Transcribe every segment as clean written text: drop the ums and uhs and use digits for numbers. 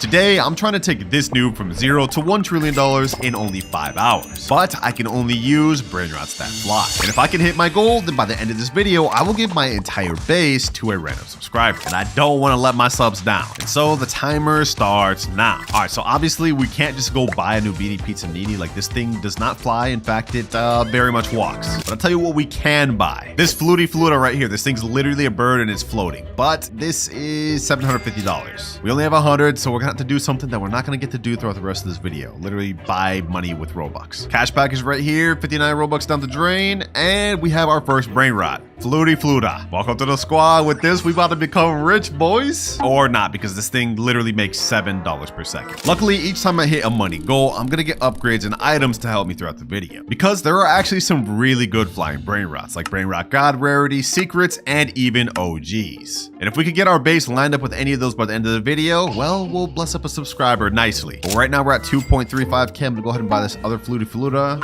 Today, I'm trying to take this noob from 0 to $1 trillion in only 5 hours. But I can only use Brainrots that fly. And if I can hit my goal, then by the end of this video, I will give my entire base to a random subscriber. And I don't want to let my subs down. And so the timer starts now. Alright, so obviously we can't just go buy a Nubini Pizzanini. Like, this thing does not fly. In fact, it very much walks. But I'll tell you what we can buy. This Fluty Fluta right here. This thing's literally a bird and it's floating. But this is $750. We only have 100, so we're gonna have to do something that we're not gonna get to do throughout the rest of this video. Literally buy money with Robux. Cash pack is right here, 59 Robux down the drain, and we have our first Brainrot. Fluty Fluta. Welcome to the squad. With this, we about to become rich, boys. Or not, because this thing literally makes $7 per second. Luckily, each time I hit a money goal, I'm gonna get upgrades and items to help me throughout the video. Because there are actually some really good flying Brainrots, like Brainrot God Rarity, Secrets, and even OGs. And if we could get our base lined up with any of those by the end of the video, well, we'll bless up a subscriber nicely. But right now, we're at 2.35K. I'm gonna go ahead and buy this other Fluty Fluta.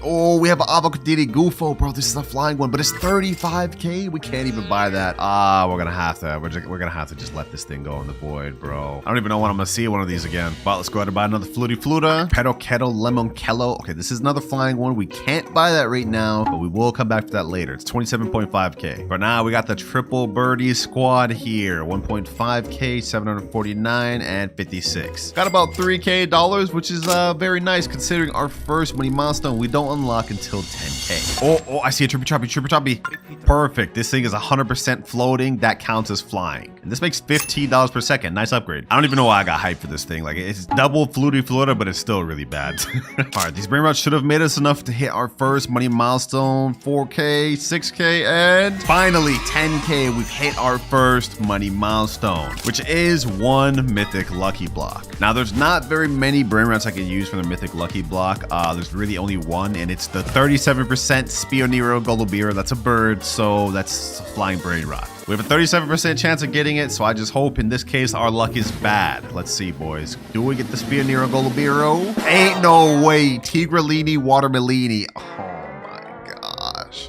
Oh, we have an Avocadini Gufo, bro. This is a flying one, but it's 35K. We can't even buy that. We're gonna have to. We're gonna have to just let this thing go in the void, bro. I don't even know when I'm gonna see one of these again. But let's go ahead and buy another Fluty Fluta. Pedoketto Lemoncello. Okay, this is another flying one. We can't buy that right now, but we will come back to that later. It's 27.5K. For now, we got the triple birdie squad here. 1.5K, 749, and 56. Got about $3K, which is very nice considering our first money milestone. We don't unlock until 10K. Oh, I see a trippy choppy. Perfect. This thing is 100% floating. That counts as flying. And this makes $15 per second. Nice upgrade. I don't even know why I got hyped for this thing. Like, it's double Fluty Fluta, but it's still really bad. All right, these Brainrots should have made us enough to hit our first money milestone. 4K, 6K, and finally 10K. We've hit our first money milestone, which is one mythic lucky block. Now, there's not very many Brainrots I can use from the mythic lucky block. There's really only one, and it's the 37% Spionero Golubira. That's a bird, so that's a flying Brainrot. We have a 37% chance of getting it, so I just hope in this case our luck is bad. Let's see, boys. Do we get the Spionero Golubiro? Ain't no way. Tigralini Watermelini.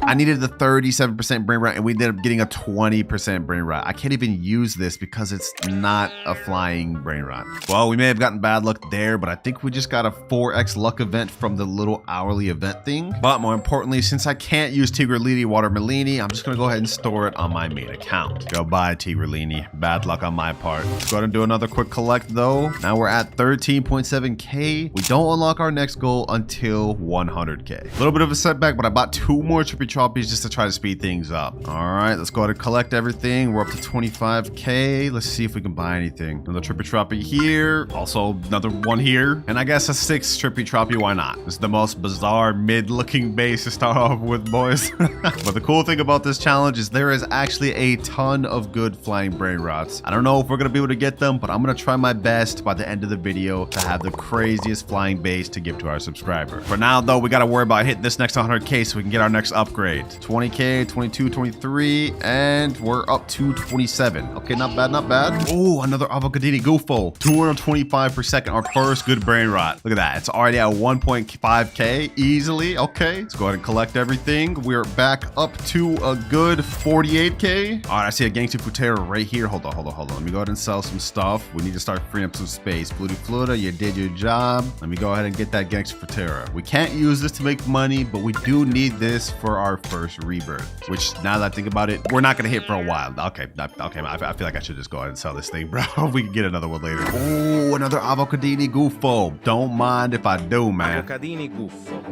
I needed the 37% Brainrot, and we ended up getting a 20% Brainrot. I can't even use this because it's not a flying Brainrot. Well, we may have gotten bad luck there, but I think we just got a 4x luck event from the little hourly event thing. But more importantly, since I can't use Tigralini Watermelini, I'm just gonna go ahead and store it on my main account. Goodbye, Tigralini. Bad luck on my part. Let's go ahead and do another quick collect though. Now we're at 13.7K. We don't unlock our next goal until 100K. A little bit of a setback, but I bought 2 more Trippy Choppies just to try to speed things up. All right, let's go ahead and collect everything. We're up to 25K. Let's see if we can buy anything. Another Trippy Choppy here. Also another one here. And I guess a 6th Trippy Choppy. Why not? It's the most bizarre mid-looking base to start off with, boys. But the cool thing about this challenge is there is actually a ton of good flying Brainrots. I don't know if we're gonna be able to get them, but I'm gonna try my best by the end of the video to have the craziest flying base to give to our subscriber. For now, though, we gotta worry about hitting this next 100K so we can get our next upgrade. 20K, 22, 23, and we're up to 27. Okay, not bad, not bad. Oh, another Avocadini Gufo. 225 per second, our first good Brainrot. Look at that. It's already at 1.5K easily. Okay, let's go ahead and collect everything. We're back up to a good 48K. All right, I see a Gangster Futera right here. Hold on. Let me go ahead and sell some stuff. We need to start freeing up some space. Fluty Fluta, you did your job. Let me go ahead and get that Gangster Futera. We can't use this to make money, but we do need this for our first Rebirth, which now that I think about it, we're not gonna hit for a while. Okay, I feel like I should just go ahead and sell this thing, bro. We can get another one later. Oh, another Avocadini Gufo. Don't mind if I do, man. Avocadini Gufo.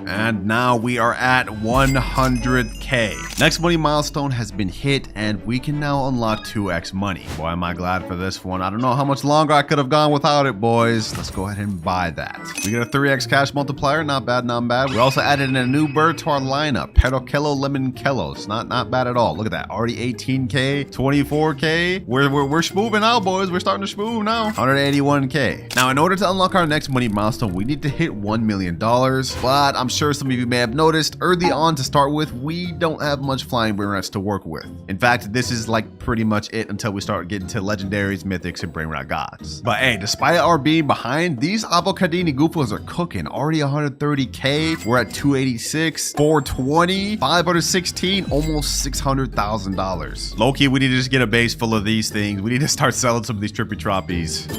And now we are at 100K. Next money milestone has been hit, and we can now unlock 2x money. Boy, am I glad for this one. I don't know how much longer I could have gone without it, boys. Let's go ahead and buy that. We get a 3x cash multiplier. Not bad, not bad. We also added in a new bird to our lineup. Pedoketto Lemoncello. Not bad at all. Look at that. Already 18K, 24K. We're schmooving now, boys. We're starting to schmoove now. 181K. Now, in order to unlock our next money milestone, we need to hit $1 million. But I'm sure some of you may have noticed early on to start with, we don't have much flying Brainrots to work with. In fact, this is like pretty much it until we start getting to legendaries, mythics, and Brainrot gods. But hey, despite our being behind, these avocadini goofos are cooking. Already 130k, we're at 286, 420, 516, almost $600,000. Low-key, we need to just get a base full of these things. We need to start selling some of these trippy troppies.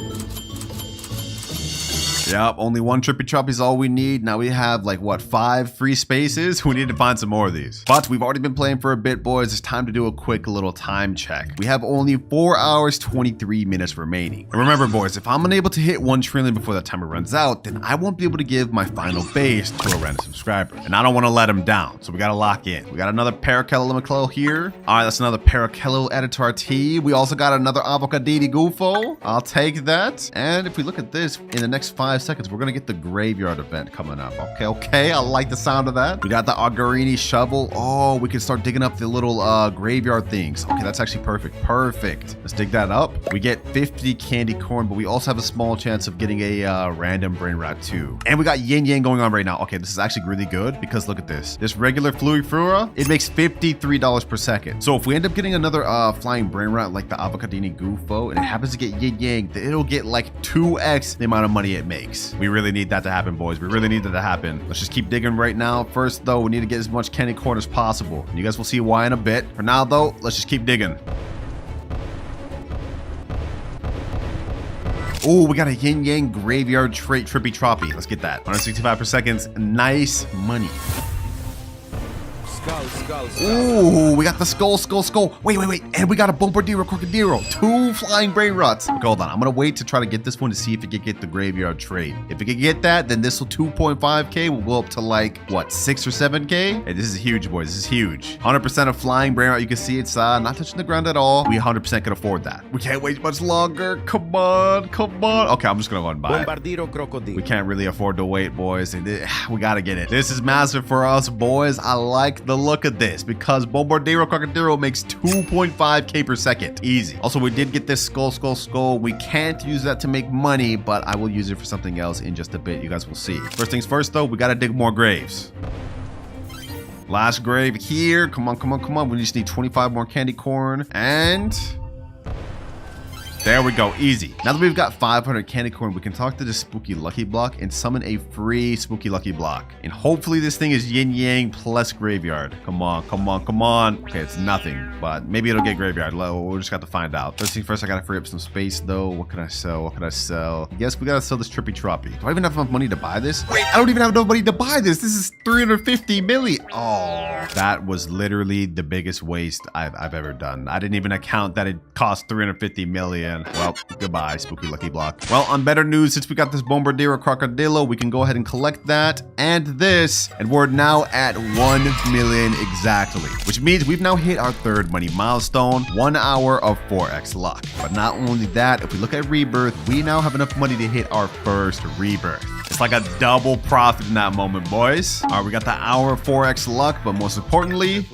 Yep, only one trippy troppy is all we need. Now we have like what, 5 free spaces? We need to find some more of these. But we've already been playing for a bit, boys. It's time to do a quick little time check. We have only 4 hours, 23 minutes remaining. And remember, boys, if I'm unable to hit 1 trillion before that timer runs out, then I won't be able to give my final base to a random subscriber. And I don't want to let him down, so we gotta lock in. We got another Orcalero here. All right, that's another Orcalero added to our team. We also got another Avocadini Gufo. I'll take that. And if we look at this, in the next 5 seconds, we're gonna get the graveyard event coming up. Okay, I like the sound of that. We got the Augurini shovel. Oh, we can start digging up the little graveyard things. Okay, that's actually perfect. Let's dig that up. We get 50 candy corn, but we also have a small chance of getting a random Brainrot too. And we got yin yang going on right now. Okay, this is actually really good because look at this. This regular Fluiflura, it makes $53 per second. So if we end up getting another flying Brainrot like the Avocadini Gufo, and it happens to get yin yang, then it'll get like 2x the amount of money it makes. We really need that to happen, boys. We really need that to happen. Let's just keep digging right now. First, though, we need to get as much candy corn as possible. And you guys will see why in a bit. For now, though, let's just keep digging. Oh, we got a yin yang graveyard trait trippy troppy. Let's get that. 165 per second. Nice money. Ooh, we got the skull. Wait. And we got a Bombardier Crocodilo. 2 flying Brainrots. Okay, hold on. I'm going to wait to try to get this one to see if it can get the graveyard trade. If it can get that, then this will 2.5k will go up to like, what, 6 or 7k? Hey, this is huge, boys. This is huge. 100% of flying Brainrot. You can see it's not touching the ground at all. We 100% can afford that. We can't wait much longer. Come on. Okay, I'm just going to go and buy it. We can't really afford to wait, boys. We got to get it. This is massive for us, boys. I like the look at this because Bombardier Crocodilo makes 2.5k per second. Easy. Also, we did get this skull. We can't use that to make money, but I will use it for something else in just a bit. You guys will see. First things first, though, we got to dig more graves. Last grave here. Come on. We just need 25 more candy corn and... there we go, easy. Now that we've got 500 candy corn, we can talk to the spooky lucky block and summon a free spooky lucky block. And hopefully this thing is yin yang plus graveyard. Come on. Okay, it's nothing, but maybe it'll get graveyard. We'll just got to find out. First thing first, I gotta free up some space though. What can I sell? I guess we gotta sell this trippy troppy. Do I even have enough money to buy this? Wait, I don't even have enough money to buy this. This is 350 million. Oh, that was literally the biggest waste I've ever done. I didn't even account that it cost 350 million. Well, goodbye, spooky lucky block. Well, on better news, since we got this Bombardier Crocodilo, we can go ahead and collect that and this, and we're now at 1 million exactly, which means we've now hit our 3rd money milestone, 1 hour of 4x luck. But not only that, if we look at Rebirth, we now have enough money to hit our first Rebirth. It's like a double profit in that moment, boys. All right, we got the hour of 4x luck, but most importantly,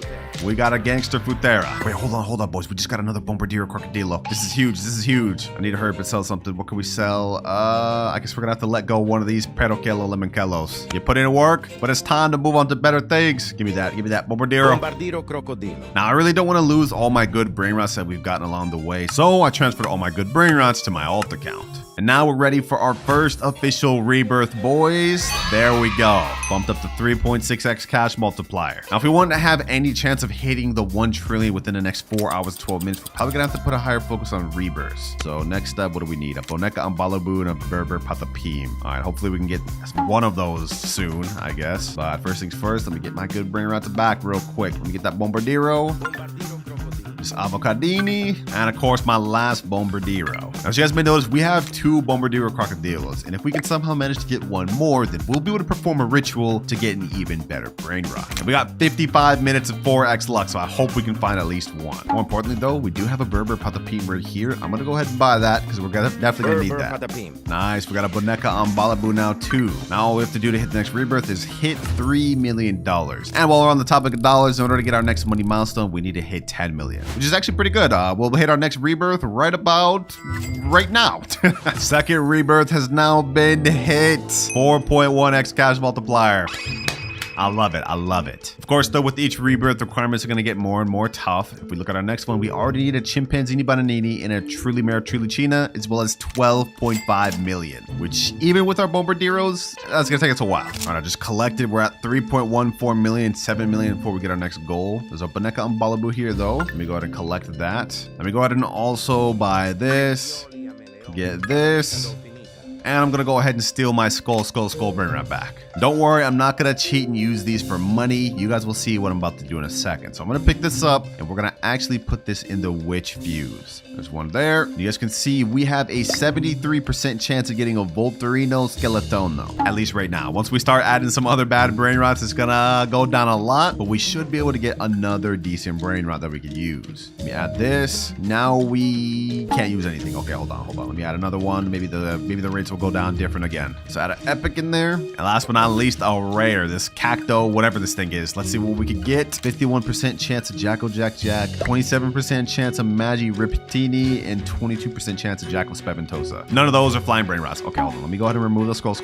we got a gangster Futera. Wait, hold on, boys. We just got another Bombardier Crocodilo. This is huge. I need to hurry up and sell something. What can we sell? I guess we're gonna have to let go of one of these Perokelo Lemonkelos. You put in work, but it's time to move on to better things. Give me that Bombardiro Crocodilo. Now, I really don't want to lose all my good Brainrots that we've gotten along the way, so I transferred all my good Brainrots to my alt account. And now we're ready for our first official Rebirth, boys. There we go. Bumped up to 3.6x cash multiplier. Now, if we want to have any chance of hitting the 1 trillion within the next 4 hours, 12 minutes, we're probably gonna have to put a higher focus on Rebirths. So next up, what do we need? A Boneka Ambalabu and a Berber Patapim. All right, hopefully we can get one of those soon, I guess. But first things first, let me get my good Brainrots back real quick. Let me get that Bombardiro. This Avocadini, and of course my last Bombardiro. Now, as you guys may notice, we have 2 Bombardier Crocodilos, and if we can somehow manage to get 1 more, then we'll be able to perform a ritual to get an even better Brainrot. And we got 55 minutes of 4x luck, so I hope we can find at least 1. More importantly though, we do have a Berber Patapim right here. I'm gonna go ahead and buy that because we're definitely gonna need that. Nice, we got a Boneka on Balabu now too. Now all we have to do to hit the next Rebirth is hit $3 million. And while we're on the topic of dollars, in order to get our next money milestone, we need to hit 10 million. Which is actually pretty good. We'll hit our next Rebirth right now. Second Rebirth has now been hit. 4.1x cash multiplier. I love it. I love it. Of course, though, with each rebirth, requirements are going to get more and more tough. If we look at our next one, we already need a Chimpanzini Bananini and a Truly Mare Trulicina, as well as 12.5 million, which even with our Bombardieros, that's going to take us a while. All right, I just collected. We're at 3.14 million, 7 million before we get our next goal. There's a Boneka and Balabu here, though. Let me go ahead and collect that. Let me go ahead and also buy this, get this. And I'm gonna go ahead and steal my skull Brainrot back. Don't worry, I'm not gonna cheat and use these for money. You guys will see what I'm about to do in a second. So I'm gonna pick this up and we're gonna actually put this in the witch fuse. There's one there. You guys can see we have a 73% chance of getting a Volturino Skeleton though. At least right now. Once we start adding some other bad Brainrots, it's gonna go down a lot, but we should be able to get another decent Brainrot that we could use. Let me add this. Now we can't use anything. Okay, hold on. Let me add another one. Maybe the rates will go down different again. So add an epic in there. And last but not least, a rare. This Cacto, whatever this thing is. Let's see what we could get. 51% chance of Jacko Jack Jack, 27% chance of Magi Riptini, and 22% chance of Jacko Speventosa. None of those are flying Brainrots. Okay, hold on. Let me go ahead and remove the skull.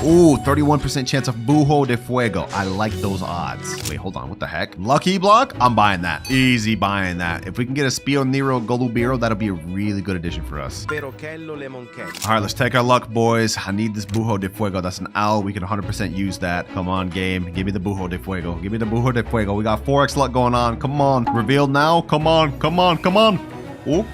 Ooh, 31% chance of Bujo de Fuego. I like those odds. Wait, hold on. What the heck? Lucky block? I'm buying that. Easy buying that. If we can get a Spio Nero Golubiro, that'll be a really good addition for us. All right, let's take our luck, boys. I need this Bujo de Fuego. That's an owl. We can 100% use that. Come on, game. Give me the Bujo de Fuego. Give me the Bujo de Fuego. We got 4x luck going on. Come on. Reveal now. Come on. Ooh.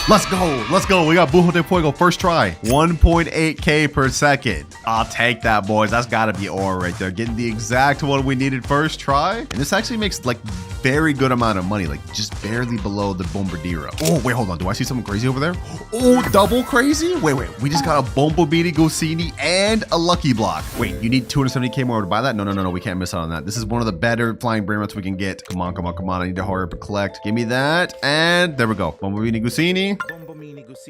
Let's go. We got Bujo de Fuego first try. 1.8k per second. I'll take that, boys. That's gotta be ore right there. Getting the exact one we needed first try. And this actually makes like very good amount of money, like just barely below the Bombardier. Oh, wait, hold on. Do I see something crazy over there? Oh, double crazy? Wait. We just got a Bombardino Gosini and a lucky block. Wait, you need 270k more to buy that? No. We can't miss out on that. This is one of the better flying Brainrots we can get. Come on. I need to hurry up and collect. Give me that. And there we go. Bombardino Gosini.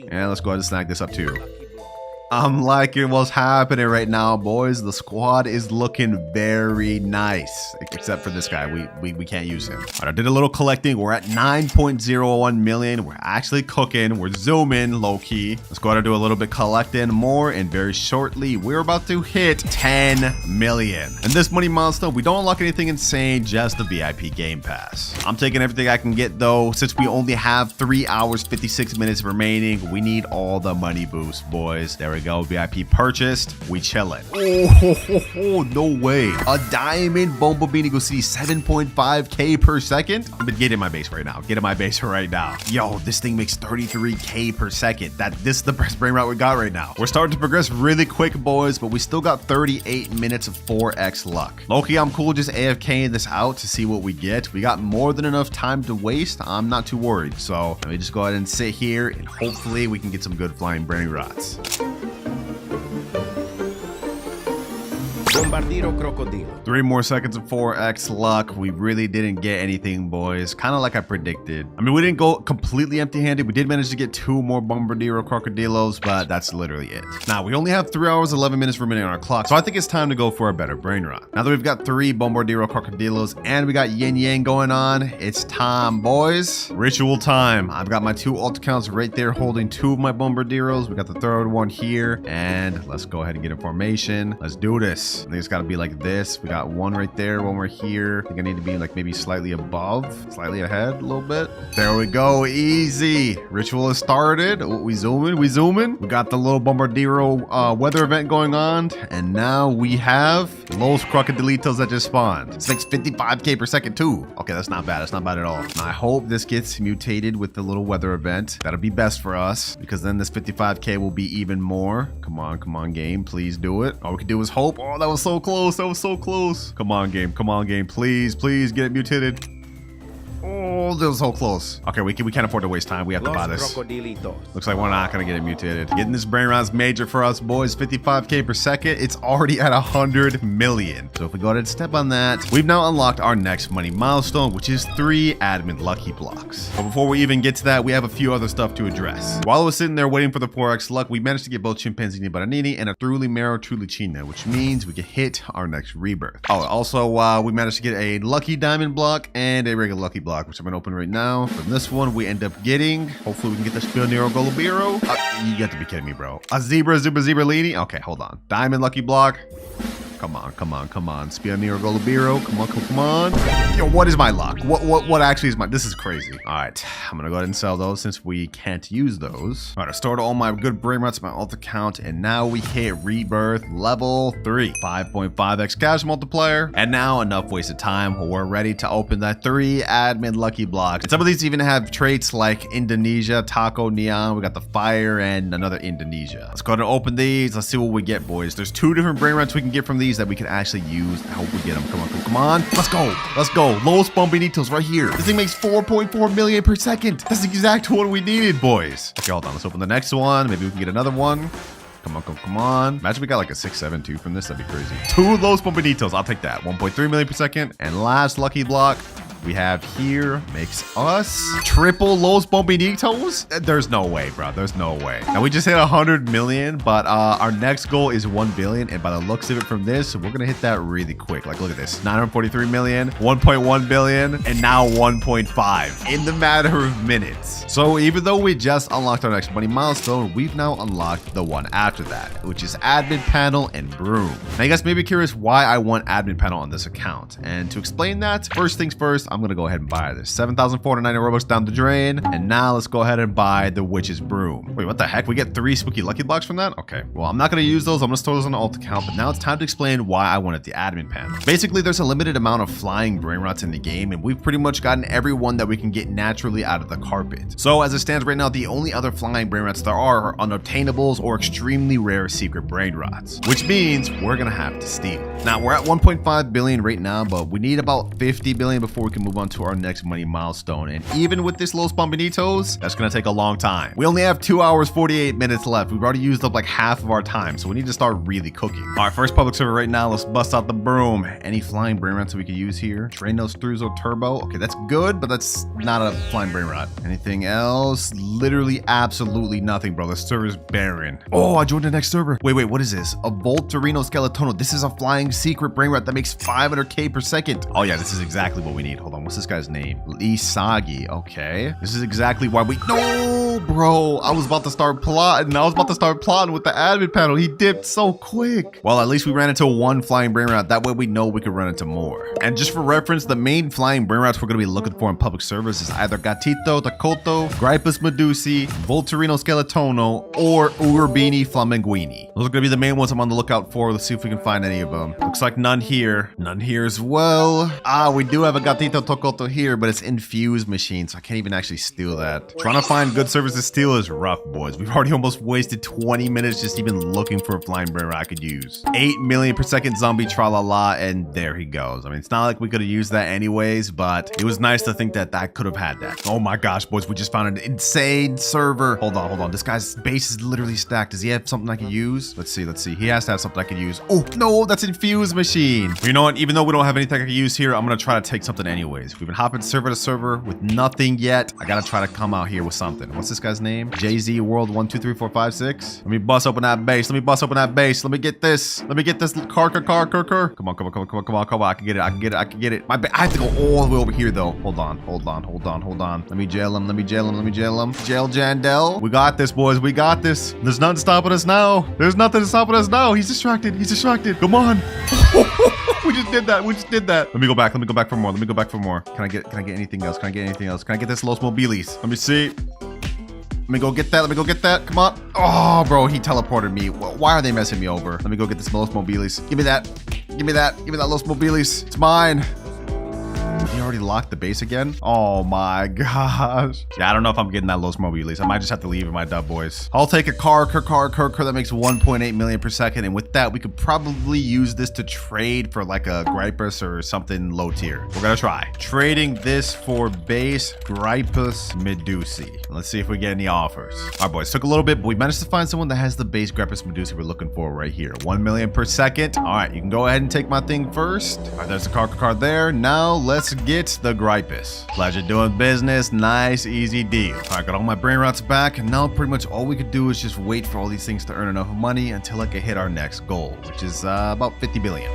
And let's go ahead and snag this up too. I'm liking what's happening right now, boys. The squad is looking very nice, except for this guy. We can't use him. All right, I did a little collecting. We're at 9.01 million. We're actually cooking. We're zooming low key. Let's go ahead and do a little bit collecting more, and very shortly we're about to hit 10 million. And this money milestone, we don't unlock anything insane, just the VIP game pass. I'm taking everything I can get though. Since we only have 3 hours 56 minutes remaining, we need all the money boost, boys. There we go. VIP purchased. We chillin'. Oh, no way. A diamond Bombardino Gosini, 7.5k per second. I'm gonna get in my base right now. Yo, this thing makes 33k per second. This is the best Brainrot we got right now. We're starting to progress really quick, boys, but we still got 38 minutes of 4x luck. Loki, I'm cool just AFKing this out to see what we get. We got more than enough time to waste. I'm not too worried. So let me just go ahead and sit here and hopefully we can get some good flying Brainrots. Bombardiro Crocodilo. 3 more seconds of 4x luck. We really didn't get anything, boys. Kind of like I predicted. I mean, we didn't go completely empty-handed. We did manage to get 2 more Bombardiro Crocodilos, but that's literally it. Now, we only have 3 hours, 11 minutes remaining on our clock, so I think it's time to go for a better Brainrot. Now that we've got 3 Bombardiro Crocodilos and we got Yin Yang going on, it's time, boys. Ritual time. I've got my 2 alt accounts right there holding 2 of my Bombardiros. We got the 3rd one here, and let's go ahead and get in formation. Let's do this. I think it's got to be like this. We got 1 right there, 1 right here. I think I need to be like maybe slightly above, slightly ahead a little bit. There we go. Easy. Ritual has started. Oh, we zooming. We got the little Bombardiro weather event going on. And now we have Los Crocodilitos that just spawned. This makes 55k per second too. Okay, that's not bad. That's not bad at all. Now, I hope this gets mutated with the little weather event. That'll be best for us because then this 55k will be even more. Come on, game. Please do it. All we can do is hope. Oh, that was so close. Come on, game. Please get it mutated. Oh, that was so close. Okay, we can't afford to waste time. We have to buy this. Looks like we're not gonna get it mutated. Getting this Brainrot's major for us, boys. 55k per second. It's already at 100 million. So if we go ahead and step on that, we've now unlocked our next money milestone, which is 3 admin lucky blocks. But before we even get to that, we have a few other stuff to address. While I was sitting there waiting for the 4x luck, we managed to get both Chimpanzini Bananini and a Truly Mare Trulicina, which means we can hit our next rebirth. Oh, also, we managed to get a lucky diamond block and a regular lucky block, which I'm gonna open right now. From this one, we end up getting, hopefully we can get the Spionero Golubiro. You got to be kidding me, bro. A Zebra Lini. Okay, hold on. Diamond lucky block. Come on, come on, come on. Spiderini or Golubiro. Come on, come on. Yo, what is my luck? What actually is my... This is crazy. All right, I'm gonna go ahead and sell those since we can't use those. All right, I stored all my good Brainrots in my alt account, and now we hit Rebirth level 3. 5.5x cash multiplier, and now enough wasted time. We're ready to open that 3 admin lucky blocks. And some of these even have traits like Indonesia, Taco, Neon. We got the fire and another Indonesia. Let's go ahead and open these. Let's see what we get, boys. There's 2 different Brainrots we can get from these that we can actually use. I hope we get them. Come on, come on. Let's go. Let's go. Los Bombardinitos right here. This thing makes 4.4 million per second. That's the exact one we needed, boys. Okay, hold on. Let's open the next one. Maybe we can get another one. Come on, come on. Imagine we got like a 6.72 from this. That'd be crazy. 2 Los Bombardinitos. I'll take that. 1.3 million per second. And last lucky block we have here makes us triple Los Bombardinitos. There's no way, bro. There's no way. Now we just hit 100 million, but our next goal is 1 billion. And by the looks of it from this, we're gonna hit that really quick. Like, look at this: 943 million, 1.1 billion, and now 1.5 in the matter of minutes. So even though we just unlocked our next money milestone, we've now unlocked the one after that, which is admin panel and broom. Now you guys may be curious why I want admin panel on this account, and to explain that, first things first, I'm gonna go ahead and buy this. 7,490 Robux down the drain. And now let's go ahead and buy the witch's broom. Wait, what the heck? We get 3 spooky lucky blocks from that? Okay, well, I'm not gonna use those. I'm gonna store those on the alt account, but now it's time to explain why I wanted the admin panel. Basically, there's a limited amount of flying Brainrots in the game, and we've pretty much gotten every one that we can get naturally out of the carpet. So as it stands right now, the only other flying Brainrots there are unobtainables or extremely rare secret Brainrots, which means we're gonna have to steal. Now, we're at 1.5 billion right now, but we need about 50 billion before we can move on to our next money milestone. And even with this Los Bombardinitos, that's gonna take a long time. We only have 2 hours 48 minutes left. We've already used up like half of our time, so we need to start really cooking. All right, first public server right now. Let's bust out the broom. Any flying Brainrots we could use here? Trainose Struzo Turbo. Okay, that's good, but that's not a flying Brainrot. Anything else? Literally absolutely nothing, bro. The server's barren. Oh, I joined the next server. Wait, what is this? A Volturino Skeletono. This is a flying secret Brainrot that makes 500k per second. Oh yeah, this is exactly what we need. Hold on, what's this guy's name? Isagi. Okay, this is exactly why we... No, bro, I was about to start plotting. With the admin panel. He dipped so quick. Well, at least we ran into 1 flying Brainrot. That way we know we could run into more. And just for reference, the main flying Brainrots we're going to be looking for in public servers is either Gatito, Takoto, Gripus Medusi, Volturino Skeletono, or Urbini Flaminguini. Those are going to be the main ones I'm on the lookout for. Let's see if we can find any of them. Looks like none here. None here as well. We do have a Gatito Takoto here, but it's infused machine, so I can't even actually steal that. Trying to find good servers to steal is rough, boys. We've already almost wasted 20 minutes just even looking for a flying Brainrot I could use. 8 million per second zombie tralala, and there he goes. I mean, it's not like we could have used that anyways, but it was nice to think that that could have had that. Oh my gosh, boys, we just found an insane server. Hold on. This guy's base is literally stacked. Does he have something I could use? Let's see. He has to have something I could use. Oh no, that's infused machine. You know what? Even though we don't have anything I can use here, I'm gonna try to take something anyways. We've been hopping server to server with nothing yet. I gotta try to come out here with something. What's this guy's name? JZ World 1 2 3 4 5 6. Let me bust open that base. Let me get this. Car. Come on. I can get it. I have to go all the way over here though. Hold on. Let me jail him. Jail Jandel. We got this, boys. We got this. There's nothing stopping us now. He's distracted. Come on. We just did that. Let me go back for more. Can I get anything else? Can I get this Los Mobilis? Let me see. Let me go get that. Come on. Oh, bro, he teleported me. Why are they messing me over? Let me go get this Los Mobilis. Give me that Los Mobilis. It's mine. He already locked the base again? Oh my gosh. Yeah, I don't know if I'm getting that Los Mobilis. I might just have to leave in my dub, boys. I'll take a car that makes 1.8 million per second. And with that, we could probably use this to trade for like a Gripus or something low tier. We're gonna try trading this for base Gripus Medusi. Let's see if we get any offers. All right, boys, took a little bit, but we managed to find someone that has the base Gripus Medusi we're looking for right here. 1 million per second. All right, you can go ahead and take my thing first. All right, there's the car there. Now let's get the Gripus. Pleasure doing business. Nice, easy deal. All right, got all my Brainrots back, and now pretty much all we could do is just wait for all these things to earn enough money until I can hit our next goal, which is about 50 billion.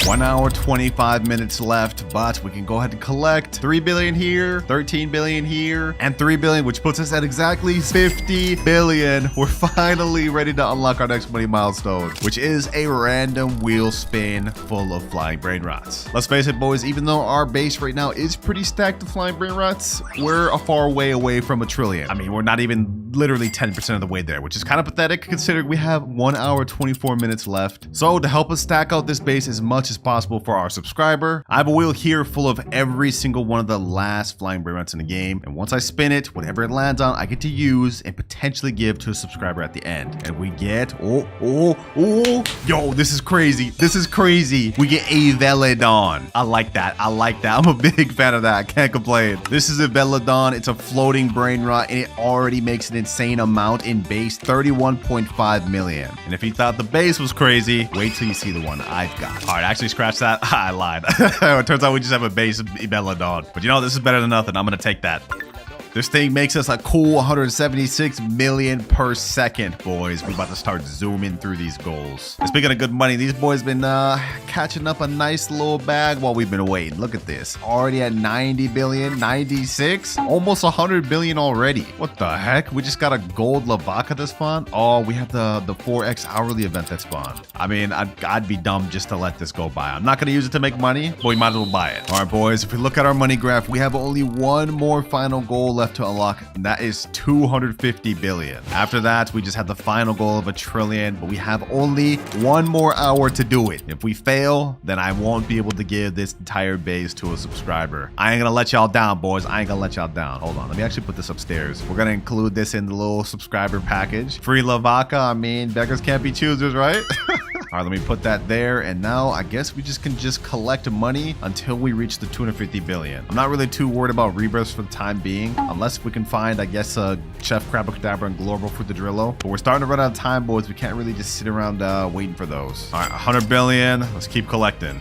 1 hour, 25 minutes left, but we can go ahead and collect 3 billion here, 13 billion here, and 3 billion, which puts us at exactly 50 billion. We're finally ready to unlock our next money milestone, which is a random wheel spin full of flying brain rots. Let's face it, boys, even though our base right now is pretty stacked with flying brain rots, we're a far way away from a trillion. I mean, we're not even literally 10% of the way there, which is kind of pathetic considering we have 1 hour, 24 minutes left. So to help us stack out this base as much as possible for our subscriber, I have a wheel here full of every single one of the last flying brain rots in the game. And once I spin it, whatever it lands on, I get to use and potentially give to a subscriber at the end. And we get, yo, this is crazy. This is crazy. We get a Velodon. I like that. I like that. I'm a big fan of that. I can't complain. This is a Velodon. It's a floating brain rot, and it already makes an insane amount in base, 31.5 million. And if you thought the base was crazy, wait till you see the one I've got. All right, actually scratch that. I lied. It turns out we just have a base Velodon. But you know, this is better than nothing. I'm going to take that. This thing makes us a cool 176 million per second, boys. We're about to start zooming through these goals. And speaking of good money, these boys been catching up a nice little bag while we've been waiting. Look at this. Already at 90 billion, 96, almost 100 billion already. What the heck? We just got a gold Lvaka to spawn. Oh, we have the 4x hourly event that spawned. I mean, I'd be dumb just to let this go by. I'm not going to use it to make money, but we might as well buy it. All right, boys, if we look at our money graph, we have only one more final goal left to unlock, and that is 250 billion. After that, we just have the final goal of a trillion, but we have only 1 more hour to do it. If we fail, then I won't be able to give this entire base to a subscriber. I ain't gonna let y'all down, boys. I ain't gonna let y'all down. Hold on, let me actually put this upstairs. We're gonna include this in the little subscriber package. Free Lvaka. I mean, beggars can't be choosers, right? All right, let me put that there. And now I guess we can collect money until we reach the 250 billion. I'm not really too worried about rebirths for the time being, unless we can find, I guess, Chef Crabacadabra and Global Fruit the Drillo. But we're starting to run out of time, boys. We can't really just sit around waiting for those. All right, 100 billion. Let's keep collecting.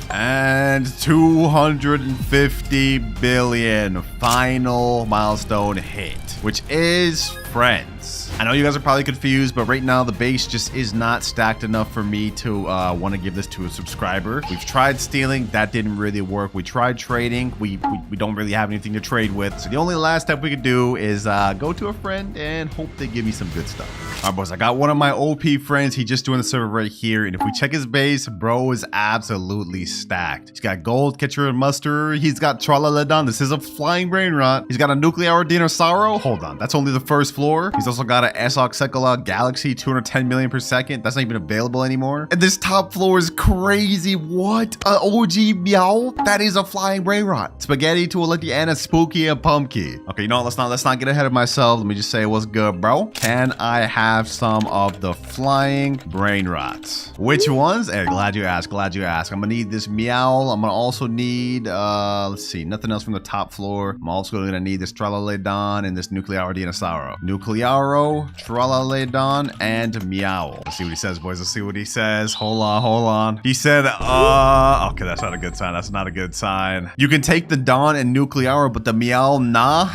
And 250 billion. Final milestone hit, which is friends. I know you guys are probably confused, but right now the base just is not stacked enough for me to want to give this to a subscriber. We've tried stealing. That didn't really work. We tried trading. We don't really have anything to trade with. So the only last step we could do is go to a friend and hope they give me some good stuff. All right, boys, I got one of my OP friends. He just joined the server right here. And if we check his base, bro is absolutely stacked. He's got gold, catcher, and muster. He's got Tralaledon. This is a flying brain rot. He's got a nuclear dinosaur. Hold on, that's only the first floor. He's also got an Esoxecola Galaxy, 210 million per second. That's not even available anymore. And this top floor is crazy. What? OG Meow? That is a flying brain rot. Spaghetti, Tuoletiana, Spooky, and Pumpkin. Okay, you know what? Let's not get ahead of myself. Let me just say what's good, bro. Can I have some of the flying brain rots? Which ones? Hey, glad you asked. Glad you asked. I'm gonna need this Meow. I'm gonna also need, let's see, nothing else from the top floor. I'm also gonna need this Tralaledon and this Nuclear Dinosaur. Nuclearo, Tralaledon, and Meow. Let's see what he says, boys. Let's see what he says. Hold on. He said, okay, that's not a good sign. That's not a good sign. You can take the Dawn and Nuclearo, but the Meow, nah.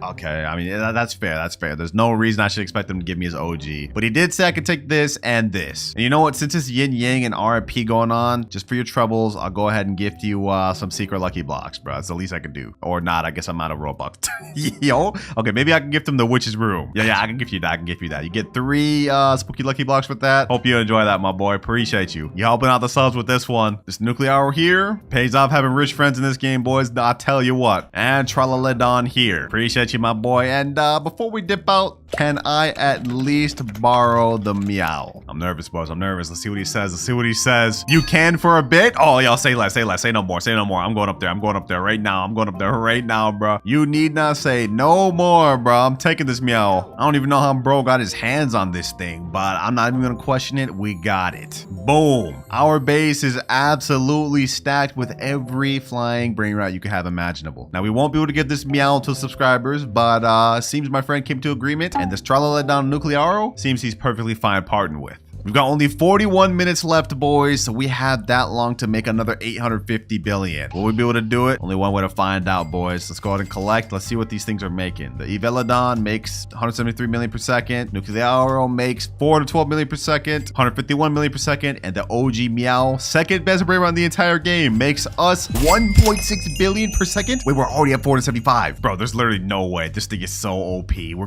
Okay, I mean, that's fair. That's fair. There's no reason I should expect him to give me his OG. But he did say I could take this and this. And you know what? Since it's yin yang and RIP going on, just for your troubles, I'll go ahead and gift you some secret lucky blocks, bro. That's the least I could do. Or not. I guess I'm out of Roblox. Yo. Okay, maybe I can gift him the witch's room. Yeah, I can gift you that. You get 3 spooky lucky blocks with that. Hope you enjoy that, my boy. Appreciate you. You helping out the subs with this one. This Nuclear here pays off having rich friends in this game, boys. I tell you what. And Tralaledon here. Appreciate you, my boy. And before we dip out, can I at least borrow the Meow? I'm nervous, boys. I'm nervous. Let's see what he says. You can for a bit? Oh, y'all say less. Say no more. I'm going up there right now, bro. You need not say no more, bro. I'm taking this Meow. I don't even know how bro got his hands on this thing, but I'm not even gonna question it. We got it. Boom. Our base is absolutely stacked with every flying brain rot you could have imaginable. Now, we won't be able to get this Meow to subscribers, but seems my friend came to agreement, and this Tralaledon Nuclearo seems he's perfectly fine parting with. We've got only 41 minutes left, boys, so we have that long to make another 850 billion. Will we be able to do it? Only one way to find out, boys. Let's go ahead and collect. Let's see what these things are making. The Evelodon makes 173 million per second. Nuclearo makes 412 million per second, 151 million per second, and the OG Meow, second best Brainrot in the entire game, makes us 1.6 billion per second. Wait, we're already at 475. Bro, there's literally no way. This thing is so OP. We're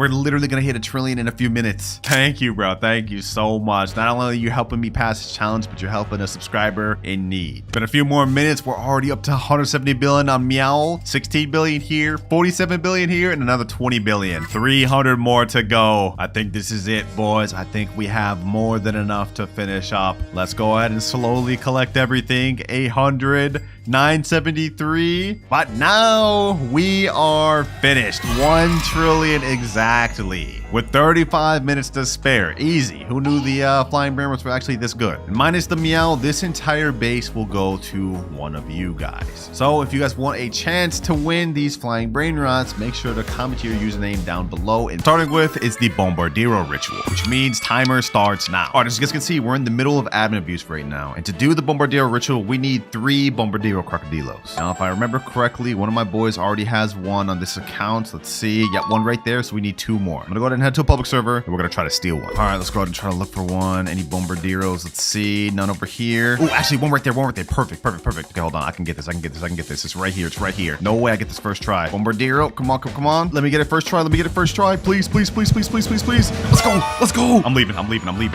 literally gonna hit a trillion in a few minutes. Thank you, bro. Thank you so much. Not only are you helping me pass this challenge, but you're helping a subscriber in need. But a few more minutes, we're already up to 170 billion on Meow, 16 billion here, 47 billion here, and another 20 billion. 300 more to go. I think this is it, boys. I think we have more than enough to finish up. Let's go ahead and slowly collect everything. 800, 973. But now we are finished. 1 trillion exactly. With 35 minutes to spare. Easy. Who knew the flying Brainrots were actually this good? And minus the Meow, this entire base will go to one of you guys. So if you guys want a chance to win these flying Brainrots, make sure to comment your username down below. And starting with is the Bombardiro ritual, which means timer starts now. All right, as you guys can see, we're in the middle of admin abuse right now. And to do the Bombardiro ritual, we need 3 Bombardiro crocodilos. Now, if I remember correctly, one of my boys already has one on this account. Let's see. Yep, one right there. So we need 2 more. I'm gonna go ahead and head to a public server, and we're gonna try to steal one. All right, let's go ahead and try to look for one. Any Bombardiros? Let's see. None over here. Oh, actually, one right there. One right there. Perfect. Okay, hold on. I can get this. It's right here. No way I get this first try. Bombardiro, come on. Let me get it first try. Please. Let's go. I'm leaving.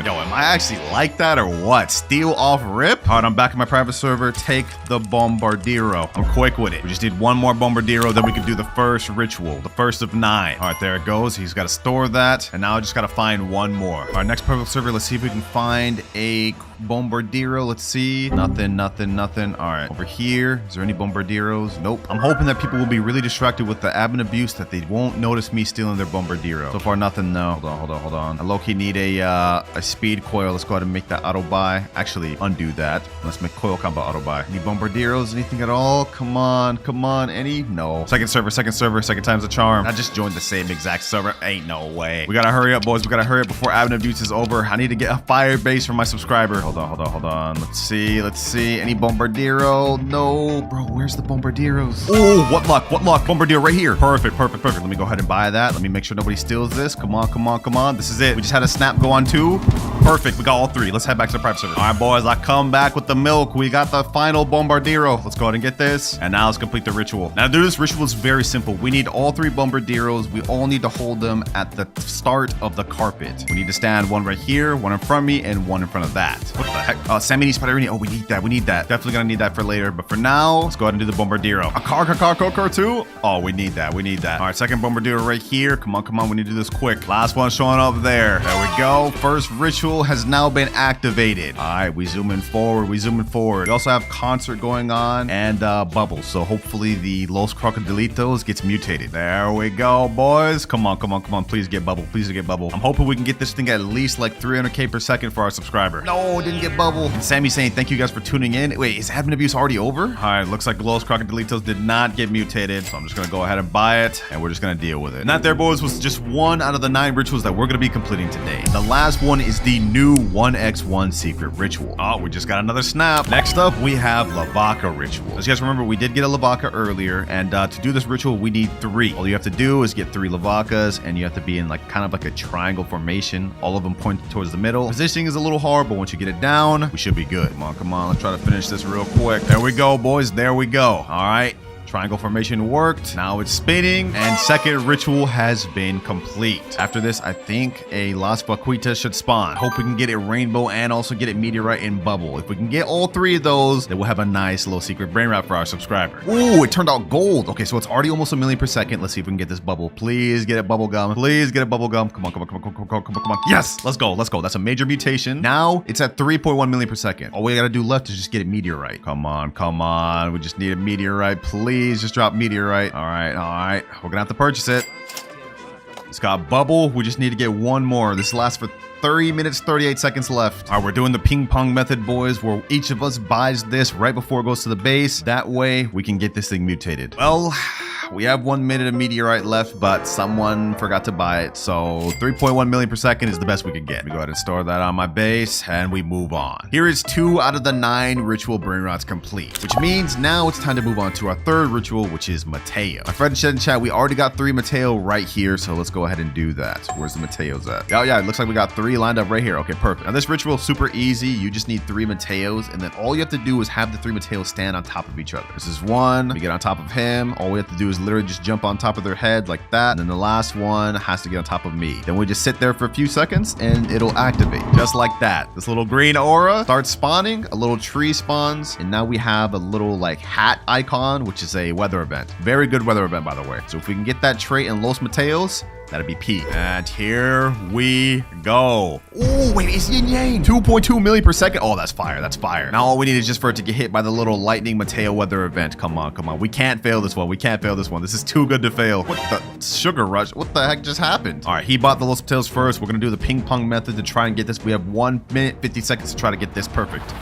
Yo, am I actually like that or what? Steal off rip? All right, I'm back in my private server. Take the Bombardiro. I'm quick with it. We just need one more Bombardiro, then we can do the first ritual, the first of 9. All right, there it goes. He's got to store that, and now I just got to find one more. All right, next public server. Let's see if we can find a Bombardiro. Let's see. Nothing. All right, over here. Is there any Bombardiros? Nope. I'm hoping that people will be really distracted with the admin abuse that they won't notice me stealing their Bombardiro. So far, nothing. No. Hold on. I low-key need a speed coil. Let's go ahead and make that auto buy. Actually, undo that. Let's make coil combo auto buy. Any Bombardiros? Anything at all? Come on. Any? No. Second server. Second time's the charm. I just joined the same exact server. Ain't no way. We gotta hurry up, boys. We gotta hurry up before admin abuse is over. I need to get a fire base from my subscriber. Hold on. Let's see. Any Bombardiro? No. Bro, where's the Bombardiros? Oh, what luck. Bombardiro right here. Perfect. Let me go ahead and buy that. Let me make sure nobody steals this. Come on. This is it. We just had a snap go on 2. Perfect. We got all 3. Let's head back to the private server. All right, boys. I come back with the milk. We got the final Bombardiro. Let's go ahead and get this. And now let's complete the ritual. Now, to do this ritual is very simple. We need all 3 Bombardiros. We all need to hold them at the start of the carpet. We need to stand one right here, one in front of me, and one in front of that. What the heck? Samini, Spiderini. Oh, we need that. Definitely gonna need that for later. But for now, let's go ahead and do the Bombardiro. A car too? Oh, we need that. All right, second Bombardiro right here. Come on. We need to do this quick. Last one showing up there. There we go. First ritual has now been activated. All right, we zooming forward. We also have concert going on and bubbles. So hopefully the Los Crocodilitos gets mutated. There we go, boys. Come on. Please get bubble. I'm hoping we can get this thing at least like 300k per second for our subscriber. No, didn't get bubble. And Sammy saying thank you guys for tuning in. Wait, is admin abuse already over? All right, looks like Los Crocodilitos did not get mutated. So I'm just gonna go ahead and buy it, and we're just gonna deal with it. And that there, boys, was just one out of the 9 rituals that we're gonna be completing today. The last one is the new 1x1 secret ritual. Oh, we just got another snap. Next up, we have Lvaka ritual. As you guys remember, we did get a Lvaka earlier, and to do this ritual, we need 3. All you have to do is get 3 Lvakas, and you have to be in like kind of like a triangle formation. All of them pointed towards the middle. Positioning is a little hard, but once you get it down, we should be good. Come on. Let's try to finish this real quick. There we go, boys. There we go. All right. Triangle formation worked. Now it's spinning, and second ritual has been complete. After this, I think a Las Vaquitas should spawn. Hope we can get it rainbow and also get it meteorite and bubble. If we can get all 3 of those, then we'll have a nice little secret brain rot for our subscriber. Ooh, it turned out gold. Okay, so it's already almost 1 million per second. Let's see if we can get this bubble. Please get it bubble gum. Come on. Yes, let's go. That's a major mutation. Now it's at 3.1 million per second. All we gotta do left is just get it meteorite. Come on. We just need a meteorite. Please just drop meteorite. All right. We're gonna have to purchase it. It's got bubble. We just need to get one more. This lasts for 30 minutes, 38 seconds left. All right, we're doing the ping pong method, boys, where each of us buys this right before it goes to the base. That way we can get this thing mutated. Well, We have 1 minute of meteorite left, but someone forgot to buy it. So 3.1 million per second is the best we can get. Let me go ahead and store that on my base and we move on. Here is 2 out of the 9 ritual Brainrots complete, which means now it's time to move on to our third ritual, which is Matteo. My friend said in chat, we already got 3 Matteo right here. So let's go ahead and do that. Where's the Mateos at? Oh yeah, it looks like we got 3 lined up right here. Okay, perfect. Now this ritual is super easy. You just need 3 Mateos, and then all you have to do is have the 3 Mateos stand on top of each other. This is one. We get on top of him. All we have to do is literally just jump on top of their head like that. And then the last one has to get on top of me. Then we just sit there for a few seconds and it'll activate just like that. This little green aura starts spawning, a little tree spawns, and now we have a little like hat icon, which is a weather event. Very good weather event, by the way. So if we can get that trait in Los Mateos, that'd be peak. And here we go. Oh, wait, it's yin yang. 2.2 million per second. Oh, that's fire. That's fire. Now all we need is just for it to get hit by the little lightning Matteo weather event. Come on, come on. We can't fail this one. We can't fail this one. This is too good to fail. What the sugar rush? What the heck just happened? All right, he bought the Los Mateos first. We're going to do the ping pong method to try and get this. We have 1 minute, 50 seconds to try to get this perfect.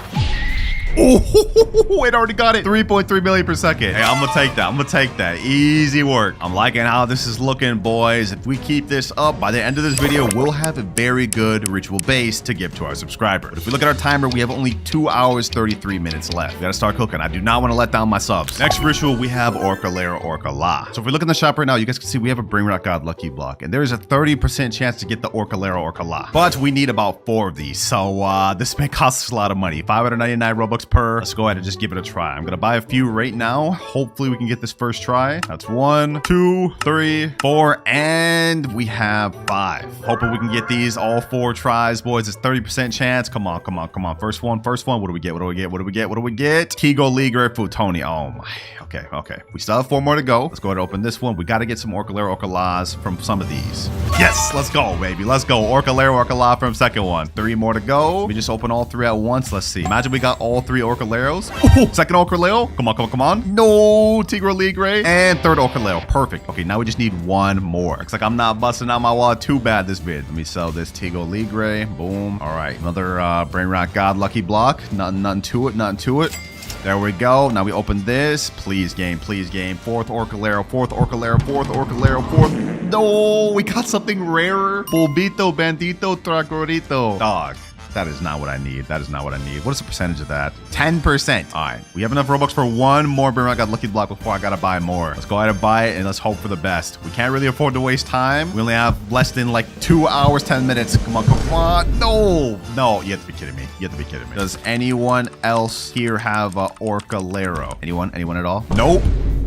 Oh, it already got it. 3.3 million per second. Hey, I'm gonna take that. I'm gonna take that. Easy work. I'm liking how this is looking, boys. If we keep this up, by the end of this video, we'll have a very good ritual base to give to our subscribers. But if we look at our timer, we have only 2 hours, 33 minutes left. We gotta start cooking. I do not want to let down my subs. Next ritual, we have Orcalera, Orcala. So if we look in the shop right now, you guys can see we have a Brainrot God lucky block, and there is a 30% chance to get the Orcalera, Orcala. But we need about 4 of these. So this may cost us a lot of money. 599 Robux per. Let's go ahead and just give it a try. I'm gonna buy a few right now. Hopefully we can get this first try. That's 1, 2, 3, 4, and we have 5. Hoping we can get these all 4 tries, boys. It's 30% chance. Come on, come on, come on. First one, first one. What do we get? What do we get? What do we get? What do we get? Tigo Ligre Futoni. Oh my. Okay, okay. We still have 4 more to go. Let's go ahead and open this one. We got to get some Orcalera, Orcalas from some of these. Yes, let's go, baby. Let's go. Orcalera, Orcala from second one. 3 more to go. We just open all 3 at once. Let's see. Imagine we got all 3 Orcaleros. Ooh, second Orcalero. Come on, come on, come on. No, Tigre Ligre. And third Orcalero. Perfect. Okay, now we just need 1 more. Looks like I'm not busting out my wallet too bad this bid. Let me sell this Tigre Ligre. Boom. All right, another Brainrot God lucky block. Nothing to it, nothing to it. There we go. Now we open this. Please game, please game. 4th Orcalero, 4th Orcalero, 4th Orcalero, 4th. No, we got something rarer. Bulbito, Bandito, Tracorito. Dog. That is not what I need. That is not what I need. What is the percentage of that? 10%. All right. We have enough Robux for 1 more Brainrot God lucky block before I got to buy more. Let's go ahead and buy it and let's hope for the best. We can't really afford to waste time. We only have less than like 2 hours, 10 minutes. Come on, come on. No. No, you have to be kidding me. You have to be kidding me. Does anyone else here have a Orcalero? Anyone? Anyone at all? Nope.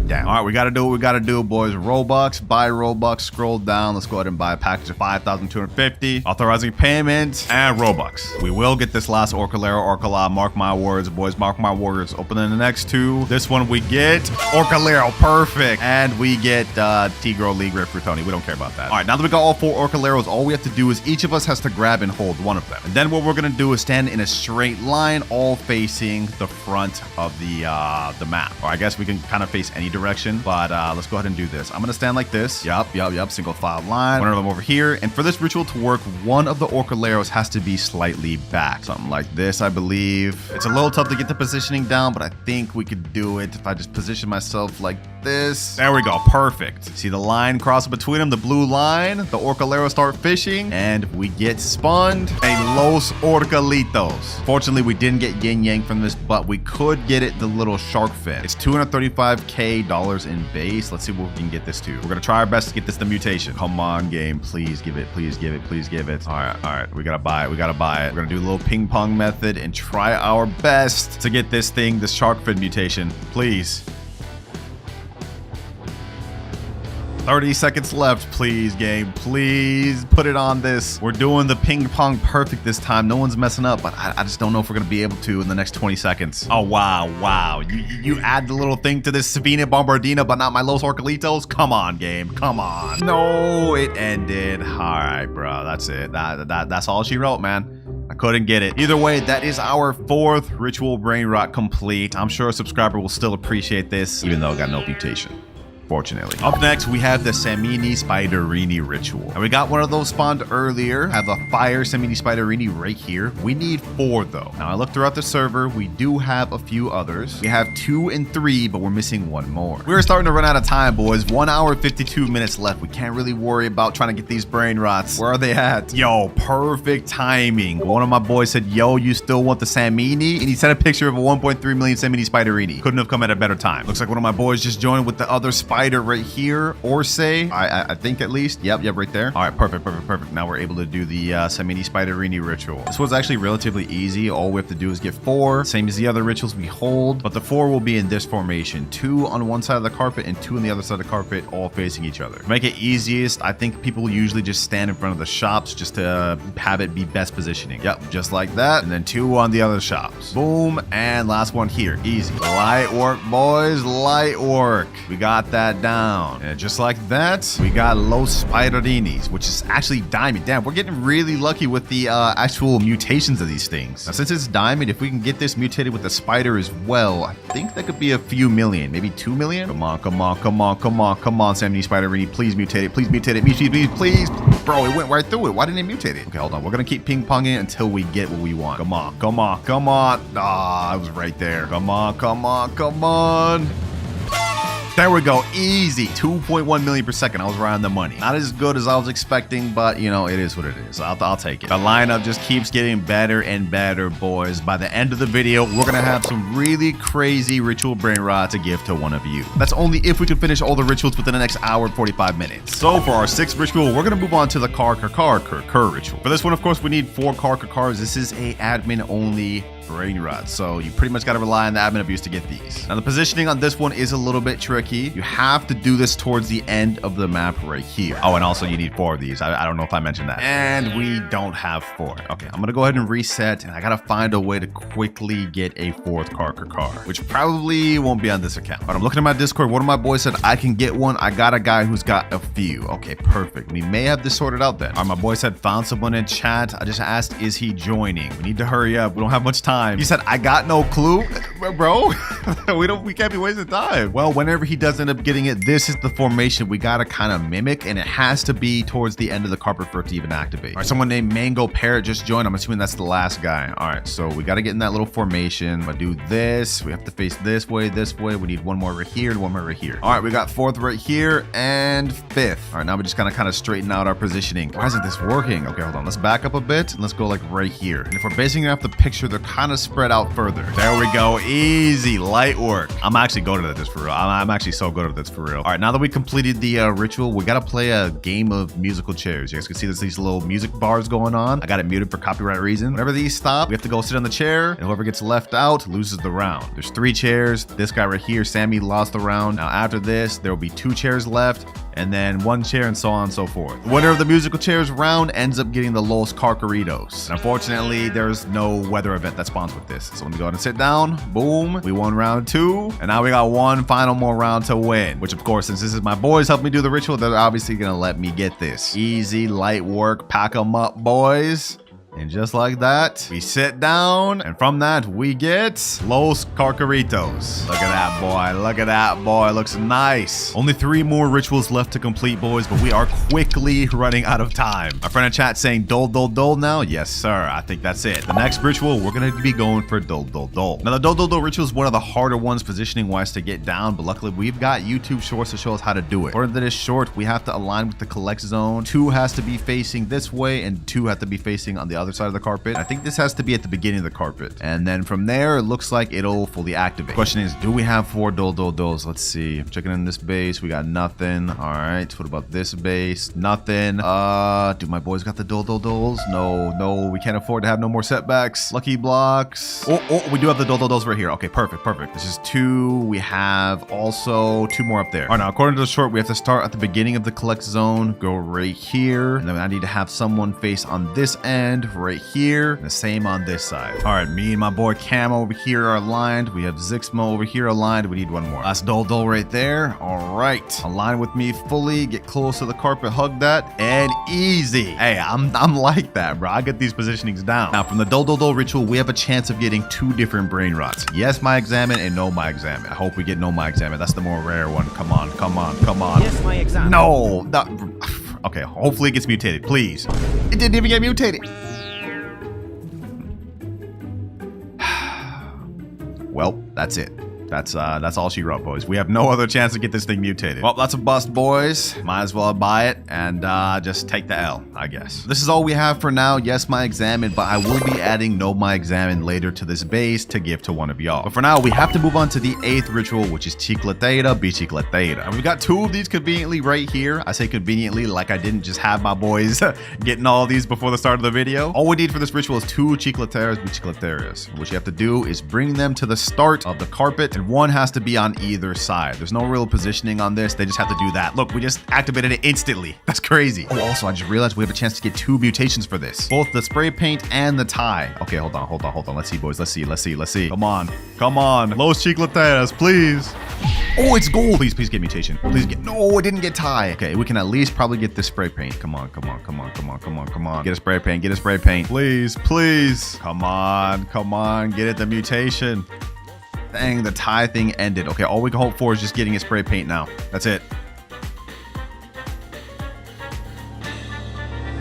Damn. All right, we got to do what we got to do, boys. Robux, buy Robux, scroll down. Let's go ahead and buy a package of 5,250. Authorizing payment and Robux. We will get this last Orcalera, Orcala. Mark my words, boys. Mark my words. Opening the next 2. This one we get Orcalero. Perfect. And we get Tigre Ligre Frutoni. We don't care about that. All right, now that we got all 4 Orcaleros, all we have to do is each of us has to grab and hold 1 of them. And then what we're going to do is stand in a straight line, all facing the front of the map. Or I guess we can kind of face any direction, but let's go ahead and do this. I'm gonna stand like this. Yup. Single file line. 1 of them over here. And for this ritual to work, 1 of the Orcaleros has to be slightly back. Something like this, I believe. It's a little tough to get the positioning down, but I think we could do it if I just position myself like this. There we go. Perfect. See the line crossing between them, the blue line. The Orcalero start fishing, and we get spawned a Los Orcalitos. Fortunately, we didn't get yin yang from this, but we could get it the little shark fin. It's $235K in base. Let's see what we can get this to. We're gonna try our best to get this the mutation. Come on, game. Please give it. Please give it. Please give it. All right. We gotta buy it. We gotta buy it. We're gonna do a little ping pong method and try our best to get this thing, the shark fin mutation. Please. 30 seconds left. Please, game. Please put it on this. We're doing the ping pong perfect this time. No one's messing up, but I just don't know if we're going to be able to in the next 20 seconds. Oh, wow. Wow. You add the little thing to this Sabina Bombardino, but not my Los Orcalitos? Come on, game. Come on. No, it ended. All right, bro. That's it. That's all she wrote, man. I couldn't get it. Either way, that is our 4th ritual Brainrot complete. I'm sure a subscriber will still appreciate this, even though it got no mutation. fortunately. Up next, we have the Samini Spiderini ritual. And we got one of those spawned earlier. Have a fire Samini Spiderini right here. We need 4 though. Now I looked throughout the server. We do have a few others. We have 2 and 3, but we're missing 1 more. We're starting to run out of time, boys. 1 hour, 52 minutes left. We can't really worry about trying to get these brain rots. Where are they at? Yo, perfect timing. One of my boys said, yo, you still want the Samini? And he sent a picture of a 1.3 million Samini Spiderini. Couldn't have come at a better time. Looks like one of my boys just joined with the other spider right here. Orse, I think at least. Yep, right there. All right, perfect. Now we're able to do the Samini Spiderini ritual. This was actually relatively easy. All we have to do is get 4. Same as the other rituals we hold, but the 4 will be in this formation. 2 on one side of the carpet and 2 on the other side of the carpet, all facing each other. To make it easiest, I think people usually just stand in front of the shops just to have it be best positioning. Yep, just like that. And then 2 on the other shops. Boom. And last one here. Easy. Light work, boys. Light work. We got that down. And just like that, we got Los Spiderinis, which is actually diamond. Damn, we're getting really lucky with the actual mutations of these things. Now, since it's diamond, if we can get this mutated with the spider as well, I think that could be a few million, maybe 2 million. Come on, Samini Spiderini. Please mutate it. Please mutate it. Please. Bro, it went right through it. Why didn't it mutate it? Okay, hold on. We're gonna keep ping-ponging until we get what we want. Come on. Ah, I was right there. Come on. There we go. Easy. 2.1 million per second. I was right on the money. Not as good as I was expecting, but you know, it is what it is. I'll take it. The lineup just keeps getting better and better, boys. By the end of the video, we're going to have some really crazy ritual brain rot to give to one of you. That's only if we can finish all the rituals within the next hour and 45 minutes. So for our 6th ritual, we're going to move on to the car ritual. For this one, of course, we need 4 cars. This is a admin only brain rot, so you pretty much got to rely on the admin abuse to get these. Now the positioning on this one is a little bit tricky. You have to do this towards the end of the map right here. Oh, and also you need 4 of these. I don't know if I mentioned that. And we don't have 4. Okay, I'm gonna go ahead and reset, and I gotta find a way to quickly get a 4th car, which probably won't be on this account. But I'm looking at my Discord. One of my boys said I can get one. I got a guy who's got a few. Okay, perfect. We may have this sorted out then. All right, my boy said found someone in chat. I just asked, is he joining? We need to hurry up. We don't have much time. He said, I got no clue. Bro, we can't be wasting time. Well, whenever he does end up getting it, this is the formation we gotta kind of mimic, and it has to be towards the end of the carpet for it to even activate. All right, someone named Mango Parrot just joined. I'm assuming that's the last guy. All right, so we gotta get in that little formation. I'm gonna do this. We have to face this way. We need 1 more right here and 1 more right here. All right, we got 4th right here and 5th. All right, now we just gotta kind of straighten out our positioning. Why isn't this working? Okay, hold on. Let's back up a bit and let's go like right here. And if we're basing it off the picture, they're kind of spread out further. There we go. Easy. Light work. I'm actually good at this for real. I'm actually so good at this for real. All right, now that we completed the ritual, we got to play a game of musical chairs. You guys can see there's these little music bars going on. I got it muted for copyright reason. Whenever these stop, we have to go sit on the chair, and whoever gets left out loses the round. There's 3 chairs. This guy right here, Sammy, lost the round. Now after this, there will be 2 chairs left, and then 1 chair, and so on and so forth. The winner of the musical chairs round ends up getting the Los Carcaritos. And unfortunately, there's no weather event that spawns with this. So I'm gonna go ahead and sit down. Boom. We won round 2, and now we got 1 final more round to win. Which, of course, since this is my boys helping me do the ritual, they're obviously gonna let me get this. Easy, light work. Pack them up, boys. And just like that, we sit down, and from that, we get Los Carcaritos. Look at that, boy. Look at that, boy. Looks nice. Only 3 more rituals left to complete, boys, but we are quickly running out of time. My friend in chat saying Dole Do now? Yes, sir. I think that's it. The next ritual, we're going to be going for Dole Do. Now, the Dole Do ritual is one of the harder ones positioning-wise to get down, but luckily, we've got YouTube shorts to show us how to do it. According to this short, we have to align with the collect zone. 2 has to be facing this way, and 2 have to be facing on the other side of the carpet. I think this has to be at the beginning of the carpet, and then from there it looks like it'll fully activate. Question is, do we have 4 Doles? Let's see. I'm checking in this base. We got nothing. All right, what about this base? Nothing. Do my boys got the Doles? No, we can't afford to have no more setbacks. Lucky blocks. Oh, we do have the Doles right here. Okay, perfect. This is 2. We have also 2 more up there. All right, now according to the short, we have to start at the beginning of the collect zone, go right here, and then I need to have someone face on this end right here. The same on this side. All right, me and my boy Camo over here are aligned. We have Zixmo over here aligned. We need one more. That's Dole Do right there. All right, align with me fully. Get close to the carpet, hug that, and easy. Hey, I'm like that, bro. I get these positionings down. Now, from the Dole Do ritual, we have a chance of getting 2 different Brainrots. Yes, my examine, and no, my examine. I hope we get no, my examine. That's the more rare one. Come on, come on, come on. Yes, my examine. No, that, okay. Hopefully it gets mutated, please. It didn't even get mutated. Well, that's it. That's all she wrote, boys. We have no other chance to get this thing mutated. Well, that's a bust, boys. Might as well buy it and just take the L, I guess. This is all we have for now. Yes, my examine, but I will be adding no, my examine later to this base to give to one of y'all. But for now, we have to move on to the 8th ritual, which is Chicla Theta, be Chicla Theta. And we've got 2 of these conveniently right here. I say conveniently like I didn't just have my boys getting all these before the start of the video. All we need for this ritual is 2 Chicla Thetas, be Chicla Thetas. What you have to do is bring them to the start of the carpet, and one has to be on either side. There's no real positioning on this. They just have to do that. Look, we just activated it instantly. That's crazy. Oh, also, I just realized we have a chance to get 2 mutations for this. Both the spray paint and the tie. Okay, hold on. Let's see, boys. Let's see. Come on. Los Chicla Thetas, please. Oh, it's gold. Please get mutation. Please get, no, it didn't get tie. Okay, we can at least probably get this spray paint. Come on. Get a spray paint. Please. Come on. Get it, the mutation. Dang, the tie thing ended. Okay, all we can hope for is just getting a spray paint now. That's it.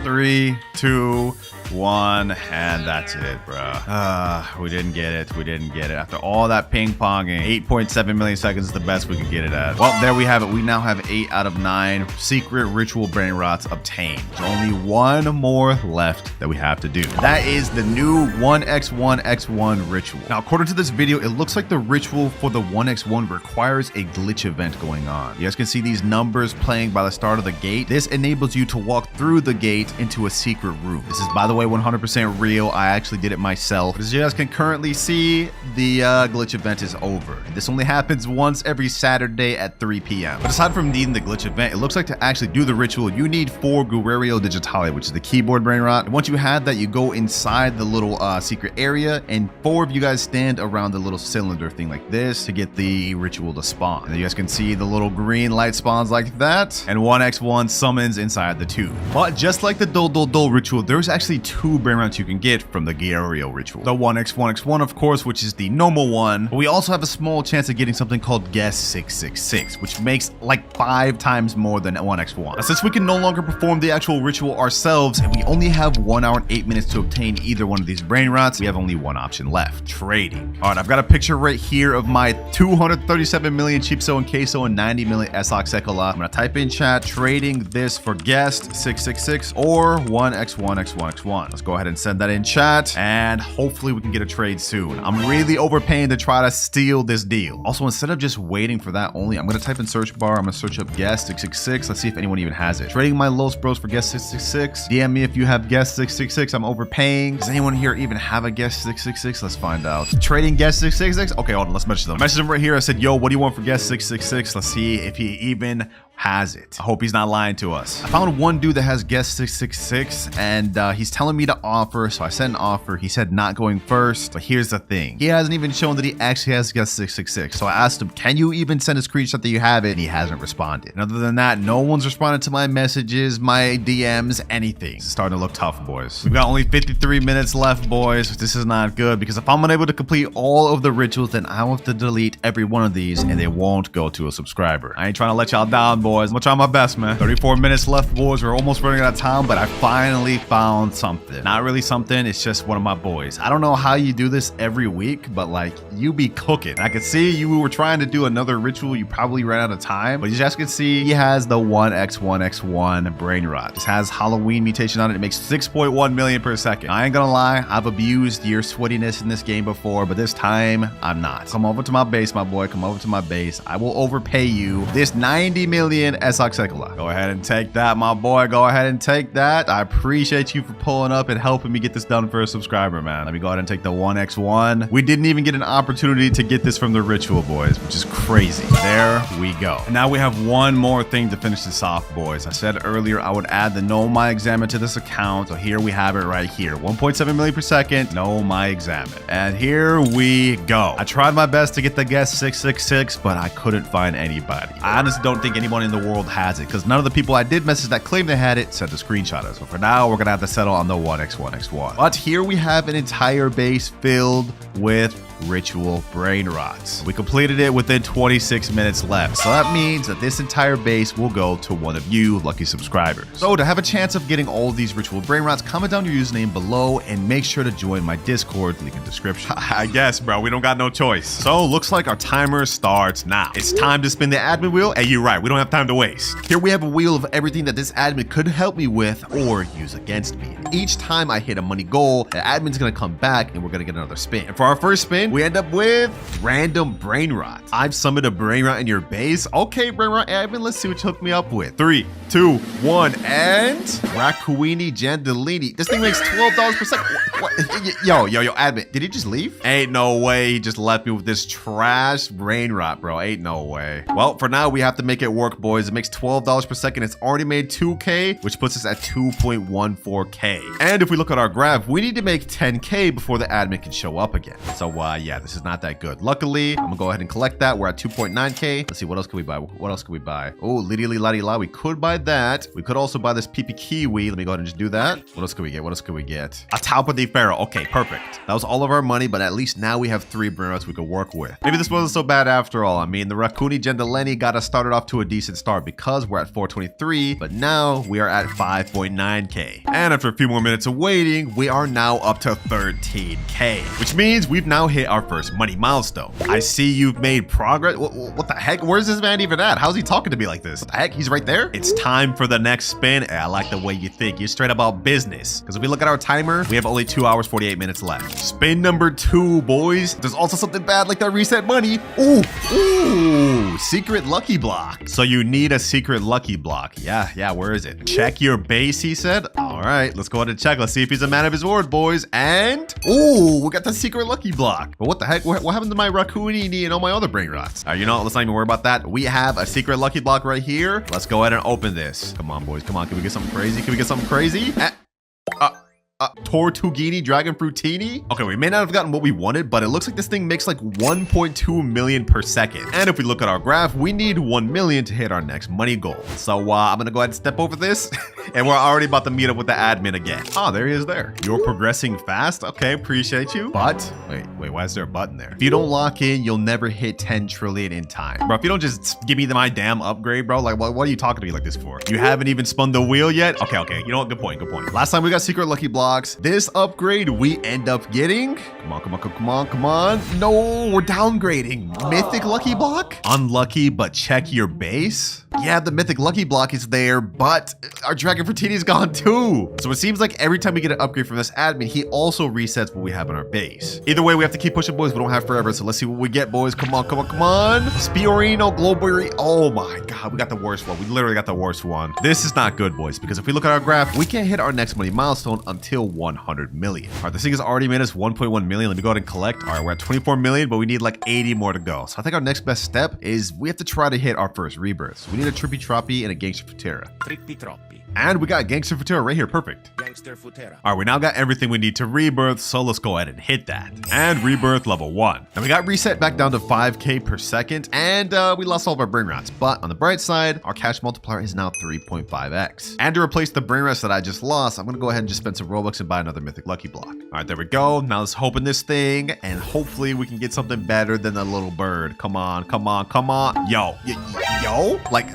3, 2, 1, and that's it, bro. We didn't get it. After all that ping-ponging, 8.7 milliseconds is the best we could get it at. Well, there we have it. We now have 8 out of 9 secret ritual Brainrots obtained. There's only 1 more left that we have to do. That is the new 1x1x1 ritual. Now, according to this video, it looks like the ritual for the 1x1 requires a glitch event going on. You guys can see these numbers playing by the start of the gate. This enables you to walk through the gate into a secret room. This is, by the way, 100% real. I actually did it myself. But as you guys can currently see, the glitch event is over. This only happens once every Saturday at 3 p.m. But aside from needing the glitch event, it looks like to actually do the ritual, you need 4 Guerrero Digitale, which is the keyboard Brainrot. And once you have that, you go inside the little secret area, and 4 of you guys stand around the little cylinder thing like this to get the ritual to spawn. And then you guys can see the little green light spawns like that, and 1x1 summons inside the tube. But just like the Dole Do ritual, there's actually 2 Brainrots you can get from the Guerrero ritual. The 1x1x1, of course, which is the normal one, but we also have a small chance of getting something called Guess 666, which makes like 5 times more than 1x1. Now, since we can no longer perform the actual ritual ourselves, and we only have 1 hour and 8 minutes to obtain either one of these Brainrots, we have only one option left: trading. All right, I've got a picture right here of my 237 million Chipso and Queso and 90 million Esox Sekola. I'm gonna type in chat, trading this for Guest 666 or 1x1x1x1. Let's go ahead and send that in chat, and hopefully we can get a trade soon. I'm really overpaying to try to steal this deal. Also, instead of just waiting for that only, I'm gonna type in search bar. I'm gonna search up Guest 666. Let's see if anyone even has it. Trading my Los Bros for Guest 666. DM me if you have Guest 666. I'm overpaying. Does anyone here even have a Guest 666? Let's find out. Trading Guest 666. Okay, hold on. Let's message them. I messaged him right here. I said, yo, what do you want for Guest 666? Let's see if he even has it. I hope he's not lying to us. I found one dude that has Guest 666, and he's telling me to offer, so I sent an offer. He said not going first, but here's the thing. He hasn't even shown that he actually has Guest 666. So I asked him, can you even send a screenshot that you have it? And he hasn't responded. And other than that, no one's responded to my messages, my DMs, anything. It's starting to look tough, boys. We've got only 53 minutes left, boys. This is not good, because if I'm unable to complete all of the rituals, then I will have to delete every one of these, and they won't go to a subscriber. I ain't trying to let y'all down, boys. I'm gonna try my best, man. 34 minutes left, boys. We're almost running out of time, but I finally found something. Not really something, it's just one of my boys. I don't know how you do this every week, but like, you be cooking. I could see you were trying to do another ritual. You probably ran out of time, but you just can see he has the 1x1x1 Brainrot. This has Halloween mutation on it. It makes 6.1 million per second. I ain't gonna lie, I've abused your sweatiness in this game before, but this time I'm not. Come over to my base, my boy. Come over to my base. I will overpay you this 90 million SX Chicla. Go ahead and take that, my boy. Go ahead and take that. I appreciate you for pulling up and helping me get this done for a subscriber, man. Let me go ahead and take the 1x1. We didn't even get an opportunity to get this from the ritual, boys, which is crazy. There we go. And now we have one more thing to finish this off, boys. I said earlier I would add the Know My Examine to this account. So here we have it right here. 1.7 million per second. Know My Examine. And here we go. I tried my best to get the guest 666, but I couldn't find anybody. I honestly don't think anyone in the world has it because none of the people I did message that claimed they had it sent a screenshot of it. So for now, we're going to have to settle on the 1x1x1. But here we have an entire base filled with ritual Brainrots. We completed it within 26 minutes left. So that means that this entire base will go to one of you lucky subscribers. So to have a chance of getting all of these ritual Brainrots, comment down your username below and make sure to join my Discord, link in the description. I guess, bro, we don't got no choice. So looks like our timer starts now. It's time to spin the admin wheel. Hey, you're right. We don't have time to waste. Here we have a wheel of everything that this admin could help me with or use against me. Each time I hit a money goal, the admin's gonna come back and we're gonna get another spin. And for our first spin, we end up with random Brainrot. I've summoned a Brainrot in your base. Okay, Brainrot admin, let's see what you hooked me up with. 3, 2, 1, and Raccoini Jandalini. This thing makes $12 per second. What? Yo, admin, did he just leave? Ain't no way he just left me with this trash Brainrot, bro. Ain't no way. Well, for now, we have to make it work, boys. It makes $12 per second. It's already made 2K, which puts us at 2.14K. And if we look at our graph, we need to make 10K before the admin can show up again. So, yeah, this is not that good. Luckily, I'm gonna go ahead and collect that. We're at 2.9K. Let's see, what else can we buy? What else can we buy? Oh, liddy la la. We could buy that. We could also buy this PP Kiwi. Let me go ahead and just do that. What else can we get? What else can we get? A Taupa de Pharaoh. Okay, perfect. That was all of our money, but at least now we have 3 Brainrots we could work with. Maybe this wasn't so bad after all. I mean, the Raccoini Jandaleni got us started off to a decent start because we're at 423, but now we are at 5.9K. And after a few more minutes of waiting, we are now up to 13K, which means we've now hit our first money milestone. I see you've made progress. What the heck? Where's this man even at? How's he talking to me like this? What the heck? He's right there. It's time for the next spin. Hey, I like the way you think. You're straight about business. Because if we look at our timer, we have only 2 hours, 48 minutes left. Spin number 2, boys. There's also something bad like that reset money. Ooh, secret lucky block. So you need a secret lucky block. Yeah, where is it? Check your base, he said. All right, let's go ahead and check. Let's see if he's a man of his word, boys. And, we got the secret lucky block. But what the heck? What happened to my Raccoini and all my other Brainrots? You know, let's not even worry about that. We have a secret lucky block right here. Let's go ahead and open this. Come on, boys. Come on. Can we get something crazy? Tortughini Dragon Fruitini? Okay, we may not have gotten what we wanted, but it looks like this thing makes like 1.2 million per second. And if we look at our graph, we need 1 million to hit our next money goal. So I'm gonna go ahead and step over this and we're already about to meet up with the admin again. Oh, there he is there. You're progressing fast. Okay, appreciate you. But wait, why is there a button there? If you don't lock in, you'll never hit 10 trillion in time. Bro, if you don't just give me my damn upgrade, bro, like what are you talking to me like this for? You haven't even spun the wheel yet? Okay. You know what? Good point. Last time we got secret lucky blocks. This upgrade we end up getting. Come on. No, we're downgrading. Mythic lucky block? Unlucky, but check your base. Yeah, the mythic lucky block is there, but our Dragon Fruitini's gone too. So it seems like every time we get an upgrade from this admin, he also resets what we have in our base. Either way, we have to keep pushing, boys. We don't have forever, so let's see what we get, boys. Come on. Spiorino, Glowberry. Oh my God, we got the worst one. We literally got the worst one. This is not good, boys, because if we look at our graph, we can't hit our next money milestone until 100 million. All right, this thing has already made us 1.1 million. Let me go ahead and collect. All right, we're at 24 million, but we need like 80 more to go. So I think our next best step is we have to try to hit our first rebirths. We need a Trippy Troppy and a Gangster Futera. Trippy Troppi. And we got Gangster Futera right here. Perfect. Gangster Futera. All right, we now got everything we need to rebirth, so let's go ahead and hit that. And rebirth level 1. And we got reset back down to 5K per second, and we lost all of our Brainrots. But on the bright side, our cash multiplier is now 3.5x. And to replace the Brainrots that I just lost, I'm gonna go ahead and just spend some Robux and buy another mythic lucky block. All right, there we go. Now let's open this thing, and hopefully we can get something better than the little bird. Come on. Yo, like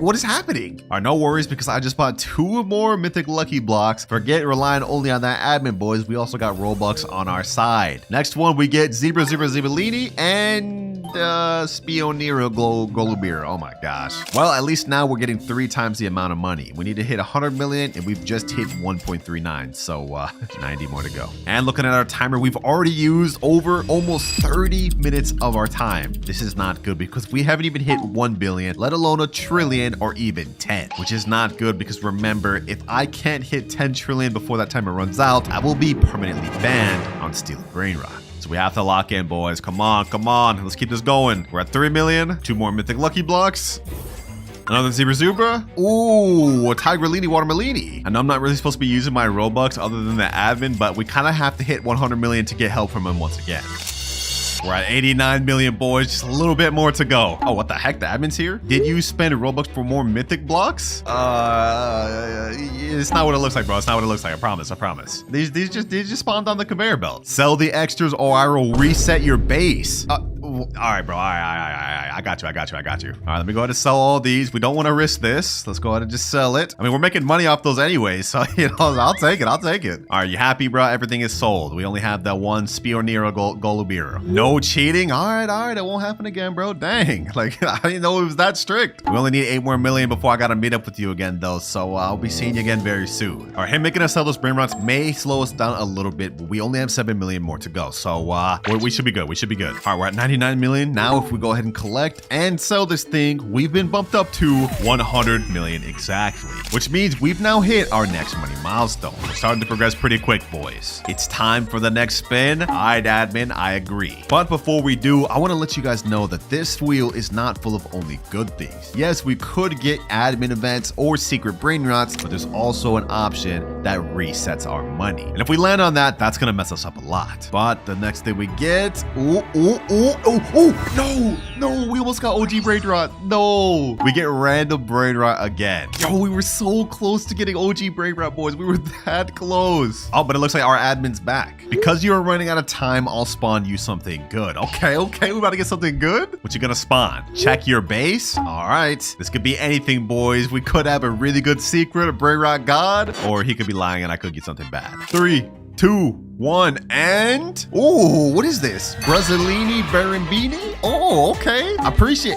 what is happening? All right, no worries, because I just bought bought 2 more mythic lucky blocks. Forget relying only on that admin, boys. We also got Robux on our side. Next one, we get Zibalini and Spiderini Golubir. Oh my gosh. Well, at least now we're getting 3 times the amount of money. We need to hit 100 million and we've just hit 1.39. So 90 more to go. And looking at our timer, we've already used over almost 30 minutes of our time. This is not good because we haven't even hit 1 billion, let alone a trillion or even 10, which is not good because remember, if I can't hit 10 trillion before that timer runs out, I will be permanently banned on stealing Brainrot. So we have to lock in, boys. Come on, come on. Let's keep this going. We're at 3 million. 2 more mythic lucky blocks. Another Zebra. Ooh, a Tigrellini Watermelini. And I'm not really supposed to be using my Robux other than the admin, but we kind of have to hit 100 million to get help from him once again. We're at 89 million, boys. Just a little bit more to go. Oh, what the heck? The admin's here? Did you spend Robux for more mythic blocks? It's not what it looks like, bro. It's not what it looks like. I promise. I promise. These just spawned on the conveyor belt. Sell the extras or I will reset your base. All right, bro. All right. I got you. All right, let me go ahead and sell all these. We don't want to risk this. Let's go ahead and just sell it. I mean, we're making money off those anyway, so, you know, I'll take it. All right, you happy, bro? Everything is sold. We only have that one Spiderini Golubir. No cheating? All right. It won't happen again, bro. Dang. Like, I didn't know it was that strict. We only need 8 more million before I got to meet up with you again, though, so I'll be seeing you again very soon. All right, him making us sell those Brainrots may slow us down a little bit, but we only have 7 million more to go, so we should be good. All right, we're at 99 million. Now, if we go ahead and collect and sell this thing, we've been bumped up to 100 million exactly, which means we've now hit our next money milestone. We're starting to progress pretty quick, boys. It's time for the next spin. All right, admin, I agree. But before we do, I want to let you guys know that this wheel is not full of only good things. Yes, we could get admin events or secret Brainrots, but there's also an option that resets our money. And if we land on that, that's going to mess us up a lot. But the next thing we get, no, we almost got OG Brainrot. No, we get random Brainrot again. Yo, we were so close to getting OG Brainrot, boys. We were that close. Oh, but it looks like our admin's back. Because you're running out of time, I'll spawn you something good. Okay, we about to get something good. What you gonna spawn? Check your base. All right, this could be anything, boys. We could have a really good secret, a Brainrot god, or he could be lying and I could get something bad. 3, 2, 1, and oh, what is this? Brazzolini Barambini? Oh, okay. Appreciate.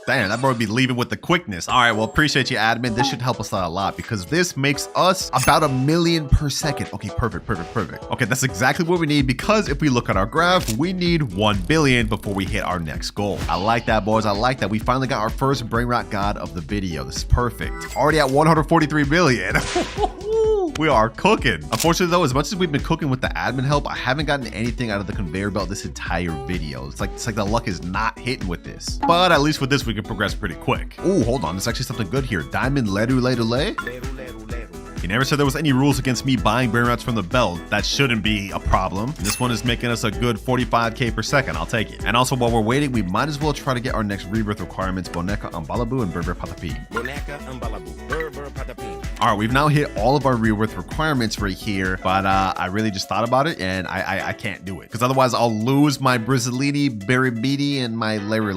Damn, that boy would be leaving with the quickness. All right, well, appreciate you, admin. This should help us out a lot because this makes us about 1 million per second. Okay, perfect. Okay, that's exactly what we need because if we look at our graph, we need 1 billion before we hit our next goal. I like that, boys. I like that. We finally got our first Brainrot god of the video. This is perfect. Already at 143 million. We are cooking. Unfortunately, though, as much as we've been cooking with the admin help, I haven't gotten anything out of the conveyor belt this entire video. It's like the luck is not hitting with this. But at least with this, we can progress pretty quick. Oh, hold on. There's actually something good here. Diamond Leru. He never said there was any rules against me buying Brainrots from the belt. That shouldn't be a problem. And this one is making us a good 45k per second. I'll take it. And also, while we're waiting, we might as well try to get our next Rebirth requirements, Boneka Ambalabu and Berber Patapi. All right, we've now hit all of our Rebirth requirements right here, but I really just thought about it and I can't do it because otherwise I'll lose my Brazzolini, Barabidi, and my Lere.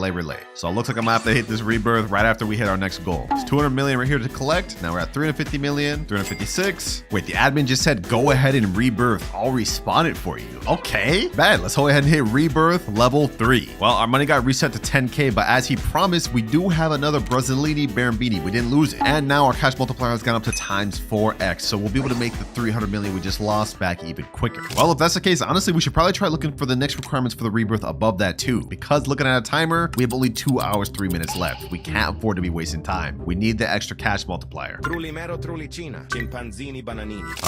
So it looks like I'm gonna have to hit this Rebirth right after we hit our next goal. It's 200 million right here to collect. Now we're at 350 million, 356. Wait, the admin just said go ahead and Rebirth. I'll respawn it for you. Okay, bad. Let's go ahead and hit Rebirth level 3. Well, our money got reset to 10k, but as he promised, we do have another Brazzolini Barambini. We didn't lose it. And now our cash multiplier has gone up to times 4x, so we'll be able to make the 300 million we just lost back even quicker. Well, if that's the case, honestly, we should probably try looking for the next requirements for the Rebirth above that too, because looking at a timer, we have only 2 hours, 3 minutes left. We can't afford to be wasting time. We need the extra cash multiplier. All right,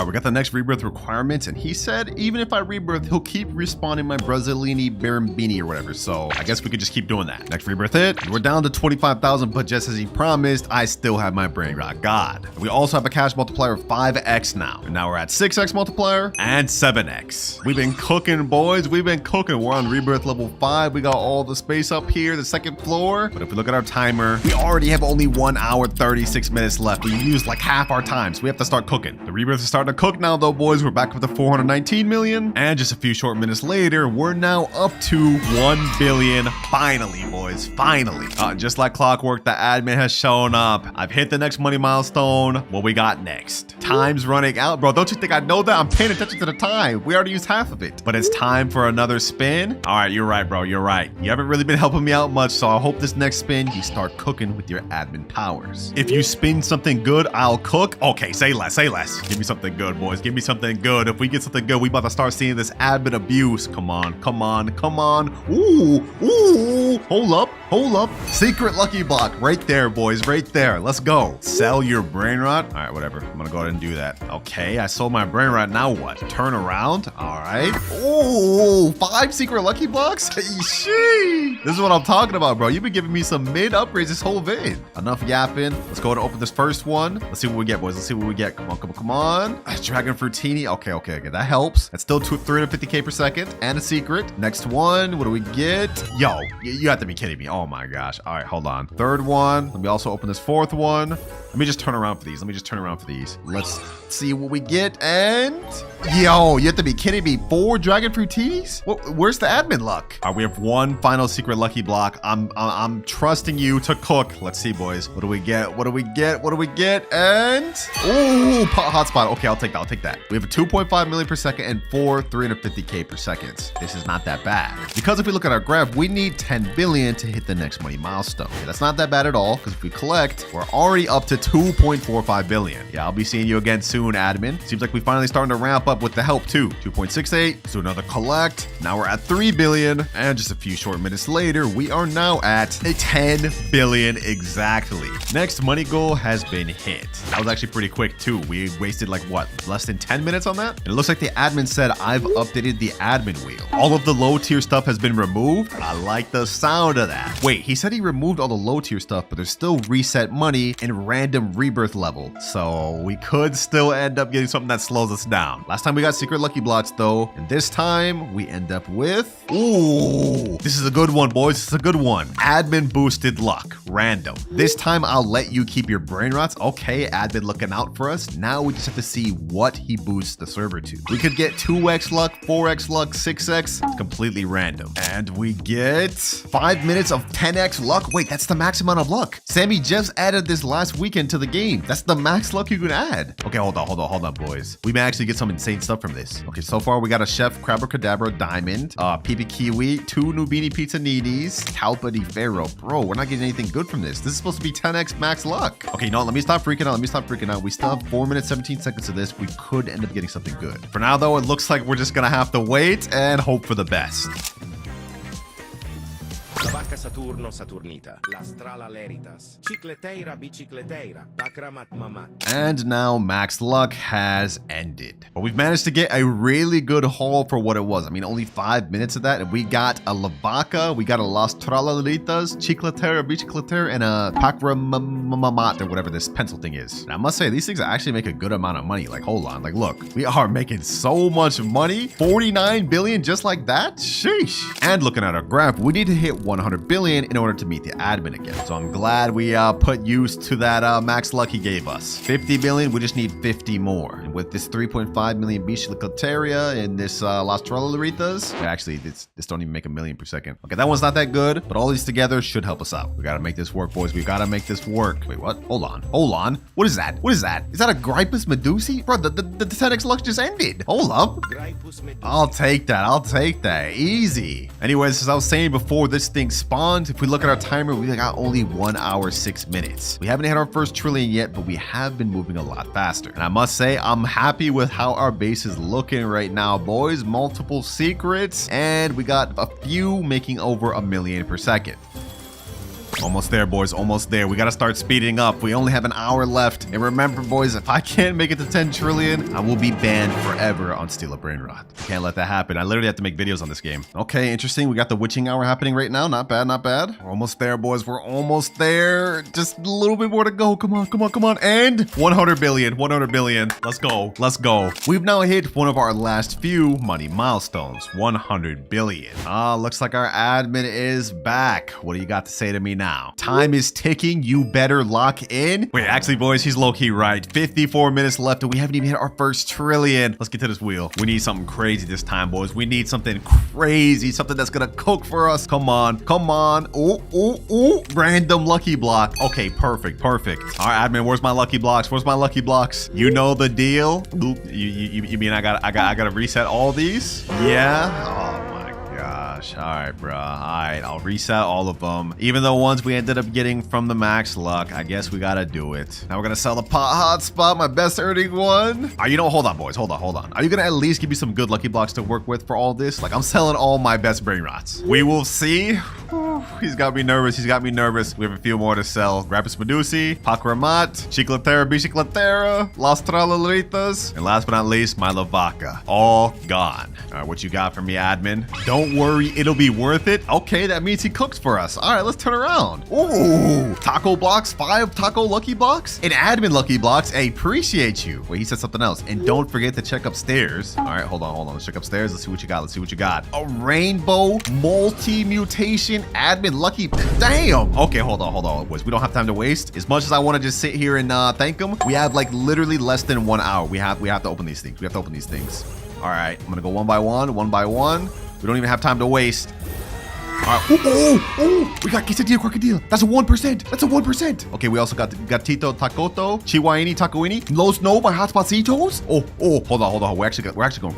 we got the next Rebirth requirements, and he said even if I Rebirth, he'll keep respawning my Brazzolini Barambini or whatever, so I guess we could just keep doing that. Next Rebirth hit, we're down to 25,000, but just as he promised, I still have my Brainrot god. And we also have a cash multiplier of 5x now. And now we're at 6x multiplier and 7x. We've been cooking, boys. We've been cooking. We're on Rebirth level 5. We got all the space up here, the second floor. But if we look at our timer, we already have only 1 hour, 36 minutes left. We used like half our time, so we have to start cooking. The Rebirth is starting to cook now, though, boys. We're back up to 419 million. And just a few short minutes later, we're now up to 1 billion. Finally, boys. boys. Finally. Just like clockwork, the admin has shown up. I've hit the next money milestone. What we got next? Time's running out, bro. Don't you think I know that? I'm paying attention to the time. We already used half of it. But it's time for another spin. All right, you're right, bro. You're right. You haven't really been helping me out much, so I hope this next spin, you start cooking with your admin powers. If you spin something good, I'll cook. Okay, say less, say less. Give me something good, boys. Give me something good. If we get something good, we about to start seeing this admin abuse. Come on, come on, come on. Ooh, ooh. Hold up, hold up. Secret lucky block right there, boys, right there. Let's go. Sell your brain rot. All right, whatever. I'm gonna go ahead and do that. Okay, I sold my brain rot. Now what? Turn around. All right. Ooh, 5 secret lucky blocks. Sheesh. This is what I'm talking about, bro. You've been giving me some mid upgrades this whole vid. Enough yapping. Let's go and open this first one. Let's see what we get, boys. Let's see what we get. Come on, come on, come on. Dragon Fruitini. Okay, okay, okay. That helps. That's still 350k per second and a secret. Next one. What do we get? Yo, you have to be kidding me. Oh my gosh. All right, hold on. Third one. Let me also open this fourth one. Let me just turn around for these. Let me just turn around for these. Let's see what we get. And yo, you have to be kidding me. 4 Dragon Fruitinis? Where's the admin luck? All right, we have one final secret lucky block. I'm trusting you to cook. Let's see, boys. What do we get? What do we get? What do we get? And ooh, hotspot. Okay, I'll take that. I'll take that. We have a 2.5 million per second and 4 350k per second. This is not that bad. Because if we look at our graph, we need 10 billion to hit the next money milestone. Yeah, that's not that bad at all, because if we collect, we're already up to 2.45 billion. Yeah, I'll be seeing you again soon, admin. Seems like we finally starting to ramp up with the help too. 2.68, so another collect. Now we're at 3 billion, and just a few short minutes later, we are now at 10 billion exactly. Next money goal has been hit. That was actually pretty quick too. We wasted like what, less than 10 minutes on that? And it looks like the admin said I've updated the admin wheel. All of the low tier stuff has been removed. I like the sound of that. Wait, he said he removed all the low tier stuff, but there's still reset money and random rebirth level. So we could still end up getting something that slows us down. Last time we got secret lucky blocks though, and this time we end up with, ooh, this is a good one, boys. This is a good one. Admin boosted luck, random. This time I'll let you keep your brain rots. Okay, admin looking out for us. Now we just have to see what he boosts the server to. We could get 2x luck, 4x luck, 6x, completely random. And we get 5 minutes of 10x luck. Wait, that's the max amount of luck. Sammy just added this last weekend to the game. That's the max luck you can add. Okay, hold on, boys. We may actually get some insane stuff from this. Okay, so far we got a Chef Crabber Diamond, PB Kiwi, 2 Nubini Pizza Needies, Talpa di Ferro. Bro, we're not getting anything good from this. This is supposed to be 10x max luck. Okay, no, let me stop freaking out. We still have 4 minutes, 17 seconds of this. We could end up getting something good. For now, though, it looks like we're just gonna have to wait and hope for the best. Lvaka Saturno Saturnita, Lastrala Leritas, Chicleteira Bicicleteira, Bakramat Mamat. And now max luck has ended. But we've managed to get a really good haul for what it was. I mean, only 5 minutes of that, and we got a Lvaka, we got a Lastrala Leritas, Chicleteira Bicicleteira, and a Bakramat, or whatever this pencil thing is. And I must say, these things actually make a good amount of money. Like, hold on, like, look, we are making so much money. 49 billion just like that? Sheesh. And looking at our graph, we need to hit 100 billion in order to meet the admin again. So I'm glad we put use to that max luck he gave us. 50 billion, we just need 50 more. And with this 3.5 million Bicicleteria and this Las Trolleritas, actually, this don't even make a million per second. Okay, that one's not that good, but all these together should help us out. We gotta make this work, boys. We gotta make this work. Wait, what? Hold on. What is that? What is that? Is that a Gripus Medusi? Bro, the 10x luck just ended. Hold up. I'll take that. Easy. Anyways, as I was saying before, this thing spawned. If we look at our timer, we got only 1 hour, 6 minutes. We haven't hit our first trillion yet, but we have been moving a lot faster. And I must say, I'm happy with how our base is looking right now, boys. Multiple secrets, and we got a few making over 1 million per second. Almost there, boys. Almost there. We got to start speeding up. We only have an hour left. And remember, boys, if I can't make it to 10 trillion, I will be banned forever on Steal a Brain Rot. Can't let that happen. I literally have to make videos on this game. Okay, interesting. We got the witching hour happening right now. Not bad, not bad. We're almost there, boys. We're almost there. Just a little bit more to go. Come on. And 100 billion. Let's go. We've now hit one of our last few money milestones. 100 billion. Looks like our admin is back. What do you got to say to me now? now. Time is ticking. You better lock in. Wait, actually, boys, he's low-key right. 54 minutes left, and we haven't even hit our first trillion. Let's get to this wheel. We need something crazy this time, boys. We need something crazy, something that's gonna cook for us. Come on, come on. Oh, oh, oh. Random lucky block. Okay, perfect, perfect. All right, admin, where's my lucky blocks? Where's my lucky blocks? You know the deal. You mean I gotta reset all these? Yeah. Oh my gosh. All right, bro. All right, I'll reset all of them. Even the ones we ended up getting from the max luck, I guess we gotta do it. Now we're gonna sell the pot hotspot, my best earning one. You know, hold on, boys. Hold on. Are you gonna at least give me some good lucky blocks to work with for all this? Like, I'm selling all my best Brainrots. We will see. Whew, he's got me nervous. He's got me nervous. We have a few more to sell. Rapis Medusi, Pakramat, Chiclatera, Biciclatera, Las Traleritas, and last but not least, my Lvaka. All gone. All right, what you got for me, admin? Don't worry, it'll be worth it. Okay, that means he cooks for us. All right, let's turn around. Ooh, taco blocks, 5 taco lucky blocks, and admin lucky blocks. Hey, appreciate you. Wait, he said something else. And don't forget to check upstairs. All right, hold on. Let's check upstairs. Let's see what you got. Let's see what you got. A rainbow multi-mutation admin lucky. Damn. Okay, hold on, boys. We don't have time to waste. As much as I want to just sit here and thank him, we have like literally less than 1 hour. We have to open these things. We have to open these things. All right, I'm gonna go one by one. We don't even have time to waste. All right. We got quesadilla crocodile. That's a 1%. That's a 1%. Okay, we also got Tito Takoto, Chihuahini Takoini, Los No by Hotspotsitos. Oh, hold on. We're actually going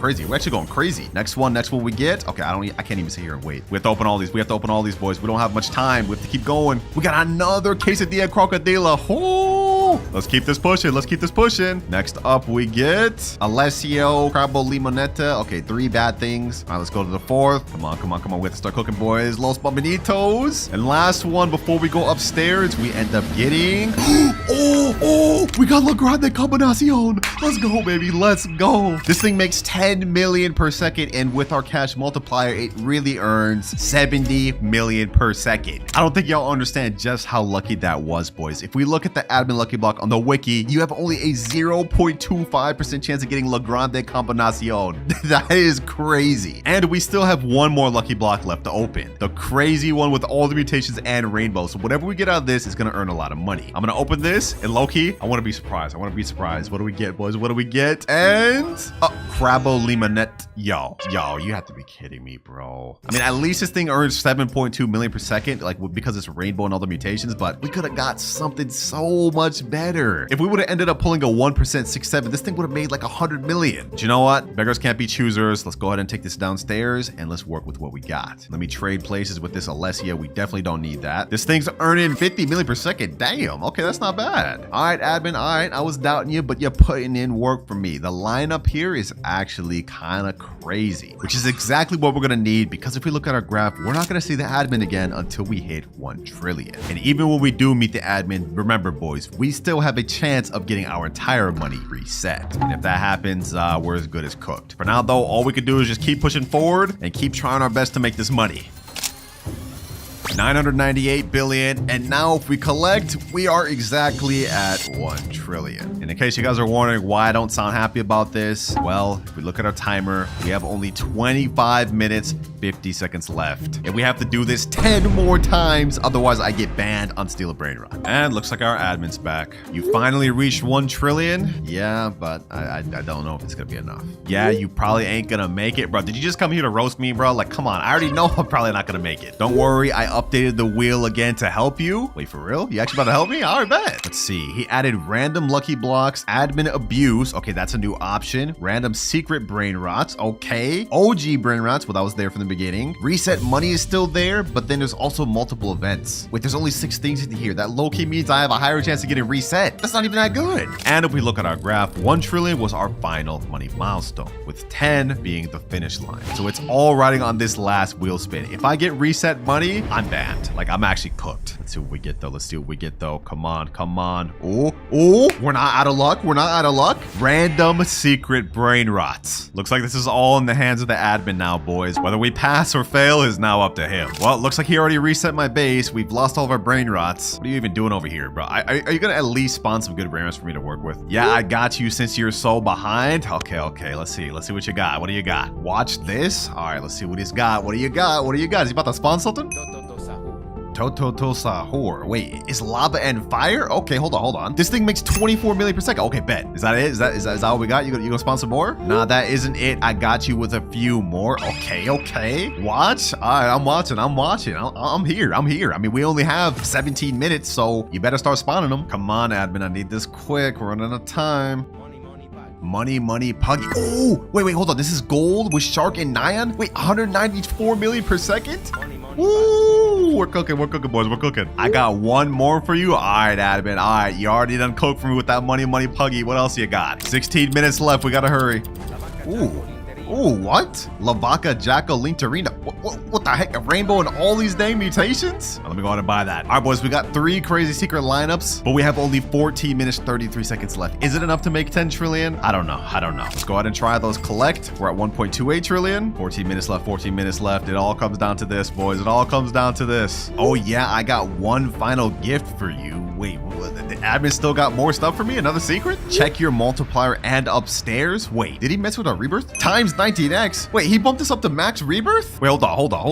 crazy. Next one we get. Okay, I can't even sit here and wait. We have to open all these. Boys. We don't have much time. We have to keep going. We got another quesadilla crocodile. Oh, let's keep this pushing. Next up we get Alessio Crabo Limonetta. Okay, 3 bad things. All right, let's go to the 4th. Come on. We have to start cooking, boys. Los Bombardinitos. And last one before we go upstairs, we end up getting we got La Grande Combinacion. Let's go, baby. Let's go. This thing makes 10 million per second, and with our cash multiplier, it really earns 70 million per second. I don't think y'all understand just how lucky that was, boys. If we look at the admin lucky block on the wiki, you have only a 0.25% chance of getting La Grande Combinacion. That is crazy. And we still have one more lucky block left to open. The crazy one with all the mutations and rainbows. So whatever we get out of this is going to earn a lot of money. I'm going to open this, and low-key, I want to be surprised. What do we get, boys? What do we get? And Crabo Limonette. Yo, you have to be kidding me, bro. I mean, at least this thing earns 7.2 million per second, like because it's rainbow and all the mutations, but we could have got something so much better. If we would have ended up pulling a 1% 6.7, this thing would have made like 100 million. Do you know what? Beggars can't be choosers. Let's go ahead and take this downstairs and let's work with what we got. Let me trade places with this Alessia. We definitely don't need that. This thing's earning 50 million per second. Damn. Okay, that's not bad. All right, admin. All right, I was doubting you, but you're putting in work for me. The lineup here is actually kind of crazy, which is exactly what we're gonna need, because if we look at our graph, we're not gonna see the admin again until we hit 1 trillion. And even when we do meet the admin, remember, boys, we still have a chance of getting our entire money reset. And if that happens, we're as good as cooked. For now, though, all we can do is just keep pushing forward and keep trying our best to make this money. 998 billion, and now if we collect, we are exactly at 1 trillion. And in case you guys are wondering why I don't sound happy about this, well, if we look at our timer, we have only 25 minutes 50 seconds left, and we have to do this 10 more times, otherwise I get banned on Steal a Brainrot. And looks like our admin's back. You finally reached 1 trillion. Yeah, but I don't know if it's gonna be enough. Yeah, you probably ain't gonna make it, bro. Did you just come here to roast me, bro? Like, come on, I already know I'm probably not gonna make it. Don't worry, I updated the wheel again to help you. Wait, for real? You actually about to help me? All right, bet. Let's see. He added random lucky blocks, admin abuse. Okay, that's a new option. Random secret Brainrots. Okay. OG Brainrots. Well, that was there from the beginning. Reset money is still there, but then there's also multiple events. Wait, there's only 6 things in here. That low-key means I have a higher chance of getting reset. That's not even that good. And if we look at our graph, 1 trillion was our final money milestone, with 10 being the finish line. So it's all riding on this last wheel spin. If I get reset money, I'm banned. Like, I'm actually cooked. Let's see what we get, though. Come on. Oh, we're not out of luck. Random secret Brainrots. Looks like this is all in the hands of the admin now, boys. Whether we pass or fail is now up to him. Well, it looks like he already reset my base. We've lost all of our Brainrots. What are you even doing over here, bro? Are you gonna at least spawn some good Brainrots for me to work with? Yeah, I got you since you're so behind. Okay. Let's see what you got. What do you got? Watch this. All right, let's see what he's got. What do you got? Is he about to spawn something? Tototo Sahur. Wait, is lava and fire? Okay, hold on. This thing makes 24 million per second. Okay, bet. Is that it? Is that all we got? You gonna spawn some more? Nah, that isn't it. I got you with a few more. Okay. Watch. All right, I'm watching. I'm here. I mean, we only have 17 minutes, so you better start spawning them. Come on, admin. I need this quick. We're running out of time. Money, puggy. Oh, wait, hold on. This is gold with shark and nyan. Wait, 194 million per second? Ooh, we're cooking, boys. We're cooking. I got one more for you. All right, admin. All right, you already done cooked for me with that money, puggy. What else you got? 16 minutes left. We gotta hurry. Ooh, what? Lvaka, Jackal, Linterina. What the heck? A rainbow and all these dang mutations? Let me go ahead and buy that. All right, boys, we got 3 crazy secret lineups, but we have only 14 minutes, 33 seconds left. Is it enough to make 10 trillion? I don't know. Let's go ahead and try those collect. We're at 1.28 trillion. 14 minutes left. It all comes down to this, boys. It all comes down to this. Oh, yeah, I got one final gift for you. Wait, the admin still got more stuff for me? Another secret? Check your multiplier and upstairs? Wait, did he mess with our rebirth? Times 19x. Wait, he bumped us up to max rebirth? Wait, hold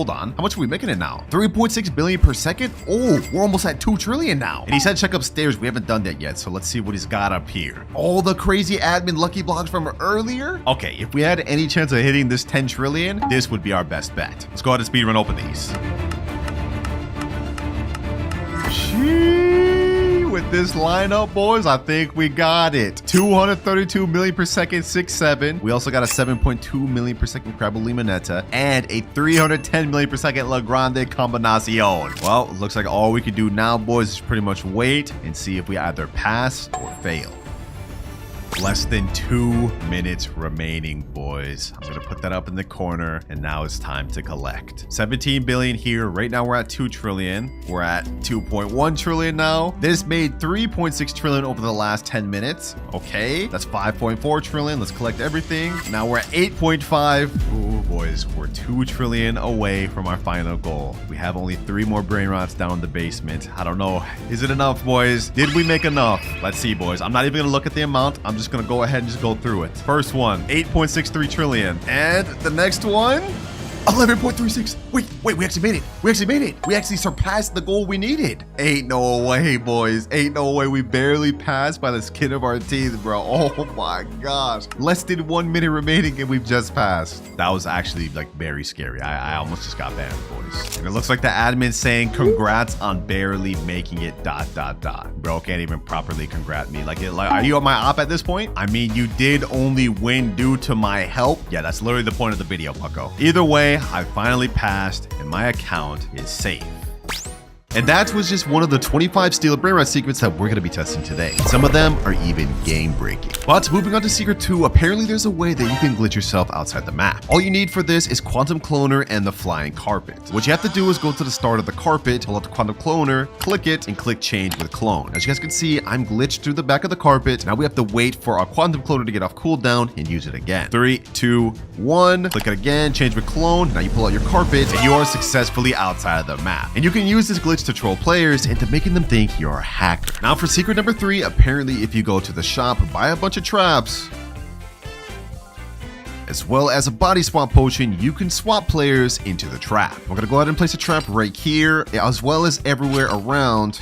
on. How much are we making it now? 3.6 billion per second? Oh, we're almost at 2 trillion now. And he said check upstairs. We haven't done that yet, so let's see what he's got up here. All the crazy admin lucky blocks from earlier? Okay, if we had any chance of hitting this 10 trillion, this would be our best bet. Let's go ahead and speedrun open these. With this lineup, boys, I think we got it. 232 million per second, 6-7. We also got a 7.2 million per second Crabble Limonetta and a 310 million per second La Grande Combinacion. Well, it looks like all we can do now, boys, is pretty much wait and see if we either pass or fail. Less than 2 minutes remaining, boys. I'm gonna put that up in the corner, and now it's time to collect. 17 billion here. Right now we're at 2 trillion. We're at 2.1 trillion now. This made 3.6 trillion over the last 10 minutes. Okay, that's 5.4 trillion. Let's collect everything. Now we're at 8.5. Ooh, boys, we're 2 trillion away from our final goal. We have only 3 more Brainrots down in the basement. I don't know. Is it enough, boys? Did we make enough? Let's see, boys. I'm not even gonna look at the amount. I'm just gonna go ahead and just go through it. First one, 8.63 trillion. And the next one, 11.36. Wait, we actually made it. We actually surpassed the goal we needed. Ain't no way, boys. Ain't no way. We barely passed by the skin of our teeth, bro. Oh my gosh. Less than 1 minute remaining and we've just passed. That was actually like very scary. I almost just got banned, boys. And it looks like the admin's saying congrats on barely making it ... Bro can't even properly congrat me. Like, are you on my op at this point? I mean, you did only win due to my help. Yeah, that's literally the point of the video, Pucko. Either way, I finally passed and my account is safe. And that was just one of the 25 Steal a Brainrot secrets that we're going to be testing today. Some of them are even game-breaking. But moving on to secret 2, apparently there's a way that you can glitch yourself outside the map. All you need for this is Quantum Cloner and the Flying Carpet. What you have to do is go to the start of the carpet, pull out the Quantum Cloner, click it, and click Change with Clone. As you guys can see, I'm glitched through the back of the carpet. Now we have to wait for our Quantum Cloner to get off cooldown and use it again. 3, 2, 1. Click it again, Change with Clone. Now you pull out your carpet, and you are successfully outside of the map. And you can use this glitch to troll players into making them think you're a hacker. Now for secret number 3, apparently if you go to the shop, buy a bunch of traps, as well as a body swap potion, you can swap players into the trap. We're gonna go ahead and place a trap right here, as well as everywhere around.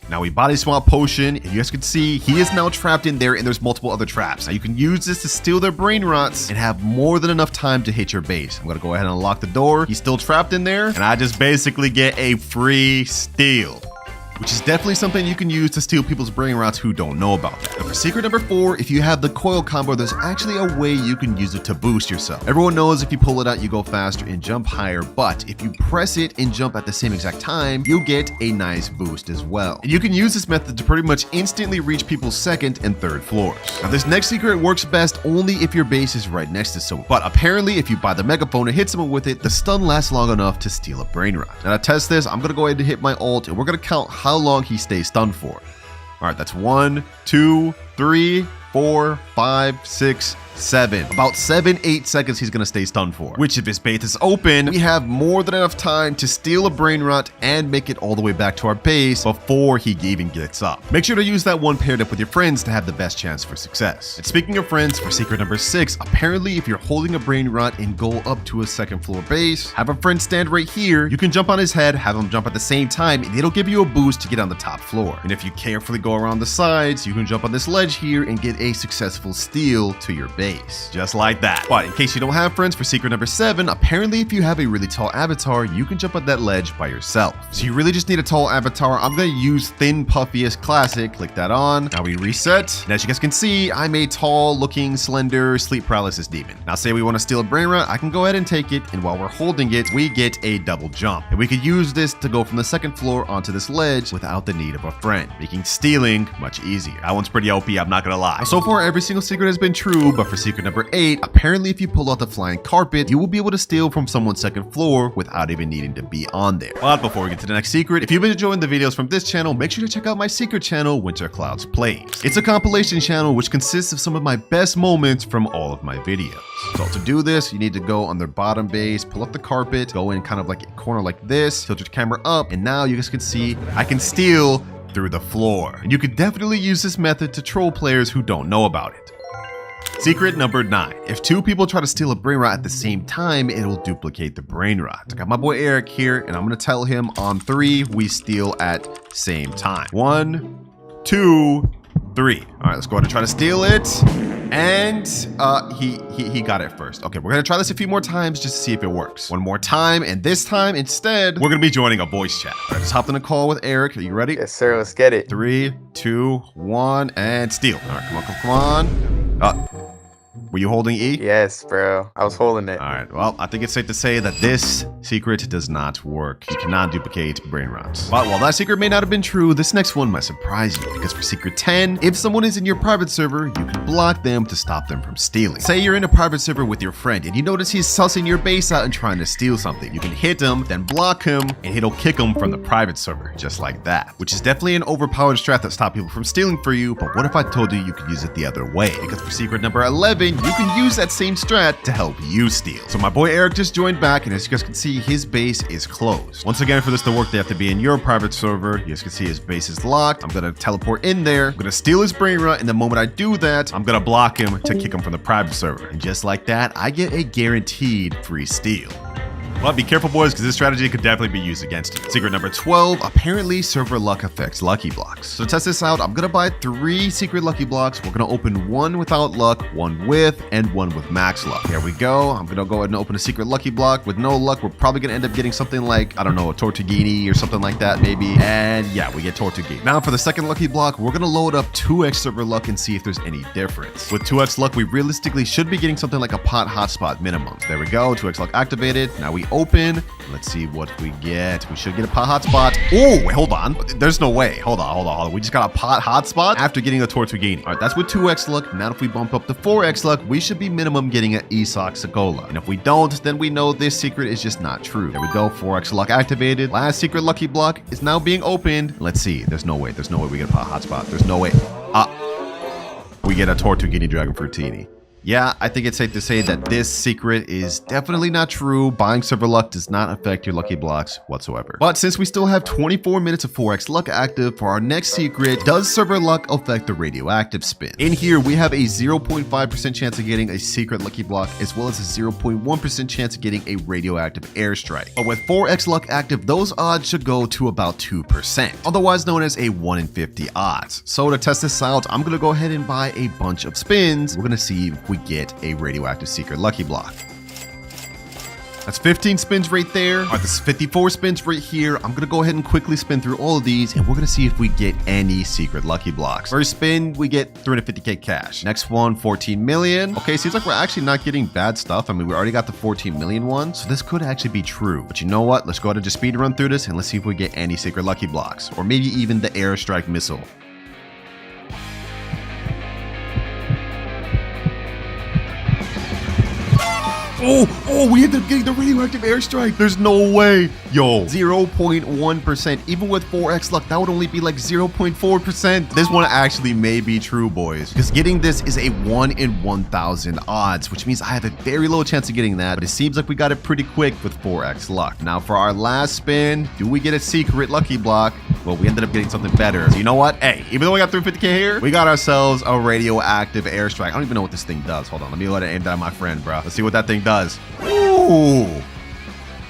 Now we body swap potion, and you guys can see he is now trapped in there, and there's multiple other traps. Now you can use this to steal their Brainrots and have more than enough time to hit your base. I'm gonna go ahead and unlock the door. He's still trapped in there, and I just basically get a free steal, which is definitely something you can use to steal people's Brainrots who don't know about that. Now for secret number 4, if you have the coil combo, there's actually a way you can use it to boost yourself. Everyone knows if you pull it out, you go faster and jump higher, but if you press it and jump at the same exact time, you get a nice boost as well. And you can use this method to pretty much instantly reach people's 2nd and 3rd floors. Now this next secret works best only if your base is right next to someone, but apparently if you buy the megaphone and hit someone with it, the stun lasts long enough to steal a Brainrot. Now to test this, I'm gonna go ahead and hit my ult, and we're gonna count how long he stays stunned for. All right, that's 1, 2, 3, 4, 5, 6, 7. About 7-8 seconds he's gonna stay stunned for. Which if his base is open, we have more than enough time to steal a Brainrot and make it all the way back to our base before he even gets up. Make sure to use that one paired up with your friends to have the best chance for success. And speaking of friends, for secret number 6, apparently if you're holding a Brainrot and go up to a second floor base, have a friend stand right here, you can jump on his head, have him jump at the same time, and it'll give you a boost to get on the top floor. And if you carefully go around the sides, you can jump on this ledge here and get a successful steal to your base. Just like that. But in case you don't have friends, for secret number 7, apparently if you have a really tall avatar, you can jump on that ledge by yourself. So you really just need a tall avatar. I'm gonna use Thin Puffiest Classic. Click that on. Now we reset. And as you guys can see, I'm a tall looking, slender, sleep paralysis demon. Now say we want to steal a Brainrot, I can go ahead and take it, and while we're holding it, we get a double jump. And we could use this to go from the second floor onto this ledge without the need of a friend, making stealing much easier. That one's pretty OP, I'm not gonna lie. So far, every single secret has been true, but for secret number 8, apparently if you pull out the flying carpet, you will be able to steal from someone's second floor without even needing to be on there. But before we get to the next secret, if you've been enjoying the videos from this channel, make sure to check out my secret channel, WinterKloudz Plays. It's a compilation channel which consists of some of my best moments from all of my videos. So to do this, you need to go on their bottom base, pull up the carpet, go in kind of like a corner like this, tilt your camera up, and now you guys can see I can steal through the floor. And you could definitely use this method to troll players who don't know about it. Secret number 9. If 2 people try to steal a Brainrot at the same time, it'll duplicate the Brainrot. I got my boy Eric here, and I'm gonna tell him on 3, we steal at same time. 1, 2, 3. All right, let's go ahead and try to steal it. And he got it first. Okay, we're gonna try this a few more times just to see if it works. One more time, and this time instead, we're gonna be joining a voice chat. All right, just hopped in a call with Eric. Are you ready? Yes, sir. Let's get it. 3, 2, 1, and steal. All right, come on. Were you holding E? Yes, bro. I was holding it. All right, well, I think it's safe to say that this secret does not work. You cannot duplicate Brainrots. But while that secret may not have been true, this next one might surprise you, because for secret 10, if someone is in your private server, you can block them to stop them from stealing. Say you're in a private server with your friend, and you notice he's sussing your base out and trying to steal something. You can hit him, then block him, and it'll kick him from the private server, just like that. Which is definitely an overpowered strat that stops people from stealing for you, but what if I told you you could use it the other way? Because for secret number 11, you can use that same strat to help you steal. So my boy Eric just joined back, and as you guys can see, his base is closed. Once again, for this to work, they have to be in your private server. You guys can see his base is locked. I'm gonna teleport in there. I'm gonna steal his Brainrot, and the moment I do that, I'm gonna block him to kick him from the private server. And just like that, I get a guaranteed free steal. But be careful, boys, because this strategy could definitely be used against you. Secret number 12, apparently server luck affects lucky blocks. So to test this out, I'm gonna buy 3 secret lucky blocks. We're gonna open 1 without luck, 1 with, and 1 with max luck. Here we go. I'm gonna go ahead and open a secret lucky block. With no luck, we're probably gonna end up getting something like, I don't know, a Tortuguini or something like that, maybe. And yeah, we get Tortuguini. Now for the second lucky block, we're gonna load up 2x server luck and see if there's any difference. With 2x luck, we realistically should be getting something like a pot hotspot minimum. There we go, 2x luck activated. Now we open. Let's see what we get. We should get a pot hotspot. Oh, wait, hold on. There's no way. Hold on. We just got a pot hotspot after getting a Tortuguini. All right, that's with 2x luck. Now if we bump up to 4x luck, we should be minimum getting an Isak Sagola. And if we don't, then we know this secret is just not true. There we go, 4x luck activated. Last secret lucky block is now being opened. Let's see. There's no way we get a pot hotspot. There's no way. We get a Tortuguini Dragon Fruitini. Yeah, I think it's safe to say that this secret is definitely not true. Buying server luck does not affect your lucky blocks whatsoever. But since we still have 24 minutes of 4x luck active for our next secret, does server luck affect the radioactive spin? In here, we have a 0.5% chance of getting a secret lucky block, as well as a 0.1% chance of getting a radioactive airstrike. But with 4x luck active, those odds should go to about 2%, otherwise known as a 1 in 50 odds. So to test this out, I'm gonna go ahead and buy a bunch of spins. We're gonna see if we get a radioactive secret lucky block. That's 15 spins right there. All right, this is 54 spins right here. I'm gonna go ahead and quickly spin through all of these, and we're gonna see if we get any secret lucky blocks. First spin, we get 350k cash. Next one, 14 million. Okay, seems like we're actually not getting bad stuff. I mean, we already got the 14 million one, so this could actually be true. But you know what? Let's go ahead and just speed run through this, and let's see if we get any secret lucky blocks, or maybe even the airstrike missile. Oh, we ended up getting the radioactive airstrike. There's no way. Yo, 0.1%. Even with 4x luck, that would only be like 0.4%. This one actually may be true, boys, because getting this is a 1 in 1,000 odds, which means I have a very low chance of getting that, but it seems like we got it pretty quick with 4x luck. Now for our last spin, do we get a secret lucky block? Well, we ended up getting something better. So you know what? Hey, even though we got 350k here, we got ourselves a radioactive airstrike. I don't even know what this thing does. Hold on, let me let it aim that at my friend, bro. Let's see what that thing does. Ooh.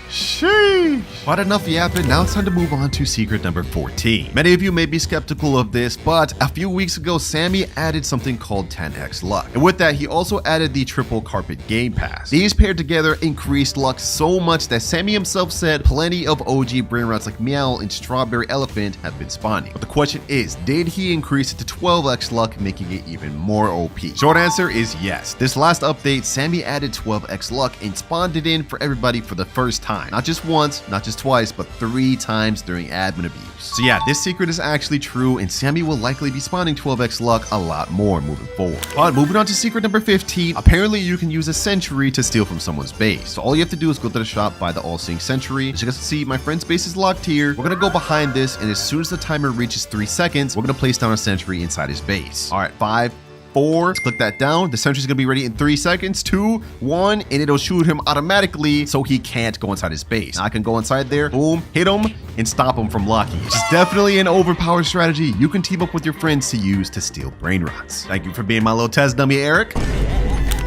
Sheesh. But enough yapping, now it's time to move on to secret number 14. Many of you may be skeptical of this, but a few weeks ago, Sammy added something called 10x luck. And with that, he also added the triple carpet game pass. These paired together increased luck so much that Sammy himself said plenty of OG Brainrots like Meow and Strawberry Elephant have been spawning. But the question is, did he increase it to 12x luck, making it even more OP? Short answer is yes. This last update, Sammy added 12x luck and spawned it in for everybody for the first time. Not just once, not just twice, but 3 times during admin abuse. So yeah, this secret is actually true, and Sammy will likely be spawning 12x luck a lot more moving forward. But moving on to secret number 15, apparently you can use a sentry to steal from someone's base. So all you have to do is go to the shop, buy the all-seeing sentry. As you guys can see, my friend's base is locked here. We're gonna go behind this, and as soon as the timer reaches 3 seconds, we're gonna place down a sentry inside his base. All right, 5, 4, let's click that down. The sentry's gonna be ready in 3 seconds, 2, 1, and it'll shoot him automatically so he can't go inside his base. Now I can go inside there, boom, hit him, and stop him from locking. Which is definitely an overpowered strategy you can team up with your friends to use to steal Brainrots. Thank you for being my little test dummy, Eric.